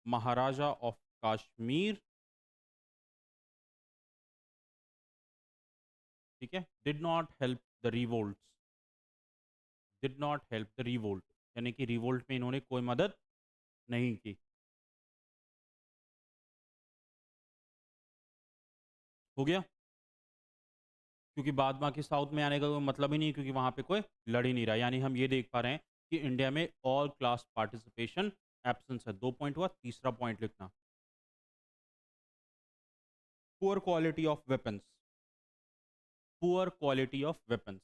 महाराजा ऑफ कश्मीर, ठीक है? Did not help the revolts, did not help the revolt, यानी कि रिवोल्ट में इन्होंने कोई मदद नहीं की। हो गया? क्योंकि बाद बाकी साउथ में आने का कोई मतलब ही नहीं है, क्योंकि वहाँ पे कोई लड़ ही नहीं रहा। यानी हम ये देख पा रहे हैं कि इंडिया में ऑल क्लास पार्टिसिपेशन एब्सेंस है। 2 पॉइंट हुआ, तीसरा पॉइंट लिखना, poor quality of weapons, poor quality of weapons.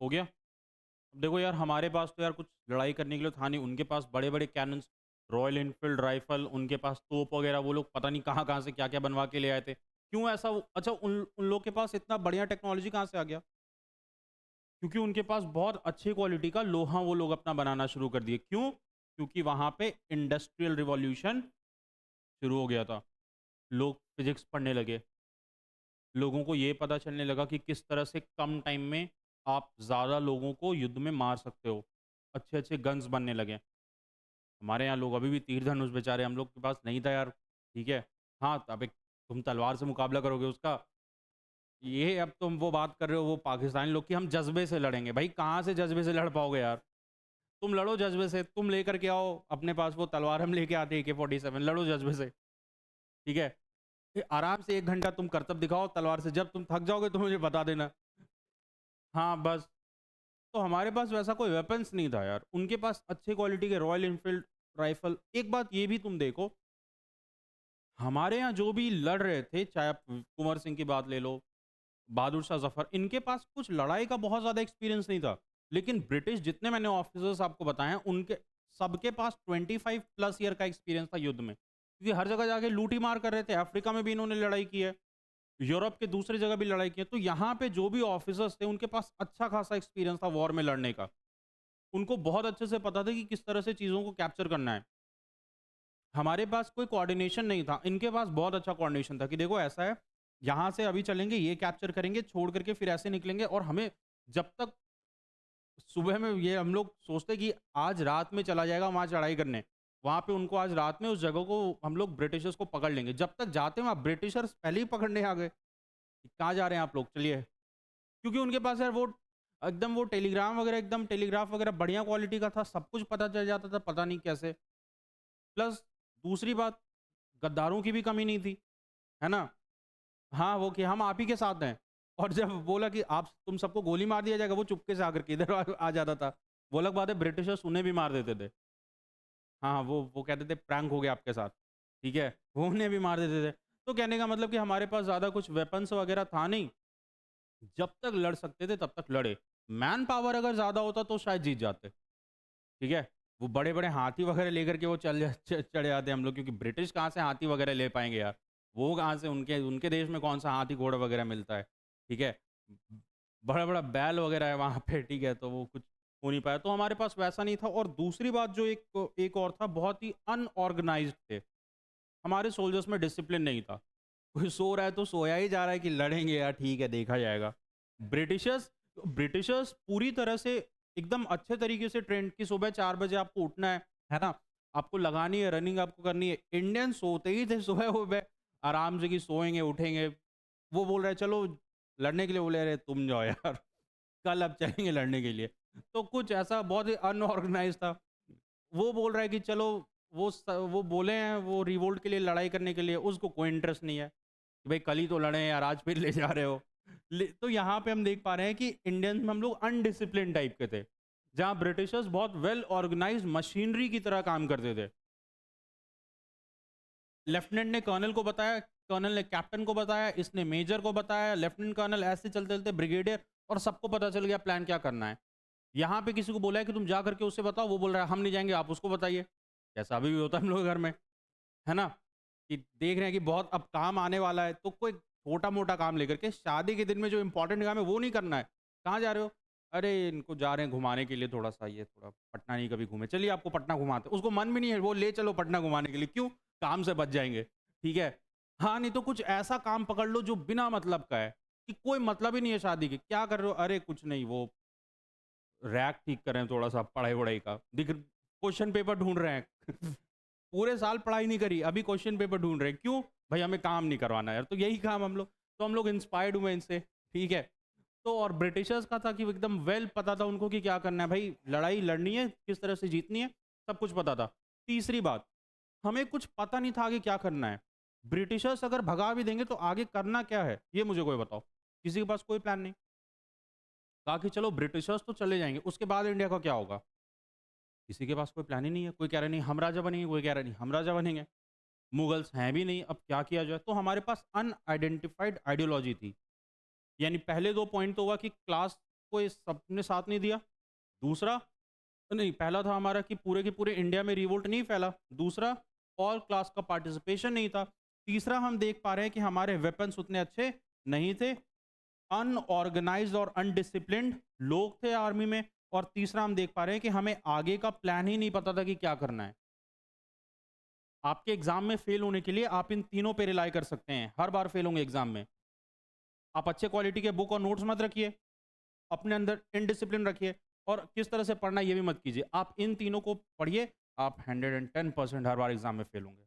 हो गया? अब देखो यार, हमारे पास तो यार कुछ लड़ाई करने के लिए था नहीं, उनके पास बड़े-बड़े कैनन्स, रॉयल एनफील्ड राइफल, उनके पास तोप वगैरह, वो लोग पता नहीं कहाँ-कहाँ से क्या-क्या बनवा के ले आए थे। क्यों ऐसा अच्छा उन उन लोग के पास इतना बढ़िया टेक्नोलॉजी कहाँ से आ गया? क्योंकि उनके पास बहुत अच्छी क्वालिटी का लोहा वो लोग अपना बनाना शुरू कर दिए। क्यों? क्योंकि वहाँ पे इंडस्ट्रियल रिवॉल्यूशन शुरू हो गया था। लोग फिज़िक्स पढ़ने लगे। लोगों को ये पता चलने लगा कि किस तरह से कम टाइम में आप ज़्यादा लोगों को युद्ध में मार सकते हो। अच्छे-अच्छे गन्स बनने लगे। हमारे यहाँ लोग अभी भी तीर धनुष बेचारे, हम लोग के पास नहीं था यार, ठीक है? हाँ, अब एक तुम तलवार से मुकाबला करोगे उसका, ये अब तुम वो बात कर रहे हो वो पाकिस्तानी लोग कि हम जज़्बे से लड़ेंगे। भाई कहाँ से जज़्बे से लड़ पाओगे यार? तुम लड़ो जज़्बे से, तुम लेकर के आओ अपने पास वो तलवार, हम लेके आते हैं AK-47, लड़ो जज़्बे से, ठीक है? आराम से 1 घंटा तुम करतब दिखाओ तलवार से, जब तुम थक जाओगे तो मुझे बता देना। हाँ, बस। तो हमारे पास वैसा कोई वेपन्स नहीं था यार। उनके पास अच्छे क्वालिटी के रॉयल एनफील्ड राइफ़ल। एक बात ये भी तुम देखो, हमारे यहाँ जो भी लड़ रहे थे, चाहे आप कुँवर सिंह की बात ले लो, बहादुर शाह ज़फ़र, इनके पास कुछ लड़ाई का बहुत ज़्यादा एक्सपीरियंस नहीं था। लेकिन ब्रिटिश जितने मैंने ऑफ़िसर्स आपको बताए हैं, उनके सबके पास 25 प्लस ईयर का एक्सपीरियंस था युद्ध में। क्योंकि हर जगह जाके लूट ही मार कर रहे थे। अफ्रीका में भी इन्होंने लड़ाई की है, यूरोप के दूसरी जगह भी लड़ाई की है। तो यहाँ पे जो भी ऑफ़िसर्स थे, उनके पास अच्छा खासा एक्सपीरियंस था वॉर में लड़ने का। उनको बहुत अच्छे से पता था कि किस तरह से चीज़ों को कैप्चर करना है। हमारे पास कोई कोऑर्डिनेशन नहीं था, इनके पास बहुत अच्छा कोऑर्डिनेशन था कि देखो ऐसा है, यहाँ से अभी चलेंगे, ये कैप्चर करेंगे, छोड़ करके फिर ऐसे निकलेंगे और हमें जब तक सुबह में ये हम लोग सोचते कि आज रात में चला जाएगा वहाँ चढ़ाई करने, वहाँ पे उनको आज रात में उस जगह को हम लोग ब्रिटिशर्स को पकड़ लेंगे। जब तक जाते हैं वहाँ ब्रिटिशर्स पहले ही पकड़ने आ गए, कि कहाँ जा रहे हैं आप लोग चलिए। क्योंकि उनके पास यार वो एकदम वो टेलीग्राम वगैरह एकदम टेलीग्राफ वगैरह बढ़िया क्वालिटी का था, सब कुछ पता चल जाता था, पता नहीं कैसे। प्लस दूसरी बात, गद्दारों की भी कमी नहीं थी, है ना? हाँ, वो कि हम आप ही के साथ हैं। और जब बोला कि आप तुम सबको गोली मार दिया जाएगा, वो चुपके से आकर के इधर आ जाता था। वो अलग बात है, ब्रिटिशर्स उन्हें भी मार देते थे। हाँ, हाँ, वो कहते थे प्रैंक हो गया आपके साथ, ठीक है? वो उन्हें भी मार देते थे। तो कहने का मतलब कि हमारे पास ज़्यादा कुछ वेपन्स वगैरह था नहीं। जब तक लड़ सकते थे तब तक लड़े। मैन पावर अगर ज़्यादा होता तो शायद जीत जाते, ठीक है? वो बड़े-बड़े हाथी वगैरह लेकर के वो चढ़े आते हम लोग, क्योंकि ब्रिटिश कहाँ से हाथी वगैरह ले पाएँगे यार? वो कहाँ से, उनके उनके देश में कौन-सा हाथी घोड़ा वगैरह मिलता है, ठीक है? बड़ा-बड़ा बैल वगैरह है वहाँ पे, ठीक है? तो वो कुछ हो नहीं पाया। तो हमारे पास वैसा नहीं था। और दूसरी बात जो एक एक और था, बहुत ही अनऑर्गनाइज़्ड थे। हमारे सोल्जर्स में डिसिप्लिन नहीं था। कोई सो रहा है तो सोया ही जा रहा है कि लड़ेंगे यार, ठीक है देखा जाएगा। ब्रिटिशर्स ब्रिटिशर्स पूरी तरह से एकदम अच्छे तरीके से ट्रेंड कि सुबह 4 बजे आपको उठना है ना? आपको लगानी है, रनिंग आपको करनी है। इंडियन सोते ही थे सुबह-वुबह आराम से कि सोएँगे, उठेंगे। वो बोल रहे हैं चलो लड़ने के लिए, बोले अरे तुम जाओ यार, कल अब चलेंगे लड़ने के लिए। तो कुछ ऐसा बहुत ही अनऑर्गनाइज़्ड था। वो बोल रहा है कि चलो वो बोले हैं वो रिवोल्ट के लिए लड़ाई करने के लिए, उसको कोई इंटरेस्ट नहीं है। कि भाई कल ही तो लड़े हैं यार, आज फिर ले जा रहे हो। तो यहाँ पे हम देख पा रहे हैं कि इंडियंस में हम लोग अनडिसिप्लिन टाइप के थे, जहाँ ब्रिटिशर्स बहुत वेल ऑर्गेनाइज्ड मशीनरी की तरह काम करते थे। लेफ्टिनेंट ने कर्नल को बताया, कर्नल ने कैप्टन को बताया, इसने मेजर को बताया, लेफ्टिनेंट कर्नल, ऐसे चलते चलते ब्रिगेडियर, और सबको पता चल गया प्लान क्या करना है। यहाँ पे किसी को बोला है कि तुम जा करके उससे बताओ, वो बोल रहा है हम नहीं जाएंगे, आप उसको बताइए। जैसा अभी भी होता है हम लोग के घर में, है ना? कि देख रहे हैं कि बहुत अब काम आने वाला है, तो कोई छोटा-मोटा काम लेकर के शादी के दिन में जो इम्पोर्टेंट काम है वो नहीं करना है। कहाँ जा रहे हो? अरे इनको जा रहे हैं घुमाने के लिए थोड़ा-सा, ये थोड़ा पटना नहीं कभी घूमे। चलिए आपको पटना घुमाते हैं। उसको मन भी नहीं है, वो ले चलो पटना घुमाने के लिए। क्यों? काम से बच जाएँगे, ठीक है? हाँ, नहीं तो कुछ ऐसा काम पकड़ लो जो बिना मतलब का है, कि कोई मतलब ही नहीं है शादी की। क्या कर रहे हो? अरे कुछ नहीं, वो रैक ठीक कर रहे हैं थोड़ा-सा पढ़ाई-वढ़ाई का। क्वेश्चन पेपर ढूँढ रहे हैं। पूरे साल पढ़ाई नहीं करी, अभी क्वेश्चन पेपर ढूँढ रहे हैं। क्यों? भई हमें काम नहीं करवाना है यार, तो यही काम हम लोग, तो हम लोग इंस्पायर्ड हुए इनसे, ठीक है? तो और ब्रिटिशर्स का था कि वो एकदम वेल पता था उनको कि क्या करना है भाई, लड़ाई लड़नी है, किस तरह से जीतनी है, सब कुछ पता था। तीसरी बात, हमें कुछ पता नहीं था आगे क्या करना है। ब्रिटिशर्स अगर भगा भी देंगे तो आगे करना क्या है, ये मुझे कोई बताओ। किसी के पास कोई प्लान नहीं। कहा कि चलो ब्रिटिशर्स तो चले जाएँगे, उसके बाद इंडिया का क्या होगा? किसी के पास कोई प्लान ही नहीं है। कोई कह रहा नहीं हम राजा बनेंगे, कोई कह रहा नहीं हम राजा बनेंगे। मुगल्स हैं भी नहीं, अब क्या किया जाए? तो हमारे पास अनआइडेंटिफाइड आइडियोलॉजी थी। यानी पहले 2 पॉइंट तो हुआ कि क्लास को ये सबने साथ नहीं दिया। दूसरा, नहीं, पहला था हमारा कि पूरे के पूरे इंडिया में रिवोल्ट नहीं फैला। दूसरा, ऑल क्लास का पार्टिसिपेशन नहीं था। तीसरा, हम देख पा रहे हैं कि हमारे वेपन्स उतने अच्छे नहीं थे। अनऑर्गेनाइज्ड और अनडिसिप्लिन्ड लोग थे आर्मी में। और तीसरा, हम देख पा रहे हैं कि हमें आगे का प्लान ही नहीं पता था कि क्या करना है। आपके एग्जाम में फेल होने के लिए आप इन तीनों पे रिलाई कर सकते हैं। हर बार फेल होंगे एग्जाम में। आप अच्छे क्वालिटी के बुक और नोट्स मत रखिए, अपने अंदर इनडिसिप्लिन रखिए, और किस तरह से पढ़ना है ये भी मत कीजिए। आप इन तीनों को पढ़िए, आप 110% हर बार एग्जाम में फेल होंगे।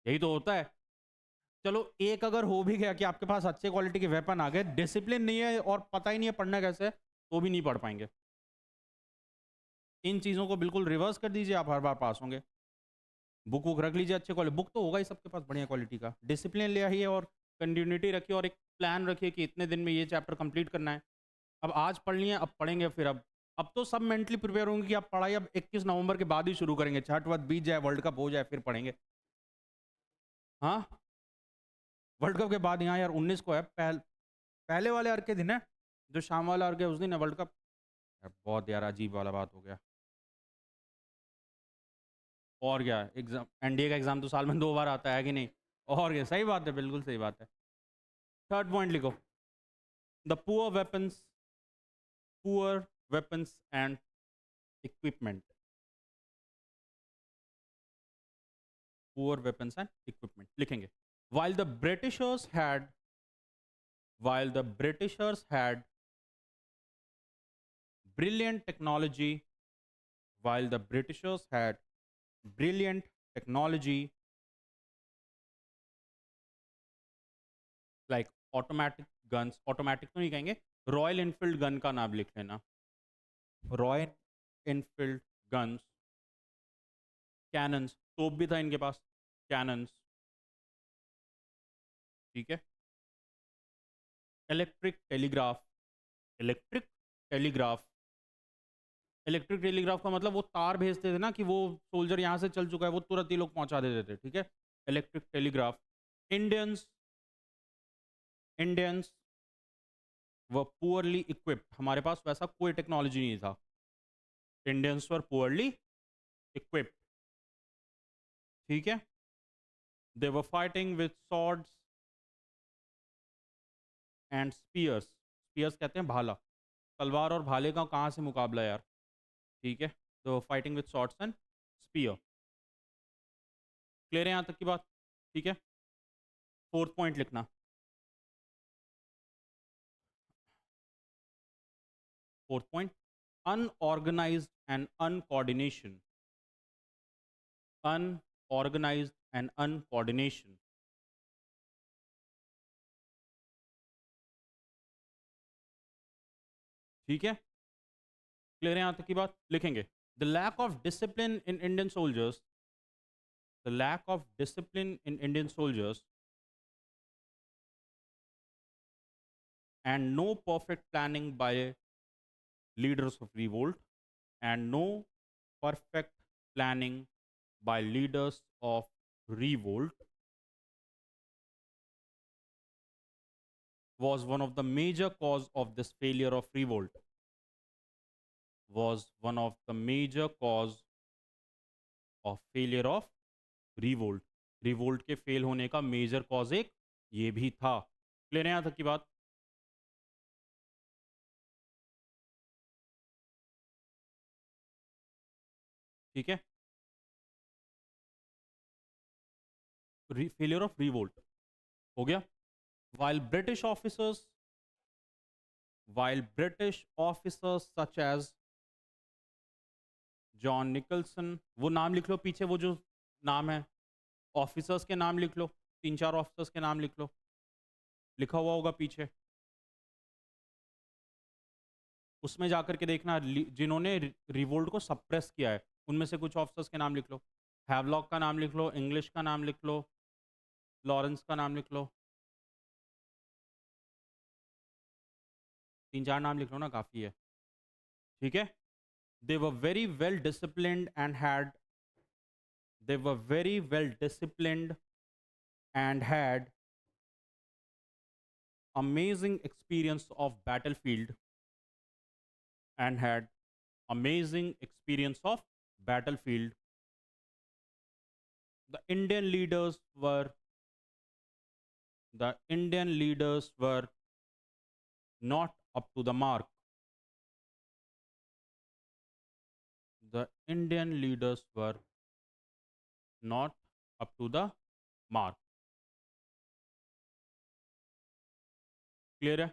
यही तो होता है। चलो एक अगर हो भी गया कि आपके पास अच्छे क्वालिटी के वेपन आ गए, डिसिप्लिन नहीं है और पता ही नहीं है पढ़ना कैसे है, तो भी नहीं पढ़ पाएंगे। इन चीज़ों को बिल्कुल रिवर्स कर दीजिए, आप हर बार पास होंगे। बुक वुक रख लीजिए अच्छे क्वालिटी, बुक तो होगा ही सबके पास बढ़िया क्वालिटी का। डिसिप्लिन ले आइए और कंटिन्यूटी रखिए और एक प्लान रखिए कि इतने दिन में ये चैप्टर कंप्लीट करना है। अब आज पढ़ लिए, अब पढ़ेंगे फिर अब तो सब मेंटली प्रिपेयर होंगे कि अब पढ़ाई अब 21 नवंबर के बाद ही शुरू करेंगे, छठ वठ बीत जाए, वर्ल्ड कप हो जाए, फिर पढ़ेंगे। हाँ, वर्ल्ड कप के बाद यहाँ यार 19 को है, पहले वाले अर्घ के दिन है, जो शाम वाला अर्घ है उस दिन है वर्ल्ड कप। यार बहुत यार अजीब वाला बात हो गया। और क्या, एग्जाम एनडीए का एग्जाम तो साल में 2 बार आता है कि नहीं? और क्या, सही बात है, बिल्कुल सही बात है। थर्ड पॉइंट लिखो, the poor weapons and equipment. Poor weapons and equipment लिखेंगे। while the britishers had while the britishers had brilliant technology while the britishers had brilliant technology like automatic guns, automatic तो नहीं कहेंगे, royal Enfield gun का नाम लिख लेना, royal Enfield guns, cannons, तोप भी था इनके पास, कैनन्स, ठीक है। Electric telegraph, electric telegraph, electric telegraph का मतलब वो तार भेजते थे ना कि वो सोल्जर यहाँ से चल चुका है, वो तुरंत ही लोग पहुंचा देते थे, ठीक है। Electric telegraph. इंडियंस इंडियंस व पुअरली इक्विप्ड, हमारे पास वैसा कोई टेक्नोलॉजी नहीं था। इंडियंस वर पुअरली इक्विप्ड, ठीक है। They were fighting with swords and spears, spears कहते हैं भाला, तलवार और भाले का कहाँ से मुकाबला यार, ठीक है। तो fighting with swords and spear. Clear है यहाँ तक की बात? ठीक है। फोर्थ पॉइंट लिखना, fourth point, unorganized and uncoordination, unorganized and uncoordination, ठीक है। क्लियर है यहाँ तक की बात? लिखेंगे, the lack of discipline in Indian soldiers, the lack of discipline in Indian soldiers and no perfect planning by leaders of revolt, and no perfect planning by leaders of revolt was one of the major cause of this failure of revolt, was one of the major cause of failure of revolt, revolt के fail होने का major cause एक ये भी था। Clear है यहाँ तक की बात? ठीक है। फेलियर ऑफ रिवोल्ट हो गया। while british officers while british officers such as John Nicholson, वो नाम लिख लो पीछे, वो जो नाम है, ऑफिसर्स के नाम लिख लो, 3-4 ऑफिसर्स के नाम लिख लो, लिखा हुआ होगा पीछे, उसमें जाकर के देखना जिन्होंने रिवोल्ट को सप्रेस किया है, उनमें से कुछ ऑफिसर्स के नाम लिख लो। हैवलॉक का नाम लिख लो, इंग्लिश का नाम लिख लो, लॉरेंस का नाम लिख लो, 3-4 नाम लिख लो ना, काफ़ी है, ठीक है। They were very well disciplined and had they were very well disciplined and had amazing experience of battlefield and had amazing experience of battlefield. The indian leaders were the indian leaders were not up to the mark. The indian leaders were not up to the mark. Clear है?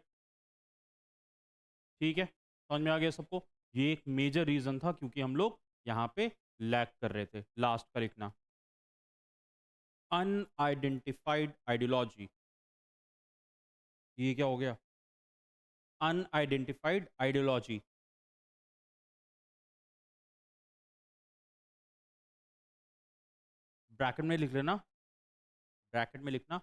ठीक है, समझ में आ गया सबको? ये एक major reason था क्योंकि हम लोग यहाँ पे लैग कर रहे थे। लास्ट का लिखना, अनआइडेंटिफाइड आइडियोलॉजी। ये क्या हो गया? Unidentified ideology. ब्रैकेट में लिख लेना, ब्रैकेट में लिखना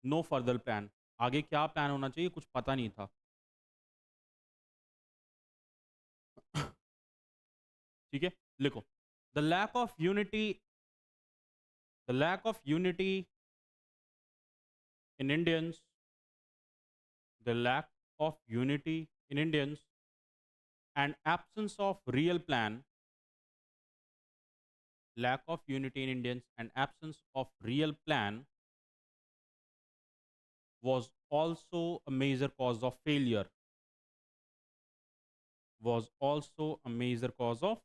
नो फर्दर प्लान। आगे क्या प्लान होना चाहिए कुछ पता नहीं था। ठीक है, लिखो the lack of unity, the lack of unity in Indians, the lack of unity in Indians and absence of real plan, lack of unity in Indians and absence of real plan was also a major cause of failure, was also a major cause of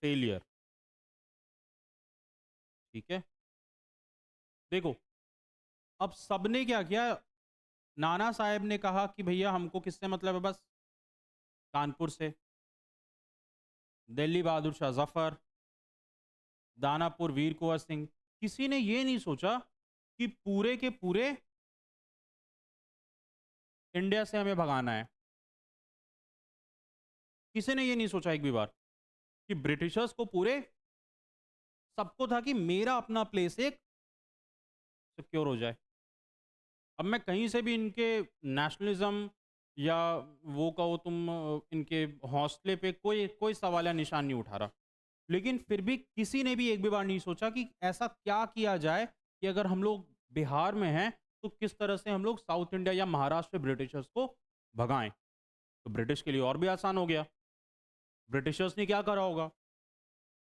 failure। ठीक है, देखो अब सबने क्या किया, नाना साहब ने कहा कि भैया हमको किससे मतलब है, बस कानपुर से, दिल्ली बहादुर शाह जफर, दानापुर वीर कुंवर सिंह। किसी ने ये नहीं सोचा कि पूरे के पूरे इंडिया से हमें भगाना है। किसी ने ये नहीं सोचा एक भी बार कि ब्रिटिशर्स को पूरे, सबको था कि मेरा अपना प्लेस एक सिक्योर हो जाए। अब मैं कहीं से भी इनके नेशनलिज्म या वो कहो तुम इनके हौसले पे कोई कोई सवाल या निशान नहीं उठा रहा, लेकिन फिर भी किसी ने भी एक भी बार नहीं सोचा कि ऐसा क्या किया जाए कि अगर हम लोग बिहार में हैं तो किस तरह से हम लोग साउथ इंडिया या महाराष्ट्र में ब्रिटिशर्स को भगाएं। तो ब्रिटिश के लिए और भी आसान हो गया। ब्रिटिशर्स ने क्या करा होगा,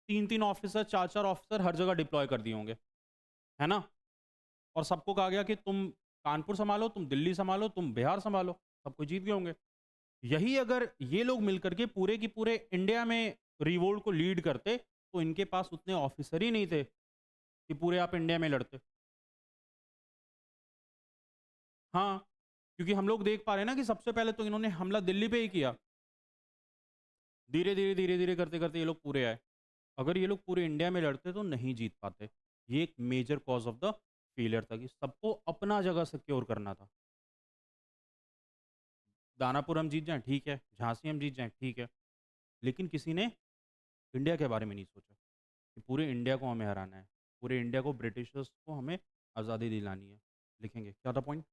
3-3 ऑफिसर 4-4 ऑफिसर हर जगह डिप्लॉय कर दिए होंगे, है ना, और सबको कहा गया कि तुम कानपुर संभालो, तुम दिल्ली संभालो, तुम बिहार संभालो, सब कुछ जीत गए होंगे। यही अगर ये लोग मिलकर के पूरे की पूरे इंडिया में रिवोल्ट को लीड करते तो इनके पास उतने ऑफिसर ही नहीं थे कि पूरे आप इंडिया में लड़ते। हाँ, क्योंकि हम लोग देख पा रहे हैं ना कि सबसे पहले तो इन्होंने हमला दिल्ली पे ही किया, धीरे धीरे धीरे धीरे करते करते ये लोग पूरे आए। अगर ये लोग पूरे इंडिया में लड़ते तो नहीं जीत पाते। ये एक major cause of the failure था कि सबको अपना जगह सिक्योर करना था। दानापुर हम जीत जाएं ठीक है, झांसी हम जीत जाएं ठीक है, लेकिन किसी ने इंडिया के बारे में नहीं सोचा कि पूरे इंडिया को हमें हराना है, पूरे इंडिया को ब्रिटिशर्स को हमें आज़ादी दिलानी है। लिखेंगे क्या था point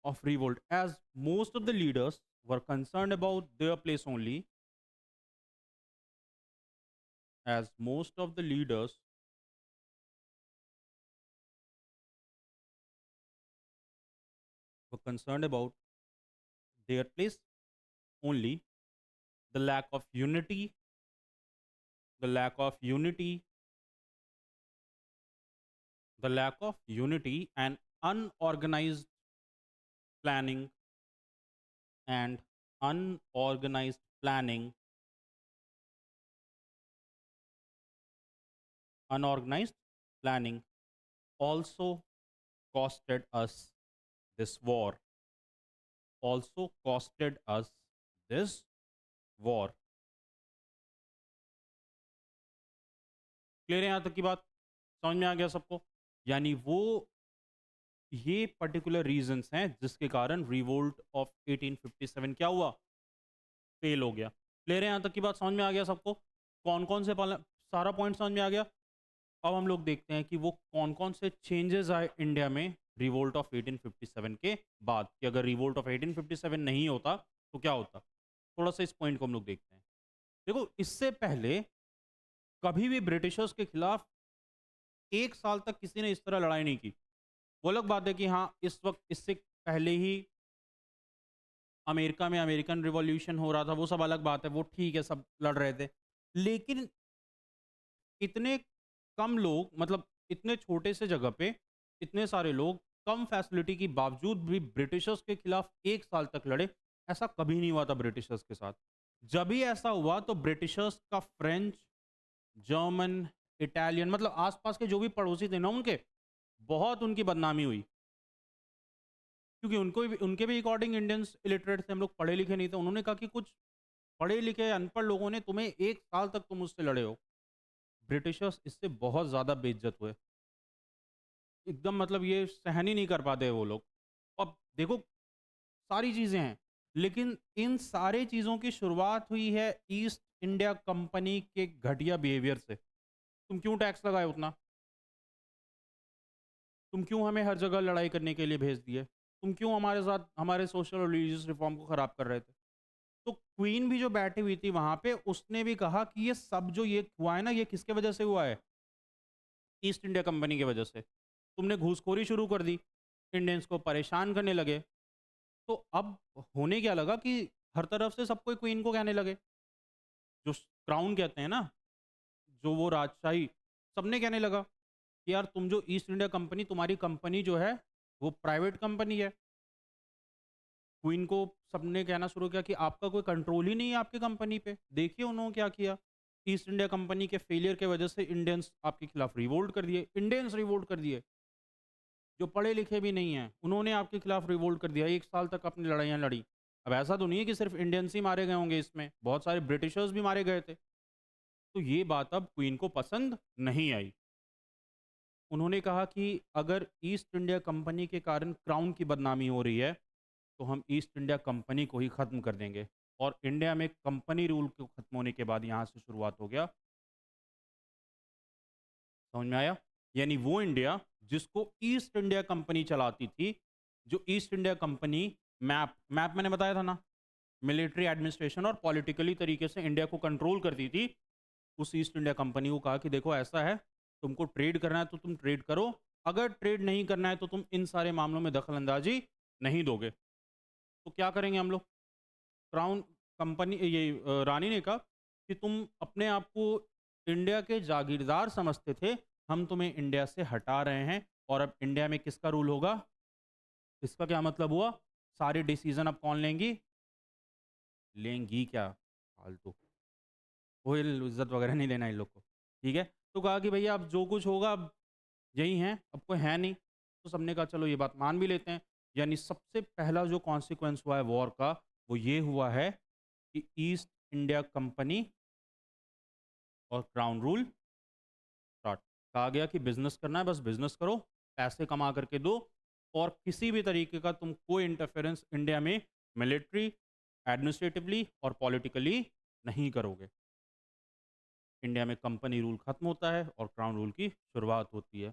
of revolt, as most of the leaders were concerned about their place only, as most of the leaders were concerned about their place only, the lack of unity, the lack of unity, the lack of unity and unorganized planning and unorganized planning, unorganized planning also costed us this war, also costed us this war। Clear है यहाँ तक की बात, समझ में आ गया सबको? यानी वो ये पर्टिकुलर रीजंस हैं जिसके कारण रिवोल्ट ऑफ 1857 क्या हुआ, फेल हो गया। क्लियर है यहाँ तक की बात, समझ में आ गया सबको? कौन कौन से सारा पॉइंट समझ में आ गया। अब हम लोग देखते हैं कि वो कौन कौन से चेंजेस आए इंडिया में रिवोल्ट ऑफ 1857 के बाद, कि अगर रिवोल्ट ऑफ 1857 नहीं होता तो क्या होता। थोड़ा सा इस पॉइंट को हम लोग देखते हैं। देखो इससे पहले कभी भी ब्रिटिशर्स के खिलाफ 1 साल तक किसी ने इस तरह लड़ाई नहीं की। वो अलग बात है कि हाँ इस वक्त इससे पहले ही अमेरिका में अमेरिकन रिवॉल्यूशन हो रहा था, वो सब अलग बात है, वो ठीक है सब लड़ रहे थे, लेकिन इतने कम लोग, मतलब इतने छोटे से जगह पे इतने सारे लोग कम फैसिलिटी के बावजूद भी ब्रिटिशर्स के खिलाफ 1 साल तक लड़े, ऐसा कभी नहीं हुआ था ब्रिटिशर्स के साथ। जब भी ऐसा हुआ तो ब्रिटिशर्स का फ्रेंच, जर्मन, इटालियन, मतलब आसपास के जो भी पड़ोसी थे ना उनके, बहुत उनकी बदनामी हुई, क्योंकि उनको भी, उनके भी अकॉर्डिंग इंडियंस इलिटरेट थे, हम लोग पढ़े लिखे नहीं थे। उन्होंने कहा कि कुछ पढ़े लिखे अनपढ़ लोगों ने तुम्हें 1 साल तक तुम उससे लड़े हो। ब्रिटिशर्स इससे बहुत ज़्यादा बेइज्जत हुए, एकदम मतलब ये सहन ही नहीं कर पाते वो लोग। अब देखो सारी चीज़ें हैं, लेकिन इन सारी चीज़ों की शुरुआत हुई है ईस्ट इंडिया कंपनी के घटिया बिहेवियर से। तुम क्यों टैक्स लगाए उतना? तुम क्यों हमें हर जगह लड़ाई करने के लिए भेज दिए? तुम क्यों हमारे साथ हमारे सोशल और रिलीजियस रिफॉर्म को ख़राब कर रहे थे? तो क्वीन भी जो बैठी हुई थी वहाँ पे, उसने भी कहा कि ये सब जो ये हुआ है ना, ये किसके वजह से हुआ है? ईस्ट इंडिया कंपनी की वजह से। तुमने घूसखोरी शुरू कर दी, इंडियंस को परेशान करने लगे। तो अब होने क्या लगा कि हर तरफ से सब कोई क्वीन को कहने लगे। जो क्राउन कहते हैं ना, जो वो राजशाही, सबने कहने लगा कि यार तुम जो ईस्ट इंडिया कंपनी, तुम्हारी कंपनी जो है वो प्राइवेट कंपनी है। क्वीन को सबने कहना शुरू किया कि आपका कोई कंट्रोल ही नहीं है आपकी कंपनी पे। देखिए उन्होंने क्या किया। ईस्ट इंडिया कंपनी के फेलियर के वजह से इंडियंस आपके खिलाफ रिवोल्ट कर दिए, इंडियंस रिवोल्ट कर दिए, जो पढ़े लिखे भी नहीं हैं उन्होंने आपके खिलाफ रिवोल्ट कर दिया। 1 साल तक अपनी लड़ाइयाँ लड़ी। अब ऐसा तो नहीं है कि सिर्फ इंडियंस ही मारे गए होंगे, इसमें बहुत सारे ब्रिटिशर्स भी मारे गए थे। तो ये बात अब क्वीन को पसंद नहीं आई। उन्होंने कहा कि अगर ईस्ट इंडिया कंपनी के कारण क्राउन की बदनामी हो रही है तो हम ईस्ट इंडिया कंपनी को ही ख़त्म कर देंगे। और इंडिया में कंपनी रूल के ख़त्म होने के बाद यहाँ से शुरुआत हो गया। समझ में आया? यानी वो इंडिया जिसको ईस्ट इंडिया कंपनी चलाती थी, जो east India company map map मैंने बताया था ना, मिलिट्री एडमिनिस्ट्रेशन और पॉलिटिकली तरीके से इंडिया को कंट्रोल करती थी। उस ईस्ट इंडिया कंपनी को कहा कि देखो ऐसा है, तुमको ट्रेड करना है तो तुम ट्रेड करो, अगर ट्रेड नहीं करना है तो तुम इन सारे मामलों में दखल अंदाजी नहीं दोगे। तो क्या करेंगे हम लोग? क्राउन कंपनी ये रानी ने कहा कि तुम अपने आप को इंडिया के जागीरदार समझते थे, हम तुम्हें इंडिया से हटा रहे हैं और अब इंडिया में किसका रूल होगा? इसका क्या मतलब हुआ? सारे डिसीजन अब कौन लेंगी? लेंगी क्या? फालतू, कोई इज्जत वगैरह नहीं देना इन लोग को। ठीक है? तो कहा कि भैया अब जो कुछ होगा अब यही हैं, अब कोई है नहीं। तो सबने कहा चलो ये बात मान भी लेते हैं। यानी सबसे पहला जो कॉन्सिक्वेंस हुआ है वॉर का, वो ये हुआ है कि ईस्ट इंडिया कंपनी और क्राउन रूल स्टार्ट। कहा गया कि बिजनेस करना है, बस बिजनेस करो, पैसे कमा करके दो, और किसी भी तरीके का तुम कोई इंटरफेरेंस इंडिया में मिलिट्री, एडमिनिस्ट्रेटिवली और पॉलिटिकली नहीं करोगे। इंडिया में कंपनी रूल खत्म होता है और क्राउन रूल की शुरुआत होती है।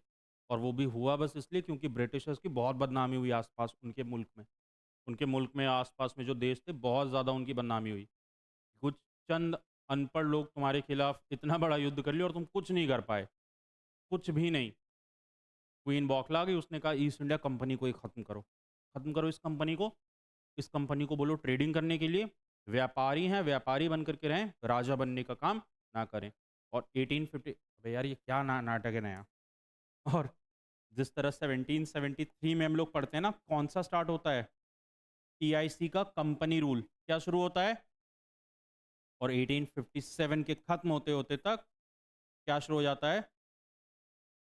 और वो भी हुआ बस इसलिए क्योंकि ब्रिटिशर्स की बहुत बदनामी हुई आसपास उनके मुल्क में। उनके मुल्क में आसपास में जो देश थे, बहुत ज़्यादा उनकी बदनामी हुई। कुछ चंद अनपढ़ लोग तुम्हारे खिलाफ इतना बड़ा युद्ध कर लिया और तुम कुछ नहीं कर पाए, कुछ भी नहीं। क्वीन बौखला गई, उसने कहा ईस्ट इंडिया कंपनी को ही ख़त्म करो, ख़त्म करो इस कंपनी को। इस कंपनी को बोलो ट्रेडिंग करने के लिए, व्यापारी हैं व्यापारी बन करके रहें, राजा बनने का काम ना करें। और 1850, अबे यार ये क्या नाटक है नया। और जिस तरह 1773 में हम लोग पढ़ते हैं ना, कौन सा स्टार्ट होता है? टीआईसी का कंपनी रूल क्या शुरू होता है? और 1857 के खत्म होते होते तक क्या शुरू हो जाता है?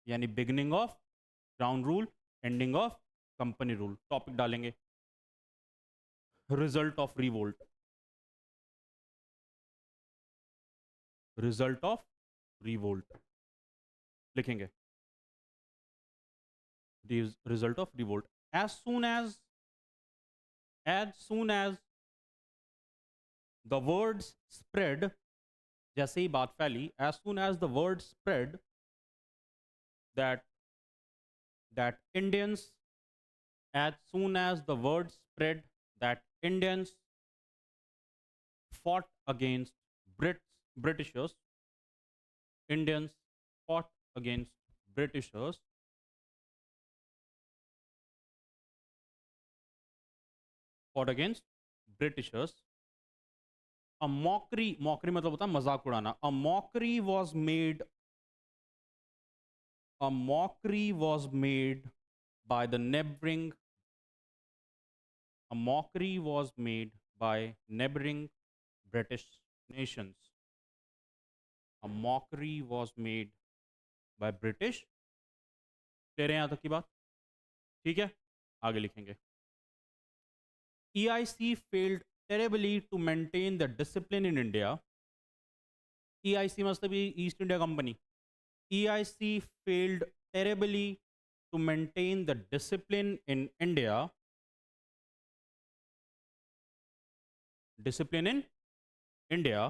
यानी beginning of crown rule, ending of company rule. Topic डालेंगे result of revolt, result of revolt लिखेंगे, result of revolt. As soon as the words spread, जैसे ही बात फैली, as soon as the word spread that Indians, as soon as the word spread that Indians fought against Britishers, Indians fought against Britishers, fought against Britishers, mockery मतलब होता है मजाक उड़ाना, a mockery was made by the neighboring, a mockery was made by neighboring British nations. A mockery was made by British। ले रहे हैं यहाँ तक की बात? ठीक है, आगे लिखेंगे। EIC failed terribly to maintain the discipline in India। EIC मतलब east India company. EIC failed terribly to maintain the discipline in India, discipline in India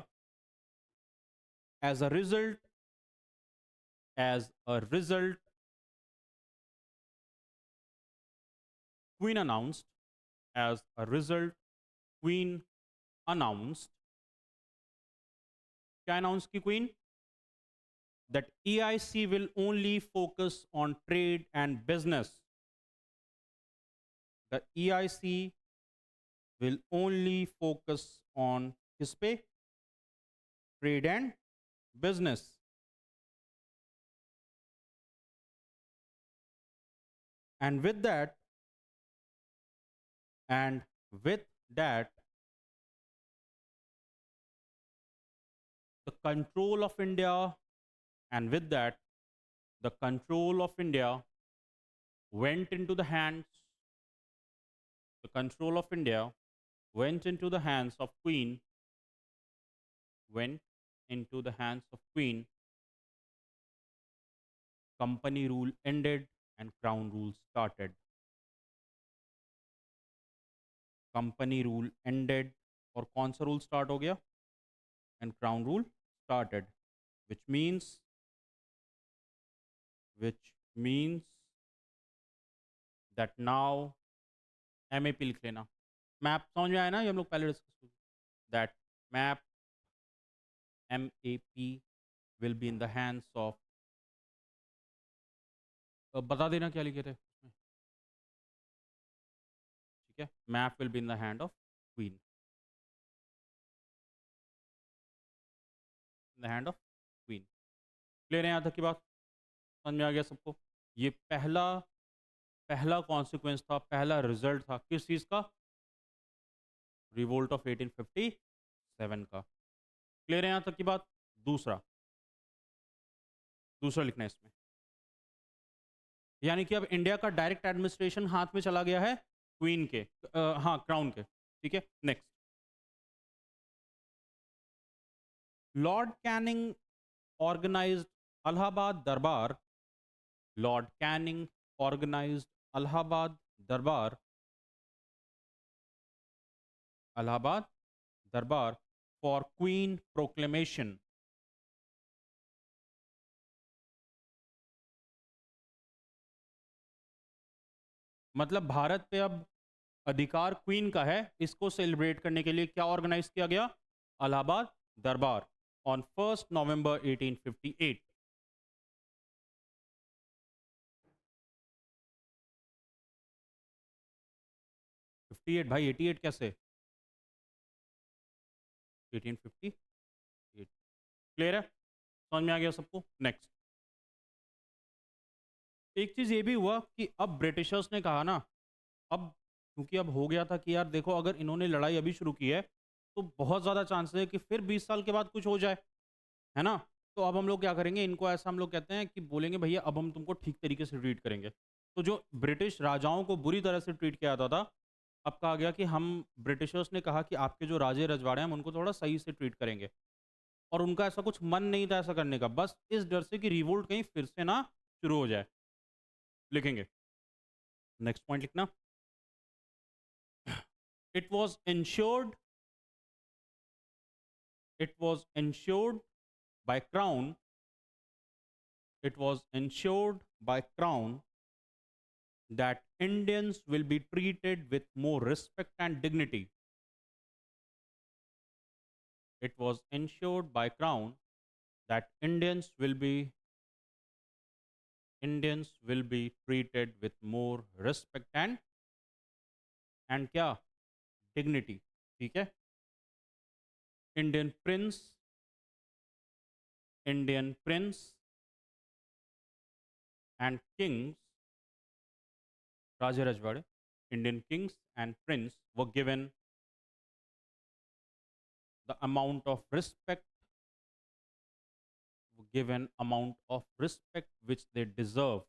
as a result, as a result, Queen announced, as a result, Queen announced, क्या announce की Queen? That EIC will only focus on trade and business. The EIC will only focus on किस पे? Trade and business. And with that, and with that, the control of India, and with that, the control of India went into the hands, the control of India went into the hands of Queen, went into the hands of Queen. Company rule ended and crown rule started. Company rule ended और कौन सा rule start हो गया? And crown rule started, which means that now MAP लिख लेना. Map समझ में आया ना? ये हम लोग पहले डिस्कस किए. That map MAP will be in the hands of, बता देना क्या लिखे थे उसमें. ठीक है, map will be in the hand of queen, in the hand of queen. Clear है यहाँ तक की बात? समझ में आ गया सबको? ये पहला कॉन्सिक्वेंस था, पहला रिजल्ट था किस चीज़ का? रिवोल्ट ऑफ 1857 का. क्लियर है यहाँ तक की बात? दूसरा लिखना है इसमें. यानी कि अब इंडिया का डायरेक्ट एडमिनिस्ट्रेशन हाथ में चला गया है क्वीन के, हाँ क्राउन के. ठीक है, next. Lord Canning organised Allahabad Darbar. Lord Canning organised Allahabad दरबार, अलाहाबाद दरबार फॉर क्वीन प्रोक्लेमेशन. मतलब भारत पे अब अधिकार क्वीन का है. इसको सेलिब्रेट करने के लिए क्या ऑर्गेनाइज किया गया? अलाहाबाद दरबार ऑन 1 नवंबर 1858. भाई 88 कैसे? 1858. क्लियर है? समझ में आ गया सबको? नेक्स्ट. एक चीज ये भी हुआ कि अब ब्रिटिशर्स ने कहा ना, अब क्योंकि अब हो गया था कि यार देखो अगर इन्होंने लड़ाई अभी शुरू की है तो बहुत ज़्यादा चांसेस है कि फिर 20 साल के बाद कुछ हो जाए, है ना? तो अब हम लोग क्या करेंगे, इनको ऐसा हम लोग कहते हैं कि बोलेंगे भैया अब हम तुमको ठीक तरीके से ट्रीट करेंगे. तो जो ब्रिटिश राजाओं को बुरी तरह से ट्रीट किया जाता था, अब कहा गया कि हम, ब्रिटिशर्स ने कहा कि आपके जो राजे रजवाड़े हैं हम उनको थोड़ा सही से ट्रीट करेंगे. और उनका ऐसा कुछ मन नहीं था ऐसा करने का, बस इस डर से कि रिवोल्ट कहीं फिर से ना शुरू हो जाए. लिखेंगे, नेक्स्ट पॉइंट लिखना. It was ensured, it was ensured by crown, it was ensured by crown that Indians will be treated with more respect and dignity. It was ensured by crown that Indians will be treated with more respect and क्या? Dignity. ठीक है. Indian prince and kings, Raja Rajwade, Indian kings and prince were given the amount of respect, which they deserve,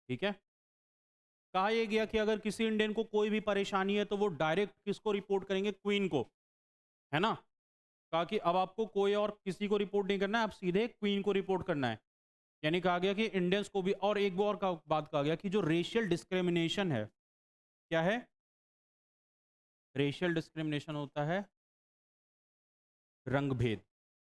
ठीक है. कहा यह गया कि अगर किसी इंडियन को कोई भी परेशानी है तो वो डायरेक्ट किसको रिपोर्ट करेंगे? क्वीन को, है ना? कहा कि अब आपको कोई और किसी को रिपोर्ट नहीं करना है, आप सीधे क्वीन को रिपोर्ट करना है. यानी कहा गया कि इंडियंस को भी, और एक और बात कहा गया कि जो रेशियल डिस्क्रिमिनेशन है, क्या है? रेशियल डिस्क्रिमिनेशन होता है रंग भेद,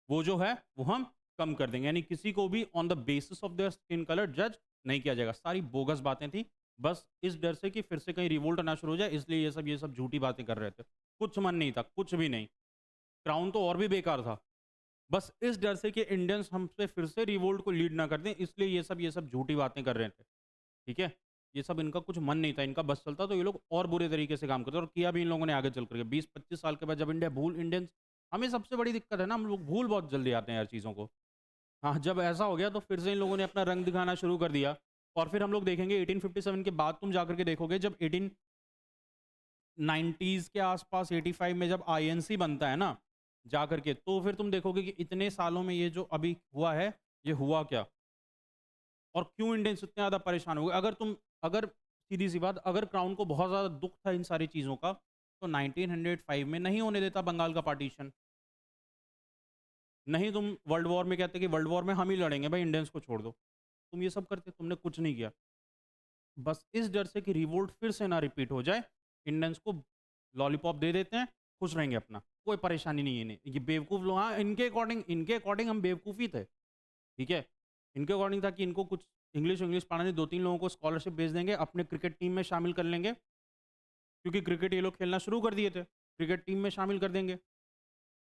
वो जो है वो हम कम कर देंगे, यानी किसी को भी on the basis of their skin colour जज नहीं किया जाएगा। सारी बोगस बातें थी, बस इस डर से कि फिर से कहीं रिवोल्ट ना शुरू हो जाए, इसलिए ये सब झूठी बातें कर रहे थे। कुछ मन नहीं था, कुछ भी नहीं। क्राउन तो और भी बेकार था। बस इस डर से कि इंडियंस हमसे फिर से रिवोल्ट को लीड ना कर दें, इसलिए ये सब झूठी बातें कर रहे थे। ठीक है? ये सब इनका कुछ मन नहीं था, इनका बस चलता तो ये लोग और बुरे तरीके से काम करते, और किया भी इन लोगों ने आगे चल करके। 20-25 साल के बाद जब इंडियंस, हमें सबसे बड़ी दिक्कत है ना, हम लोग भूल बहुत जल्दी आते हैं यार चीज़ों को। हाँ, जब ऐसा हो गया तो फिर से इन लोगों ने अपना रंग दिखाना शुरू कर दिया, और फिर हम लोग देखेंगे 1857 के बाद तुम जाकर के देखोगे, जब 1890s के आसपास 85 में जब आईएनसी बनता है ना, जाकर के तो फिर तुम देखोगे कि इतने सालों में ये जो अभी हुआ है, ये हुआ क्या? और क्यों इंडियंस इतने ज़्यादा परेशान हो गए? अगर सीधी-सी बात, अगर क्राउन को बहुत ज़्यादा दुःख था इन सारी चीज़ों का, तो 1905 में नहीं होने देता बंगाल का पार्टीशन। नहीं तुम वर्ल्ड वॉर में कहते कि वर्ल्ड वॉर में हम ही लड़ेंगे भाई, इंडियंस को छोड़ दो। तुम ये सब करते, तुमने कुछ नहीं किया। बस इस डर से कि रिवोल्ट फिर से ना रिपीट हो जाए, इंडियंस को लॉलीपॉप दे देते हैं, खुश रहेंगे अपना। कोई परेशानी नहीं है इन्हें। ये बेवकूफ़ लोग, हाँ, इनके अकॉर्डिंग हम बेवकूफ़ ही थे। ठीक है? इनके अकॉर्डिंग था कि इनको कुछ इंग्लिश इंग्लिश पढ़ाने, 2-3 लोगों को स्कॉलरशिप भेज देंगे, अपने क्रिकेट टीम में शामिल कर लेंगे, क्योंकि क्रिकेट ये लोग खेलना शुरू कर दिए थे। क्रिकेट टीम में शामिल कर देंगे,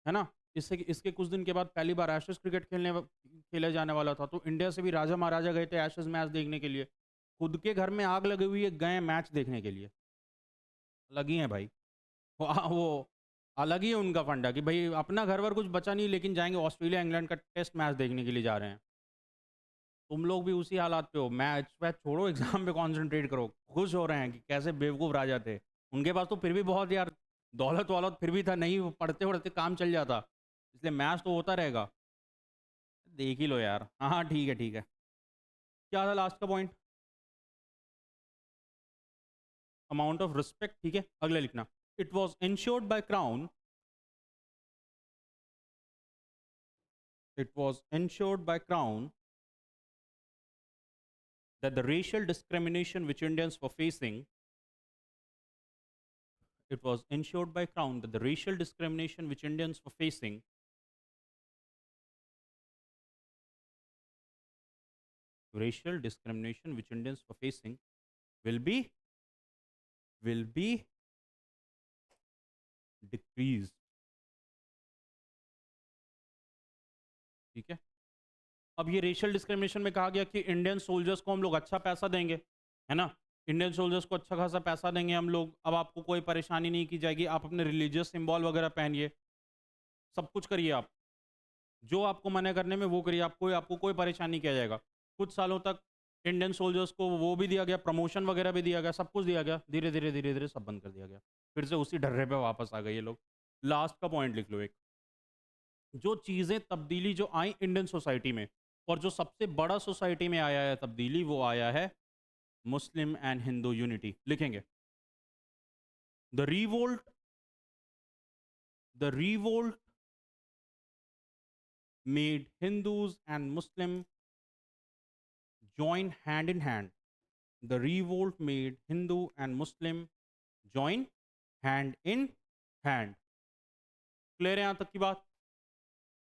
है ना? इसके कुछ दिन के बाद पहली बार एशेज़ क्रिकेट खेला जाने वाला था, तो इंडिया से भी राजा-महाराजा गए थे एशेज़ मैच देखने के लिए। खुद के घर में आग लगी हुई है, गए मैच देखने के लिए। अलग ही हैं भाई। वो अलग ही है उनका फंडा कि भई अपना घर-वर कुछ बचा नहीं, लेकिन जाएँगे ऑस्ट्रेलिया, इंग्लैंड का टेस्ट मैच देखने के लिए जा रहे हैं। तुम लोग भी उसी हालात पे हो। मैच-वैच छोड़ो, एग्ज़ाम पे कॉन्संट्रेट करो। खुश हो रहे हैं कि कैसे बेवकूफ़ राजा थे। उनके पास तो फिर भी बहुत यार दौलत-वौलत फिर भी था, नहीं वो पढ़ते-वढ़ते काम चल जाता। इसलिए मैच तो होता रहेगा। देख ही लो यार। हाँ, हाँ, ठीक है, ठीक है। क्या था लास्ट का पॉइंट? अमाउंट ऑफ रिस्पेक्ट, ठीक है? अगला लिखना। It was ensured by crown, it was ensured by crown that the racial discrimination which Indians were facing, it was ensured by Crown that the racial discrimination which Indians were facing, racial discrimination which Indians were facing will be decreased. ठीक है? अब ये racial discrimination में कहा गया कि Indian soldiers को हम लोग अच्छा पैसा देंगे, है ना? इंडियन सोल्जर्स को अच्छा खासा पैसा देंगे हम लोग, अब आपको कोई परेशानी नहीं की जाएगी, आप अपने रिलीजियस सिंबल वगैरह पहनिए, सब कुछ करिए आप। जो आपको मना करने में वो करिए, आपको कोई परेशान नहीं किया जाएगा। कुछ सालों तक इंडियन सोल्जर्स को वो भी दिया गया, प्रमोशन वगैरह भी दिया गया, सब कुछ दिया गया। धीरे-धीरे सब बंद कर दिया गया। फिर से उसी ढर्रे पे वापस आ गए ये लोग। लास्ट का पॉइंट लिख लो एक। जो चीज़ें तब्दीली जो आई इंडियन सोसाइटी में, और जो सबसे बड़ा सोसाइटी में आया है तब्दीली, वो आया है मुस्लिम एंड हिंदू यूनिटी। लिखेंगे the revolt the revolt made Hindus and Muslim join hand in hand. The revolt made Hindu and Muslim join hand in hand. Clear है यहाँ तक की बात?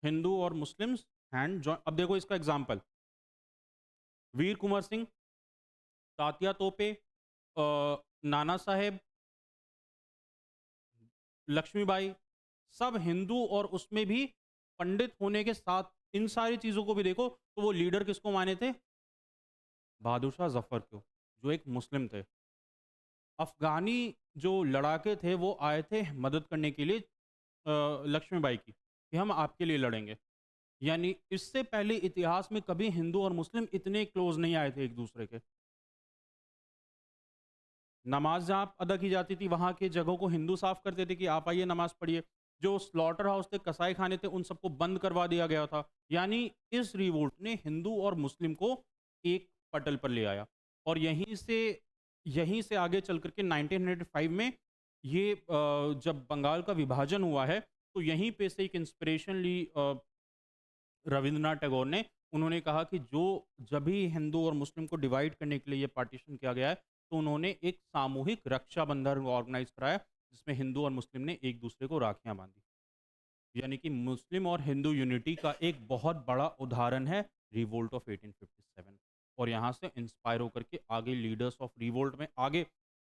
हिंदू और मुस्लिम्स हैंड जॉइन। अब देखो इसका एग्जाम्पल, वीर कुंवर सिंह, तात्या तोपे, नाना साहेब, लक्ष्मीबाई, सब हिंदू, और उसमें भी पंडित होने के साथ इन सारी चीज़ों को भी देखो तो वो लीडर किसको माने थे? बहादुर शाह जफर को, जो एक मुस्लिम थे। अफ़गानी जो लड़ाके थे वो आए थे मदद करने के लिए लक्ष्मीबाई की, कि हम आपके लिए लड़ेंगे। यानी इससे पहले इतिहास में कभी हिंदू और मुस्लिम इतने क्लोज़ नहीं आए थे एक दूसरे के। नमाज़ जहाँ अदा की जाती थी, वहाँ की जगहों को हिंदू साफ़ करते थे कि आप आइए नमाज़ पढ़िए। जो स्लॉटर हाउस थे, कसाई खाने थे, उन सबको बंद करवा दिया गया था। यानी इस रिवोल्ट ने हिंदू और मुस्लिम को एक पटल पर ले आया, और यहीं से आगे चल कर के 1905 में ये जब बंगाल का विभाजन हुआ है, तो यहीं पे से एक इंस्पिरेशन ली रविंद्रनाथ टैगोर ने, उन्होंने कहा कि जो जब भी हिंदू और मुस्लिम को डिवाइड करने के लिए ये पार्टीशन किया गया है, तो उन्होंने एक सामूहिक रक्षाबंधन ऑर्गेनाइज कराया, जिसमें हिंदू और मुस्लिम ने एक दूसरे को राखियां बांधी। यानी कि मुस्लिम और हिंदू यूनिटी का एक बहुत बड़ा उदाहरण है रिवोल्ट ऑफ 1857। और यहाँ से इंस्पायर होकर के आगे लीडर्स ऑफ रिवोल्ट में आगे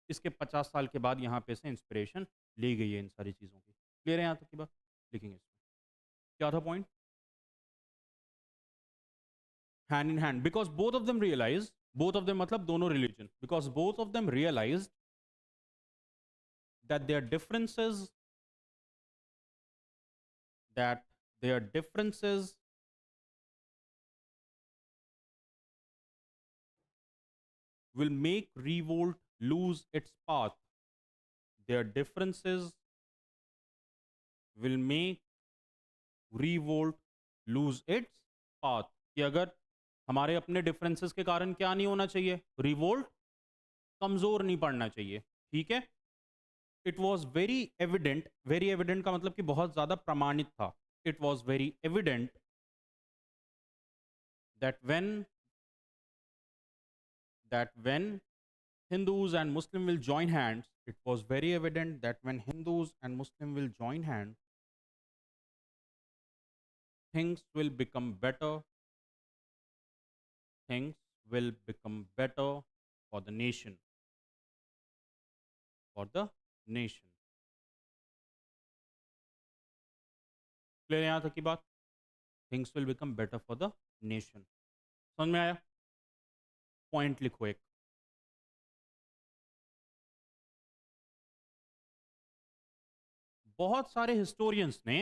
इसके 50 साल के बाद यहाँ पे से इंस्पिरेशन ली गई है इन सारी चीज़ों की। क्लियर है यहाँ तक की बात? लिखेंगे इसमें क्या था point? Hand in hand, because both of them realise, both of them मतलब दोनों religion, because both of them realise that their differences that their differences will make revolt lose its path. Their differences will make revolt lose its path. कि अगर हमारे अपने differences के कारण क्या नहीं होना चाहिए, रिवोल्ट कमजोर नहीं पड़ना चाहिए। ठीक है, इट वॉज वेरी एविडेंट का मतलब कि बहुत ज्यादा प्रमाणित था। It was very evident that when Hindus and Muslim will join hands, it was very evident that when Hindus and Muslim will join hands, things will become better. Things will become better for the nation. For the nation. Clear यहाँ तक की बात? Things will become better for the nation. समझ में आया? Point लिखो एक। बहुत सारे हिस्टोरियंस ने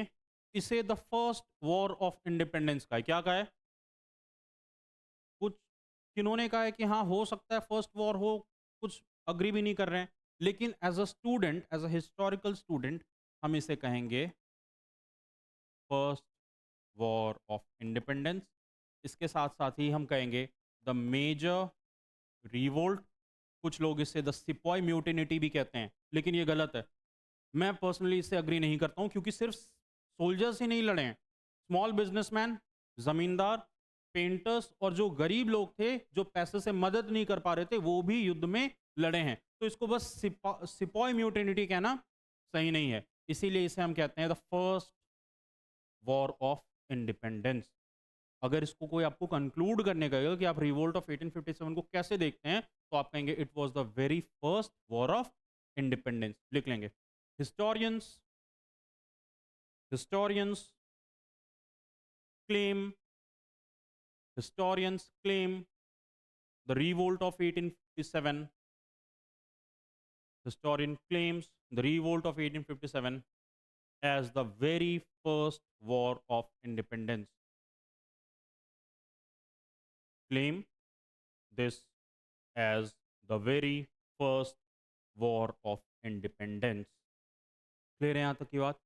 इसे the first war of independence कहा है। क्या कहा है? कुछ किन्होंने कहा है कि हाँ हो सकता है फर्स्ट वॉर हो, कुछ अग्री भी नहीं कर रहे हैं, लेकिन as a student, as a historical student, हम इसे कहेंगे फर्स्ट वॉर ऑफ इंडिपेंडेंस। इसके साथ साथ ही हम कहेंगे द मेजर रिवोल्ट। कुछ लोग इसे द सिपॉय म्यूटिनिटी भी कहते हैं, लेकिन ये गलत है। मैं पर्सनली इससे अग्री नहीं करता हूं, क्योंकि सिर्फ सोल्जर्स ही नहीं लड़े हैं, स्मॉल बिजनेसमैन, जमींदार, पेंटर्स और जो गरीब लोग थे जो पैसे से मदद नहीं कर पा रहे थे, वो भी युद्ध में लड़े हैं। तो इसको बस सिपॉय म्यूटिनिटी कहना सही नहीं है, इसीलिए इसे हम कहते हैं the first war of independence. अगर इसको कोई आपको कंक्लूड करने का कि आप रिवोल्ट ऑफ 1857 को कैसे देखते हैं, तो आप कहेंगे it was the very first war of independence. लिख लेंगे। historians claim the revolt of 1857 historian claims the revolt of 1857 as the very first war of independence. Claim this as the very first war of independence. Clear है यहाँ तक की बात?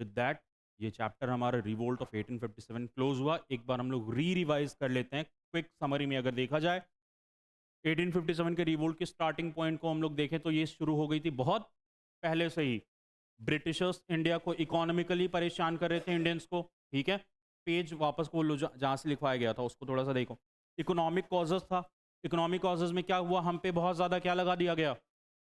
With that ये chapter हमारा revolt of 1857 close हुआ। एक बार हम लोग रिवाइज कर लेते हैं क्विक समरी में। अगर देखा जाए 1857 के रिवोल्ट के स्टार्टिंग पॉइंट को हम लोग देखें तो ये शुरू हो गई थी बहुत पहले से ही। ब्रिटिशर्स इंडिया को इकोनॉमिकली परेशान कर रहे थे, इंडियंस को। ठीक है, पेज वापस को लो जहाँ से लिखवाया गया था उसको थोड़ा सा देखो। इकोनॉमिक कॉजेज था। इकोनॉमिक कॉजेज में क्या हुआ, हम पे बहुत ज़्यादा क्या लगा दिया गया,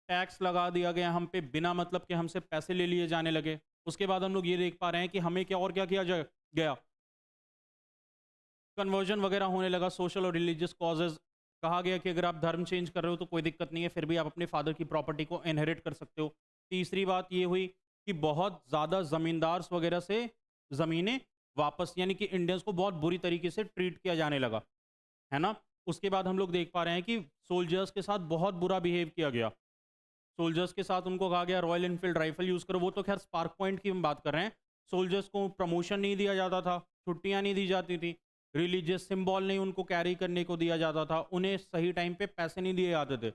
टैक्स लगा दिया गया हम पे, बिना मतलब के हमसे पैसे ले लिए जाने लगे। उसके बाद हम लोग ये देख पा रहे हैं कि हमें क्या और क्या किया गया, कन्वर्जन वगैरह होने लगा। सोशल और रिलीजियस कॉजेज, कहा गया कि अगर आप धर्म चेंज कर रहे हो तो कोई दिक्कत नहीं है, फिर भी आप अपने फादर की प्रॉपर्टी को इनहेरिट कर सकते हो। तीसरी बात ये हुई कि बहुत ज़्यादा ज़मींदार वगैरह से ज़मीनें वापस, यानी कि इंडियंस को बहुत बुरी तरीके से ट्रीट किया जाने लगा, है ना। उसके बाद हम लोग देख पा रहे हैं कि सोल्जर्स के साथ बहुत बुरा बिहेव किया गया। सोल्जर्स के साथ उनको कहा गया रॉयल इनफील्ड राइफल यूज़ करो। वो तो खैर स्पार्क पॉइंट की हम बात कर रहे हैं। सोल्जर्स को प्रमोशन नहीं दिया जाता था, छुट्टियां नहीं दी जाती थी, रिलीजियस सिंबल नहीं उनको कैरी करने को दिया जाता था, उन्हें सही टाइम पे पैसे नहीं दिए जाते थे।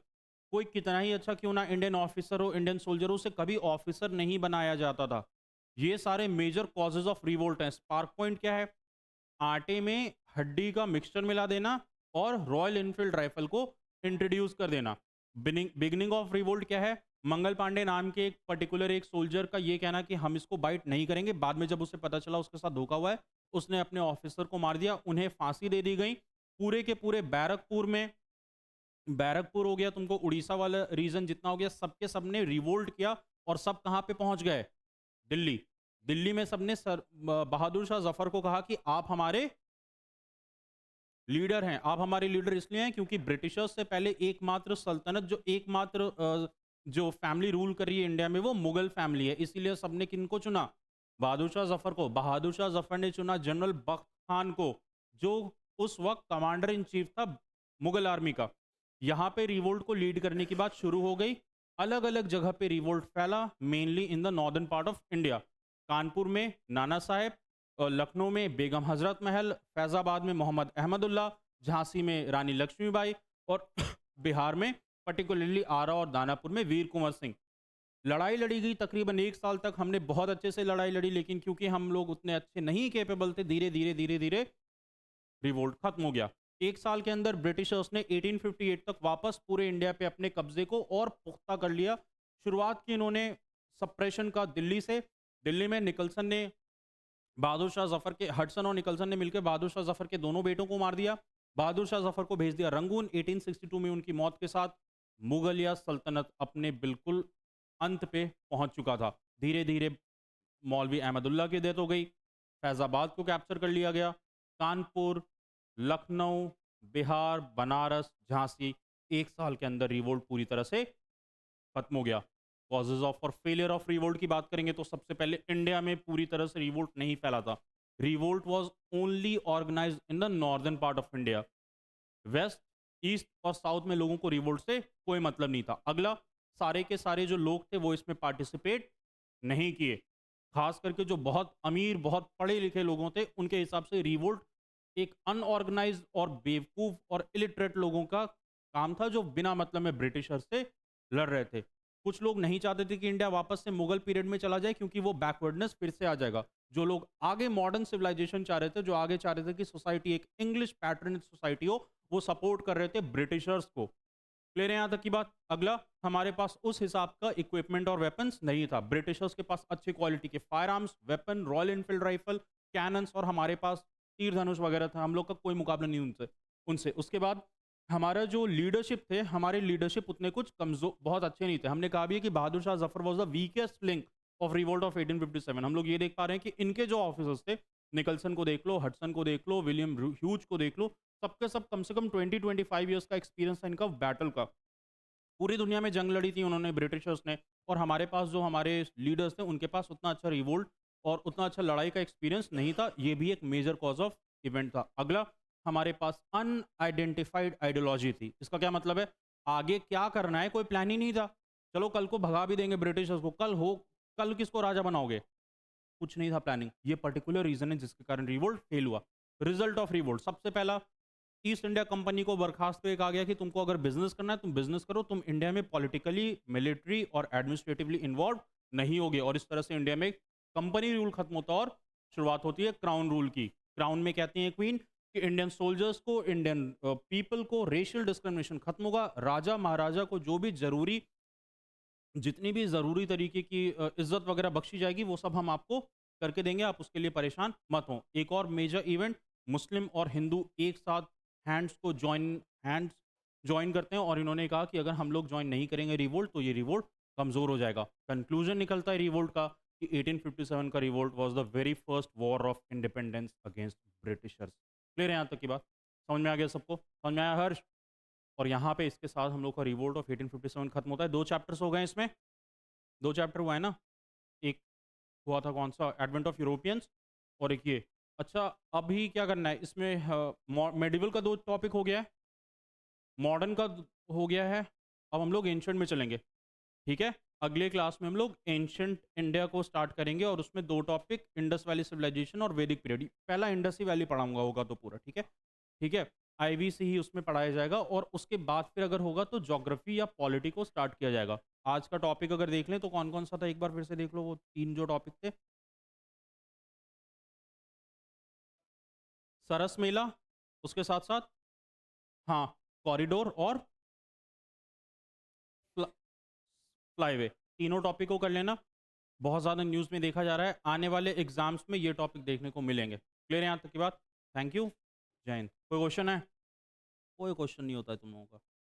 कोई कितना ही अच्छा क्यों ना इंडियन ऑफिसर हो, इंडियन सोल्जर हो, उसे कभी ऑफिसर नहीं बनाया जाता था। ये सारे मेजर कॉजेज ऑफ रिवोल्ट हैं। स्पार्क पॉइंट क्या है? आटे में हड्डी का मिक्सचर मिला देना और रॉयल इनफील्ड राइफल को इंट्रोड्यूस कर देना। बिगिनिंग ऑफ रिवोल्ट क्या है? मंगल पांडे नाम के एक पर्टिकुलर एक सोल्जर का ये कहना कि हम इसको बाइट नहीं करेंगे। बाद में जब उसे पता चला उसके साथ धोखा हुआ है, उसने अपने ऑफिसर को मार दिया, उन्हें फांसी दे दी गई। पूरे के पूरे बैरकपुर में, बैरकपुर हो गया, तुमको उड़ीसा वाला रीजन जितना हो गया, सबके सब ने रिवोल्ट किया और सब कहाँ पे पहुंच गए? दिल्ली। दिल्ली में सबने बहादुर शाह जफर को कहा कि आप हमारे लीडर हैं। आप हमारे लीडर इसलिए हैं क्योंकि ब्रिटिशर्स से पहले एकमात्र सल्तनत, जो एकमात्र जो फैमिली रूल कर रही है इंडिया में, वो मुगल फैमिली है। इसीलिए सबने किनको चुना? बहादुर शाह जफर को। बहादुर शाह जफर ने चुना जनरल बख्त खान को, जो उस वक्त कमांडर इन चीफ था मुगल आर्मी का। यहाँ पे रिवोल्ट को लीड करने की बात शुरू हो गई। अलग अलग जगह पे रिवोल्ट फैला, mainly in the northern part of India. Kanpur में नाना साहेब, लखनऊ में बेगम हजरत महल, फैज़ाबाद में मोहम्मद अहमदुल्ला, झांसी में रानी लक्ष्मीबाई और बिहार में पर्टिकुलरली आरा और दानापुर में वीर कुंवर सिंह। लड़ाई लड़ी गई तकरीबन 1 साल तक, हमने बहुत अच्छे से लड़ाई लड़ी, लेकिन क्योंकि हम लोग उतने अच्छे नहीं कैपेबल थे, धीरे धीरे धीरे धीरे रिवोल्ट खत्म हो गया। 1 साल के अंदर ब्रिटिशर्स ने 1858 तक वापस पूरे इंडिया पे अपने कब्जे को और पुख्ता कर लिया। शुरुआत की इन्होंने सप्रेशन का दिल्ली से। दिल्ली में निकलसन ने बहादुर शाह जफर के, हडसन और निकलसन ने मिलकर बहादुर शाह जफर के दोनों बेटों को मार दिया। बहादुर शाह जफर को भेज दिया रंगून। 1862 में उनकी मौत के साथ मुगलिया सल्तनत अपने बिल्कुल अंत पे पहुंच चुका था। धीरे धीरे मौलवी अहमदुल्ला की डेथ हो गई, फैज़ाबाद को कैप्चर कर लिया गया, कानपुर, लखनऊ, बिहार, बनारस, झांसी, 1 साल के अंदर रिवोल्ट पूरी तरह से खत्म हो गया। कॉजेज ऑफ और फेलियर ऑफ रिवोल्ट की बात करेंगे तो सबसे पहले इंडिया में पूरी तरह से रिवोल्ट नहीं फैला था। Revolt was only organised in the northern part of India. West, east और साउथ में लोगों को रिवोल्ट से कोई मतलब नहीं था। अगला, सारे के सारे जो लोग थे वो इसमें पार्टिसिपेट नहीं किए। खास करके जो बहुत अमीर, बहुत पढ़े लिखे लोगों थे, उनके हिसाब से रिवोल्ट एक अनऑर्गेनाइज्ड और बेवकूफ और इलिटरेट लोगों का काम था, जो बिना मतलब में ब्रिटिशर से लड़ रहे थे। कुछ लोग नहीं चाहते थे कि इंडिया वापस से मुगल पीरियड में चला जाए, क्योंकि वो बैकवर्डनेस फिर से आ जाएगा। जो लोग आगे मॉडर्न सिविलाइजेशन चाह रहे थे, जो आगे चाह रहे थे कि सोसाइटी एक इंग्लिश पैटर्न सोसाइटी हो, वो सपोर्ट कर रहे थे ब्रिटिशर्स को। क्लियर है यहाँ तक की बात? अगला, हमारे पास उस हिसाब का इक्विपमेंट और वेपन्स नहीं था। ब्रिटिशर्स के पास अच्छी क्वालिटी के fire arms, weapon, royal Enfield rifle, cannons, और हमारे पास तीर धनुष वगैरह था। हम लोग का कोई मुकाबला नहीं उनसे उनसे उसके बाद हमारा जो लीडरशिप थे, हमारे लीडरशिप उतने कुछ कमजोर, बहुत अच्छे नहीं थे। हमने कहा भी है कि Bahadur Shah Zafar was the weakest link of revolt of 1857। हम लोग ये देख पा रहे हैं कि इनके जो ऑफिसर्स थे, निकलसन को देख लो, हडसन को देख लो, विलियम ह्यूज को देख लो, सबके सब कम से कम 20-25 ईयर्स का एक्सपीरियंस था इनका बैटल का। पूरी दुनिया में जंग लड़ी थी उन्होंने, ब्रिटिशर्स ने। और हमारे पास जो हमारे लीडर्स थे, उनके पास उतना अच्छा रिवोल्ट और उतना अच्छा लड़ाई का एक्सपीरियंस नहीं था। ये भी एक मेजर कॉज ऑफ इवेंट था। अगला, हमारे पास अनआइडेंटिफाइड आइडियोलॉजी थी। इसका क्या मतलब है? आगे क्या करना है कोई प्लान ही नहीं था। चलो कल को भगा भी देंगे ब्रिटिशर्स को, कल किसको राजा बनाओगे? कुछ नहीं था प्लानिंग। ये पर्टिकुलर रीजन है जिसके कारण रिवोल्ट फेल हुआ। रिजल्ट ऑफ रिवोल्ट, सबसे पहला, ईस्ट इंडिया कंपनी को बर्खास्त करके कहा गया कि तुमको अगर बिजनेस करना है तुम बिजनेस करो, तुम इंडिया में पॉलिटिकली, मिलिट्री और एडमिनिस्ट्रेटिवली इन्वॉल्व नहीं होगे। और इस तरह से इंडिया में कंपनी रूल खत्म होता है और शुरुआत होती है क्राउन रूल की। क्राउन में कहती है क्वीन कि इंडियन सोल्जर्स को, इंडियन पीपल को रेशियल डिस्क्रिमिनेशन खत्म होगा। राजा महाराजा को जो भी जरूरी, जितनी भी ज़रूरी तरीके की इज़्ज़त वगैरह बख्शी जाएगी, वो सब हम आपको करके देंगे, आप उसके लिए परेशान मत हो। एक और मेजर इवेंट, मुस्लिम और हिंदू एक साथ हैंड्स जॉइन करते हैं, और इन्होंने कहा कि अगर हम लोग जॉइन नहीं करेंगे रिवोल्ट, तो ये रिवोल्ट कमज़ोर हो जाएगा। कंक्लूजन निकलता है रिवोल्ट का कि 1857 का revolt was the very first war of independence against Britishers. Clear है यहाँ तक की बात? समझ में आ गया सबको? समझ में आया हर्ष? और यहाँ पे इसके साथ हम लोग का रिवोल्ट ऑफ 1857 खत्म होता है। 2 चैप्टर्स हो गए इसमें, 2 चैप्टर हुआ है ना। एक हुआ था कौन सा, एडवेंट ऑफ यूरोपियंस, और एक ये। अच्छा, अभी क्या करना है इसमें? मेडिवल का 2 टॉपिक हो गया है, मॉडर्न का हो गया है। अब हम लोग एंशंट में चलेंगे, ठीक है? अगले क्लास में हम लोग एंशंट इंडिया को स्टार्ट करेंगे, और उसमें 2 टॉपिक, इंडस वैली सिविलाइजेशन और वैदिक पीरियड। पहला इंडस ही वैली पढ़ाऊंगा होगा तो पूरा, ठीक है? ठीक है, आईवी से ही उसमें पढ़ाया जाएगा, और उसके बाद फिर अगर होगा तो ज्योग्राफी या पॉलिटी को स्टार्ट किया जाएगा। आज का टॉपिक अगर देख लें तो कौन कौन सा था, एक बार फिर से देख लो वो 3 जो टॉपिक थे। सरस मेला, उसके साथ साथ, हाँ, कॉरिडोर और फ्लाईवे, तीनों टॉपिक को कर लेना। बहुत ज़्यादा न्यूज़ में देखा जा रहा है, आने वाले एग्जाम्स में ये टॉपिक देखने को मिलेंगे। क्लियर है यहाँ तक की बात? Thank you. जय हिंद। कोई क्वेश्चन है? कोई क्वेश्चन नहीं होता है तुम लोगों का।